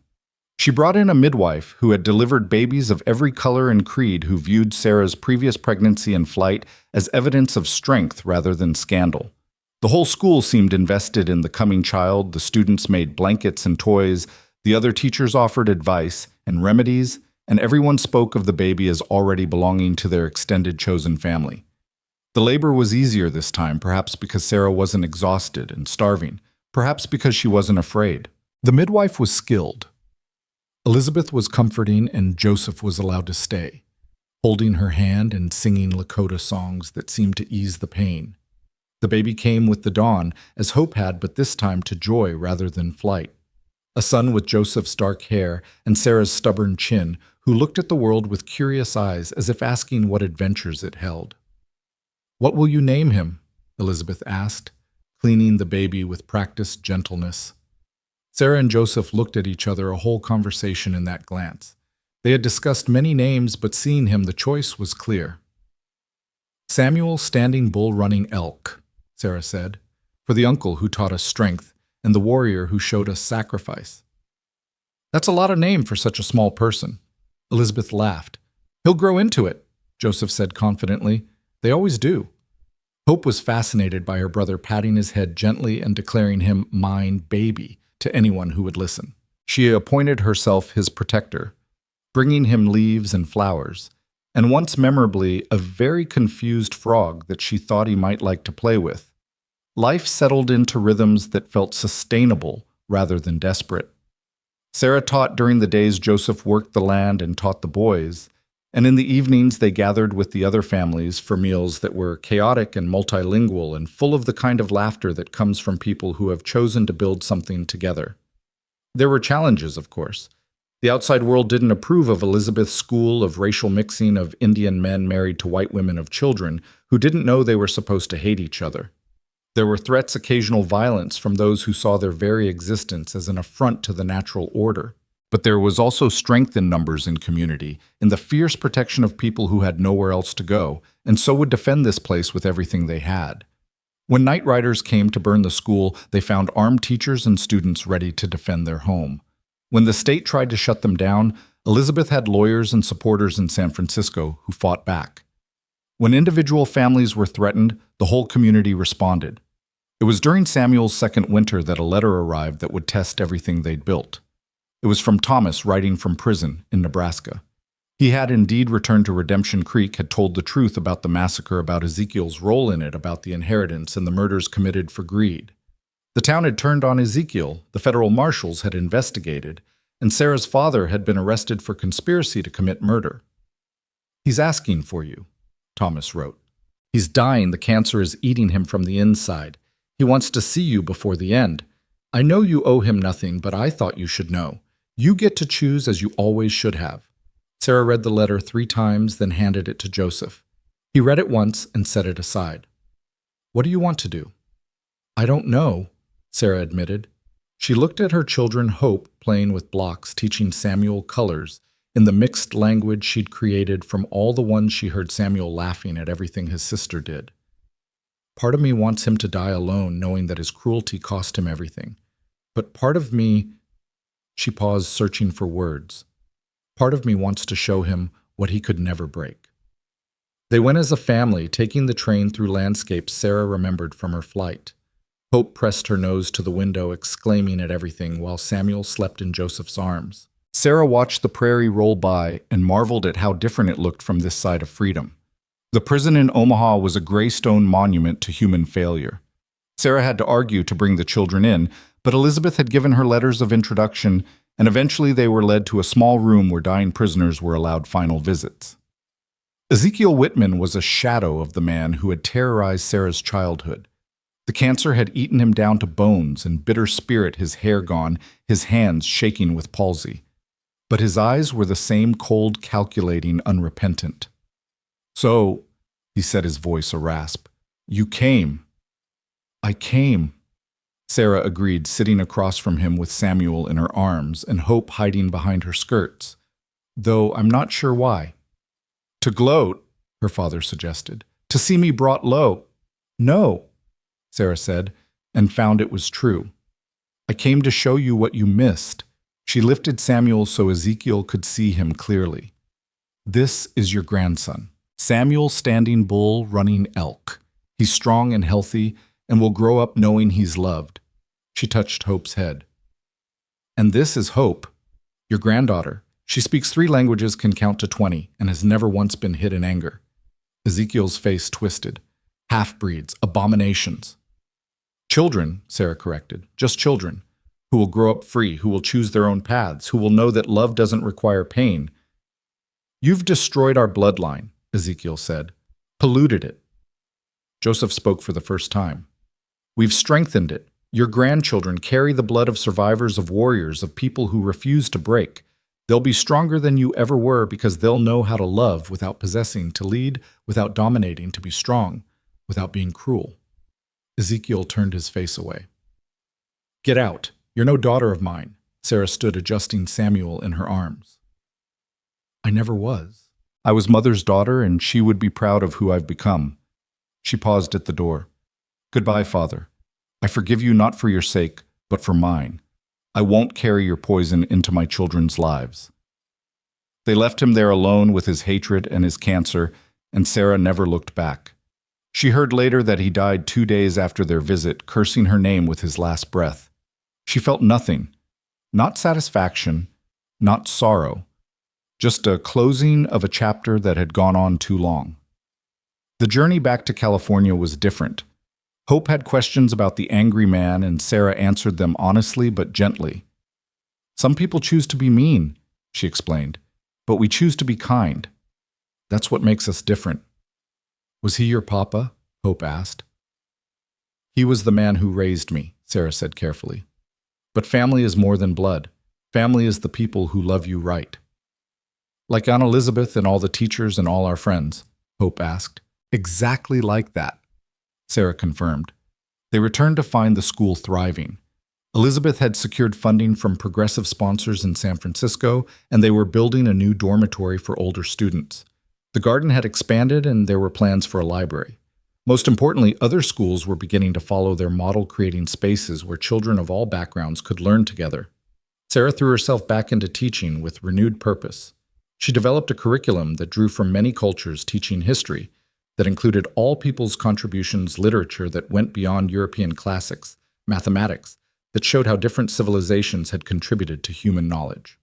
She brought in a midwife who had delivered babies of every color and creed, who viewed Sarah's previous pregnancy and flight as evidence of strength rather than scandal. The whole school seemed invested in the coming child. The students made blankets and toys, the other teachers offered advice and remedies, and everyone spoke of the baby as already belonging to their extended chosen family. The labor was easier this time, perhaps because Sarah wasn't exhausted and starving, perhaps because she wasn't afraid. The midwife was skilled. Elizabeth was comforting, and Joseph was allowed to stay, holding her hand and singing Lakota songs that seemed to ease the pain. The baby came with the dawn, as Hope had, but this time to joy rather than flight. A son with Joseph's dark hair and Sarah's stubborn chin, who looked at the world with curious eyes as if asking what adventures it held. "What will you name him?" Elizabeth asked, cleaning the baby with practiced gentleness. Sarah and Joseph looked at each other, a whole conversation in that glance. They had discussed many names, but seeing him, the choice was clear. "Samuel Standing Bull Running Elk," Sarah said, "for the uncle who taught us strength and the warrior who showed us sacrifice." "That's a lot of name for such a small person." Elizabeth laughed. "He'll grow into it," Joseph said confidently. "They always do." Hope was fascinated by her brother patting his head gently and declaring him mine baby to anyone who would listen. She appointed herself his protector, bringing him leaves and flowers, and once memorably a very confused frog that she thought he might like to play with. Life settled into rhythms that felt sustainable rather than desperate. Sarah taught during the days Joseph worked the land and taught the boys, and in the evenings they gathered with the other families for meals that were chaotic and multilingual and full of the kind of laughter that comes from people who have chosen to build something together. There were challenges, of course. The outside world didn't approve of Elizabeth's school of racial mixing of Indian men married to white women of children who didn't know they were supposed to hate each other. There were threats, occasional violence from those who saw their very existence as an affront to the natural order. But there was also strength in numbers in community, in the fierce protection of people who had nowhere else to go, and so would defend this place with everything they had. When night riders came to burn the school, they found armed teachers and students ready to defend their home. When the state tried to shut them down, Elizabeth had lawyers and supporters in San Francisco who fought back. When individual families were threatened, the whole community responded. It was during Samuel's second winter that a letter arrived that would test everything they'd built. It was from Thomas writing from prison in Nebraska. He had indeed returned to Redemption Creek, had told the truth about the massacre, about Ezekiel's role in it, about the inheritance and the murders committed for greed. The town had turned on Ezekiel, the federal marshals had investigated, and Sarah's father had been arrested for conspiracy to commit murder. "He's asking for you," Thomas wrote. "He's dying, the cancer is eating him from the inside. He wants to see you before the end. I know you owe him nothing, but I thought you should know. You get to choose as you always should have." Sarah read the letter 3 times, then handed it to Joseph. He read it once and set it aside. "What do you want to do?" "I don't know," Sarah admitted. She looked at her children, Hope playing with blocks, teaching Samuel colors, in the mixed language she'd created from all the ones she heard Samuel laughing at everything his sister did. "Part of me wants him to die alone, knowing that his cruelty cost him everything. But part of me—" She paused, searching for words. "Part of me wants to show him what he could never break." They went as a family, taking the train through landscapes Sarah remembered from her flight. Hope pressed her nose to the window, exclaiming at everything, while Samuel slept in Joseph's arms. Sarah watched the prairie roll by and marveled at how different it looked from this side of freedom. The prison in Omaha was a gray stone monument to human failure. Sarah had to argue to bring the children in, but Elizabeth had given her letters of introduction, and eventually they were led to a small room where dying prisoners were allowed final visits. Ezekiel Wittman was a shadow of the man who had terrorized Sarah's childhood. The cancer had eaten him down to bones, and bitter spirit, his hair gone, his hands shaking with palsy. But his eyes were the same cold, calculating, unrepentant. "So," he said, his voice a rasp, "you came." "I came," Sarah agreed, sitting across from him with Samuel in her arms and Hope hiding behind her skirts. "Though I'm not sure why." "To gloat," her father suggested. "To see me brought low." "No," Sarah said, and found it was true. "I came to show you what you missed." She lifted Samuel so Ezekiel could see him clearly. "This is your grandson, Samuel Standing Bull Running Elk. He's strong and healthy and will grow up knowing he's loved." She touched Hope's head. "And this is Hope, your granddaughter. She speaks 3 languages, can count to 20, and has never once been hit in anger." Ezekiel's face twisted. "Half-breeds, abominations." "Children," Sarah corrected, "just children, who will grow up free, who will choose their own paths, who will know that love doesn't require pain." "You've destroyed our bloodline," Ezekiel said, "polluted it." Joseph spoke for the first time. "We've strengthened it. Your grandchildren carry the blood of survivors, of warriors, of people who refuse to break. They'll be stronger than you ever were because they'll know how to love without possessing, to lead without dominating, to be strong without being cruel." Ezekiel turned his face away. "Get out. You're no daughter of mine." Sarah stood adjusting Samuel in her arms. "I never was. I was Mother's daughter, and she would be proud of who I've become." She paused at the door. "Goodbye, Father. I forgive you not for your sake, but for mine. I won't carry your poison into my children's lives." They left him there alone with his hatred and his cancer, and Sarah never looked back. She heard later that he died 2 days after their visit, cursing her name with his last breath. She felt nothing, not satisfaction, not sorrow, just a closing of a chapter that had gone on too long. The journey back to California was different. Hope had questions about the angry man, and Sarah answered them honestly but gently. "Some people choose to be mean," she explained, "but we choose to be kind. That's what makes us different." "Was he your papa?" Hope asked. "He was the man who raised me," Sarah said carefully. "But family is more than blood. Family is the people who love you right." "Like Aunt Elizabeth and all the teachers and all our friends?" Hope asked. "Exactly like that," Sarah confirmed. They returned to find the school thriving. Elizabeth had secured funding from progressive sponsors in San Francisco, and they were building a new dormitory for older students. The garden had expanded, and there were plans for a library. Most importantly, other schools were beginning to follow their model, creating spaces where children of all backgrounds could learn together. Sarah threw herself back into teaching with renewed purpose. She developed a curriculum that drew from many cultures, teaching history, that included all people's contributions, literature that went beyond European classics, mathematics, that showed how different civilizations had contributed to human knowledge.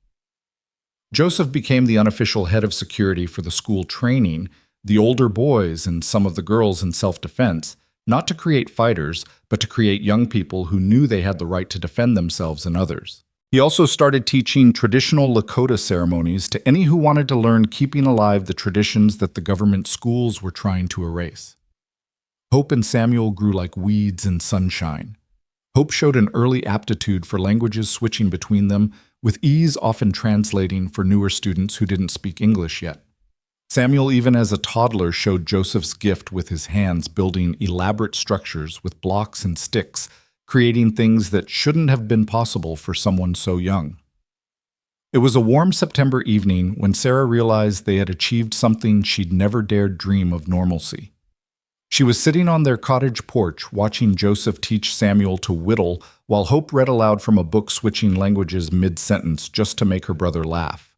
Joseph became the unofficial head of security for the school, training the older boys and some of the girls in self-defense, not to create fighters, but to create young people who knew they had the right to defend themselves and others. He also started teaching traditional Lakota ceremonies to any who wanted to learn, keeping alive the traditions that the government schools were trying to erase. Hope and Samuel grew like weeds in sunshine. Hope showed an early aptitude for languages, switching between them, with ease often translating for newer students who didn't speak English yet. Samuel, even as a toddler, showed Joseph's gift with his hands, building elaborate structures with blocks and sticks, creating things that shouldn't have been possible for someone so young. It was a warm September evening when Sarah realized they had achieved something she'd never dared dream of: normalcy. She was sitting on their cottage porch, watching Joseph teach Samuel to whittle, while Hope read aloud from a book, switching languages mid-sentence just to make her brother laugh.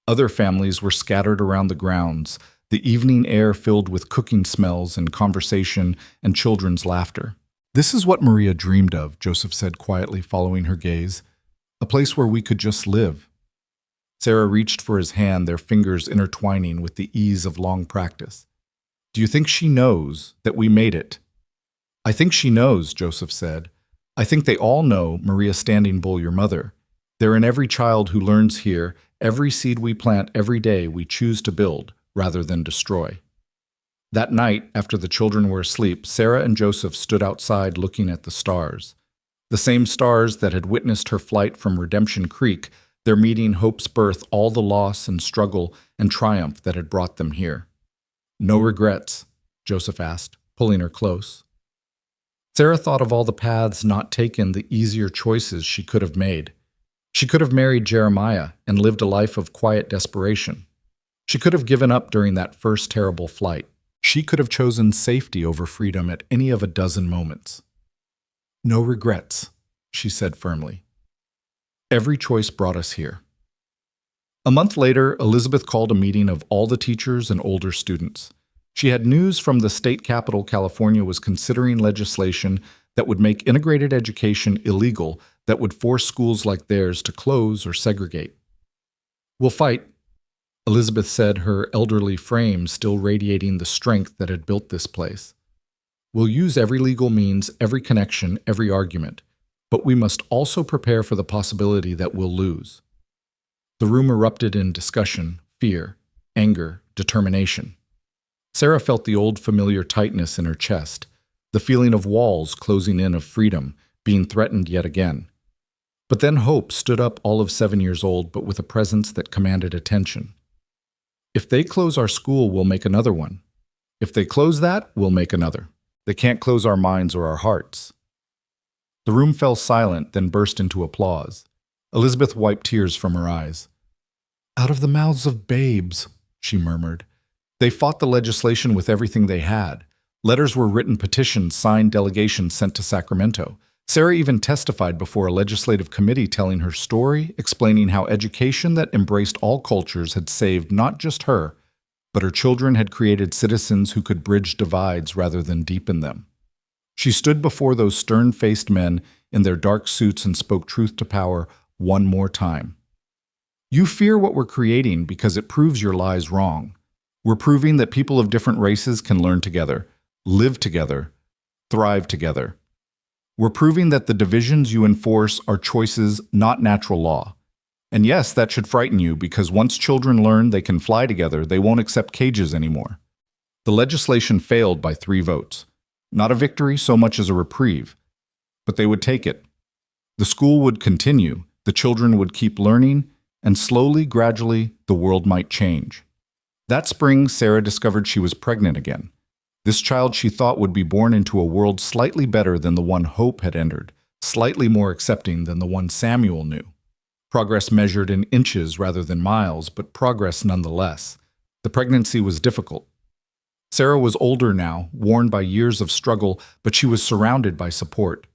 Other families were scattered around the grounds, the evening air filled with cooking smells and conversation and children's laughter. "This is what Maria dreamed of," Joseph said quietly, following her gaze. "A place where we could just live." Sarah reached for his hand, their fingers intertwining with the ease of long practice. "Do you think she knows that we made it?" "I think she knows," Joseph said. "I think they all know, Maria Standing Bull, your mother. They're in every child who learns here, every seed we plant, every day we choose to build rather than destroy." That night, after the children were asleep, Sarah and Joseph stood outside looking at the stars. The same stars that had witnessed her flight from Redemption Creek, their meeting, Hope's birth, all the loss and struggle and triumph that had brought them here. "No regrets?" Joseph asked, pulling her close. Sarah thought of all the paths not taken, the easier choices she could have made. She could have married Jeremiah and lived a life of quiet desperation. She could have given up during that first terrible flight. She could have chosen safety over freedom at any of a dozen moments. "No regrets," she said firmly. "Every choice brought us here." A month later, Elizabeth called a meeting of all the teachers and older students. She had news from the state capital. California was considering legislation that would make integrated education illegal, that would force schools like theirs to close or segregate. "We'll fight," Elizabeth said, her elderly frame still radiating the strength that had built this place. "We'll use every legal means, every connection, every argument, but we must also prepare for the possibility that we'll lose." The room erupted in discussion, fear, anger, determination. Sarah felt the old familiar tightness in her chest, the feeling of walls closing in, of freedom being threatened yet again. But then Hope stood up, all of 7 years old, but with a presence that commanded attention. "If they close our school, we'll make another one. If they close that, we'll make another. They can't close our minds or our hearts." The room fell silent, then burst into applause. Elizabeth wiped tears from her eyes. "Out of the mouths of babes," she murmured. They fought the legislation with everything they had. Letters were written, petitions signed, delegations sent to Sacramento. Sarah even testified before a legislative committee, telling her story, explaining how education that embraced all cultures had saved not just her, but her children, had created citizens who could bridge divides rather than deepen them. She stood before those stern-faced men in their dark suits and spoke truth to power one more time. "You fear what we're creating because it proves your lies wrong. We're proving that people of different races can learn together, live together, thrive together. We're proving that the divisions you enforce are choices, not natural law. And yes, that should frighten you, because once children learn they can fly together, they won't accept cages anymore." The legislation failed by 3 votes. Not a victory so much as a reprieve. But they would take it. The school would continue, the children would keep learning, and slowly, gradually, the world might change. That spring, Sarah discovered she was pregnant again. This child she thought would be born into a world slightly better than the one Hope had entered, slightly more accepting than the one Samuel knew. Progress measured in inches rather than miles, but progress nonetheless. The pregnancy was difficult. Sarah was older now, worn by years of struggle, but she was surrounded by support.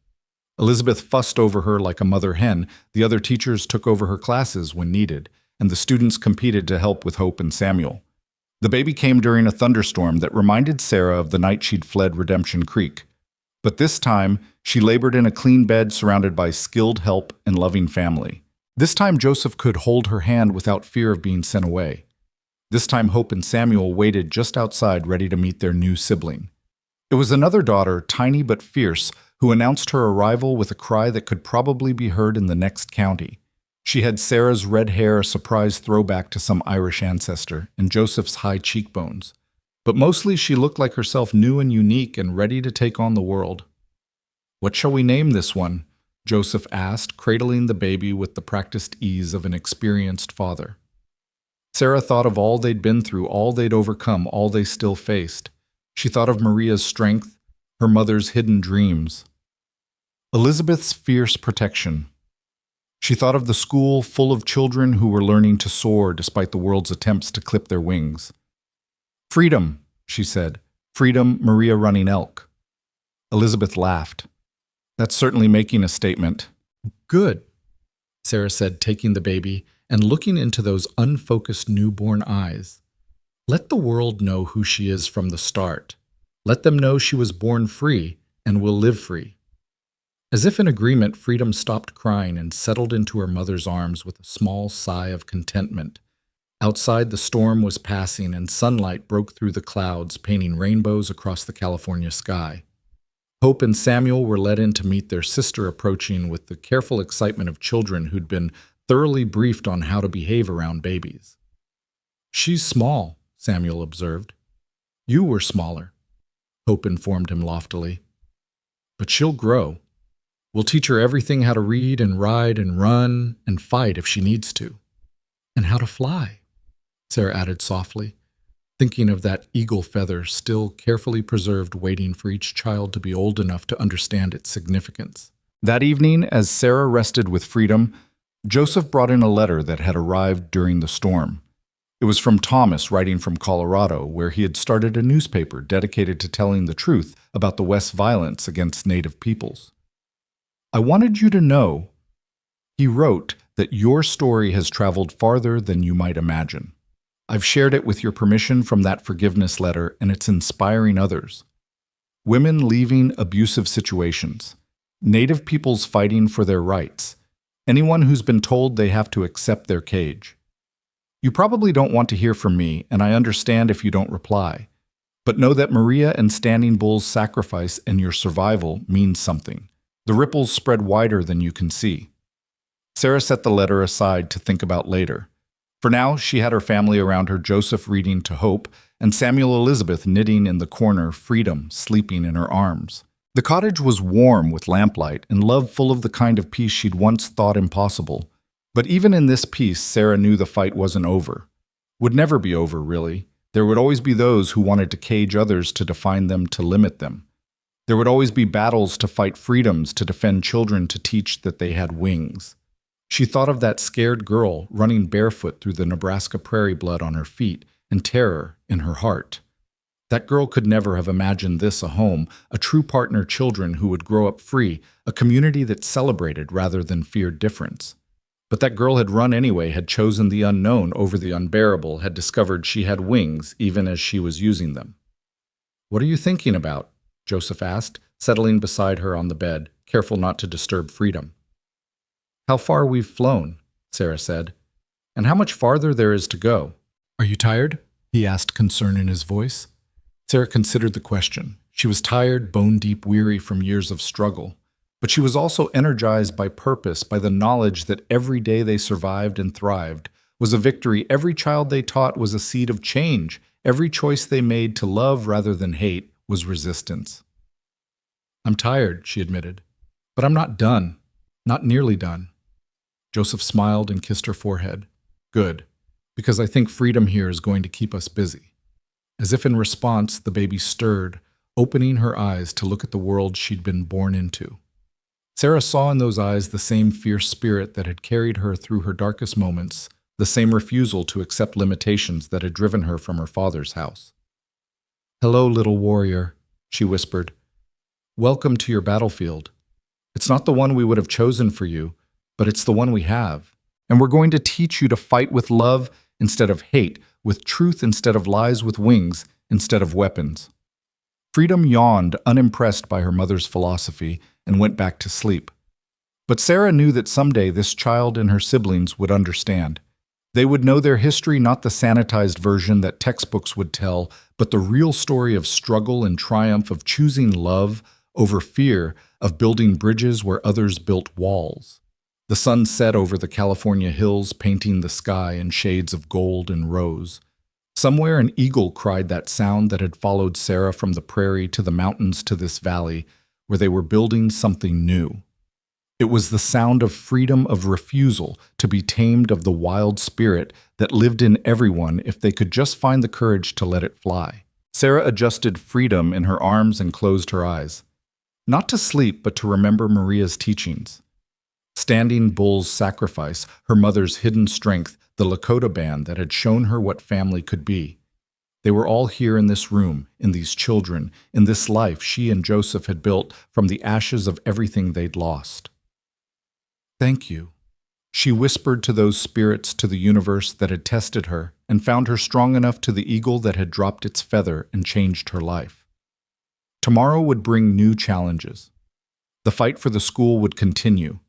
Elizabeth fussed over her like a mother hen, the other teachers took over her classes when needed, and the students competed to help with Hope and Samuel. The baby came during a thunderstorm that reminded Sarah of the night she'd fled Redemption Creek. But this time, she labored in a clean bed surrounded by skilled help and loving family. This time Joseph could hold her hand without fear of being sent away. This time Hope and Samuel waited just outside ready to meet their new sibling. It was another daughter, tiny but fierce, who announced her arrival with a cry that could probably be heard in the next county. She had Sarah's red hair, a surprise throwback to some Irish ancestor, and Joseph's high cheekbones. But mostly she looked like herself, new and unique and ready to take on the world. "What shall we name this one?" Joseph asked, cradling the baby with the practiced ease of an experienced father. Sarah thought of all they'd been through, all they'd overcome, all they still faced. She thought of Maria's strength, her mother's hidden dreams. Elizabeth's fierce protection. She thought of the school full of children who were learning to soar despite the world's attempts to clip their wings. "Freedom," she said. "Freedom, Maria Running Elk." Elizabeth laughed. "That's certainly making a statement." "Good," Sarah said, taking the baby and looking into those unfocused newborn eyes. "Let the world know who she is from the start. Let them know she was born free and will live free." As if in agreement, Freedom stopped crying and settled into her mother's arms with a small sigh of contentment. Outside, the storm was passing and sunlight broke through the clouds, painting rainbows across the California sky. Hope and Samuel were led in to meet their sister, approaching with the careful excitement of children who'd been thoroughly briefed on how to behave around babies. "She's small," Samuel observed. "You were smaller," Hope informed him loftily. "But she'll grow. We'll teach her everything, how to read and ride and run and fight if she needs to. And how to fly," Sarah added softly, thinking of that eagle feather still carefully preserved, waiting for each child to be old enough to understand its significance. That evening, as Sarah rested with Freedom, Joseph brought in a letter that had arrived during the storm. It was from Thomas, writing from Colorado, where he had started a newspaper dedicated to telling the truth about the West's violence against Native peoples. "I wanted you to know," he wrote, "that your story has traveled farther than you might imagine. I've shared it with your permission from that forgiveness letter, and it's inspiring others. Women leaving abusive situations, Native peoples fighting for their rights, anyone who's been told they have to accept their cage. You probably don't want to hear from me, and I understand if you don't reply. But know that Maria and Standing Bull's sacrifice and your survival means something. The ripples spread wider than you can see." Sarah set the letter aside to think about later. For now, she had her family around her, Joseph reading to Hope, and Samuel Elizabeth knitting in the corner, Freedom sleeping in her arms. The cottage was warm with lamplight and love full of the kind of peace she'd once thought impossible. But even in this peace, Sarah knew the fight wasn't over. Would never be over, really. There would always be those who wanted to cage others, to define them, to limit them. There would always be battles to fight freedoms, to defend children, to teach that they had wings. She thought of that scared girl running barefoot through the Nebraska prairie, blood on her feet and terror in her heart. That girl could never have imagined this, a home, a true partner, children who would grow up free, a community that celebrated rather than feared difference. But that girl had run anyway, had chosen the unknown over the unbearable, had discovered she had wings even as she was using them. "What are you thinking about?" Joseph asked, settling beside her on the bed, careful not to disturb Freedom. "How far we've flown," Sarah said, "and how much farther there is to go." "Are you tired?" he asked, concern in his voice. Sarah considered the question. She was tired, bone-deep weary from years of struggle. But she was also energized by purpose, by the knowledge that every day they survived and thrived was a victory. Every child they taught was a seed of change. Every choice they made to love rather than hate was resistance. "I'm tired," she admitted, "but I'm not done. Not nearly done." Joseph smiled and kissed her forehead. "Good, because I think Freedom here is going to keep us busy." As if in response, the baby stirred, opening her eyes to look at the world she'd been born into. Sarah saw in those eyes the same fierce spirit that had carried her through her darkest moments, the same refusal to accept limitations that had driven her from her father's house. "Hello, little warrior," she whispered. "Welcome to your battlefield. It's not the one we would have chosen for you, but it's the one we have. And we're going to teach you to fight with love instead of hate, with truth instead of lies, with wings instead of weapons." Freedom yawned, unimpressed by her mother's philosophy, and went back to sleep. But Sarah knew that someday this child and her siblings would understand. They would know their history, not the sanitized version that textbooks would tell, but the real story of struggle and triumph, of choosing love over fear, of building bridges where others built walls. The sun set over the California hills, painting the sky in shades of gold and rose. Somewhere an eagle cried that sound that had followed Sarah from the prairie to the mountains to this valley, where they were building something new. It was the sound of freedom, of refusal to be tamed, of the wild spirit that lived in everyone if they could just find the courage to let it fly. Sarah adjusted freedom in her arms and closed her eyes. Not to sleep, but to remember Maria's teachings. Standing Bull's sacrifice, her mother's hidden strength, the Lakota band that had shown her what family could be. They were all here in this room, in these children, in this life she and Joseph had built from the ashes of everything they'd lost. "Thank you," she whispered to those spirits, to the universe that had tested her and found her strong enough, to the eagle that had dropped its feather and changed her life. Tomorrow would bring new challenges. The fight for the school would continue.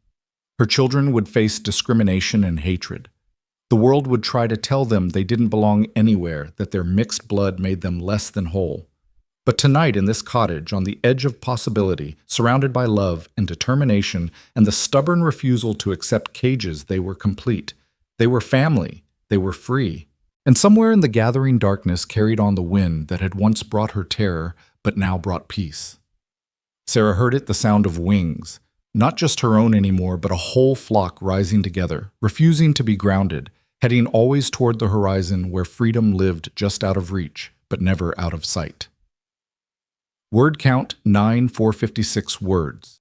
Her children would face discrimination and hatred. The world would try to tell them they didn't belong anywhere, that their mixed blood made them less than whole. But tonight in this cottage, on the edge of possibility, surrounded by love and determination and the stubborn refusal to accept cages, they were complete. They were family. They were free. And somewhere in the gathering darkness carried on the wind that had once brought her terror, but now brought peace. Sarah heard it, the sound of wings. Not just her own anymore, but a whole flock rising together, refusing to be grounded, heading always toward the horizon where freedom lived just out of reach, but never out of sight. Word count 9,456 words.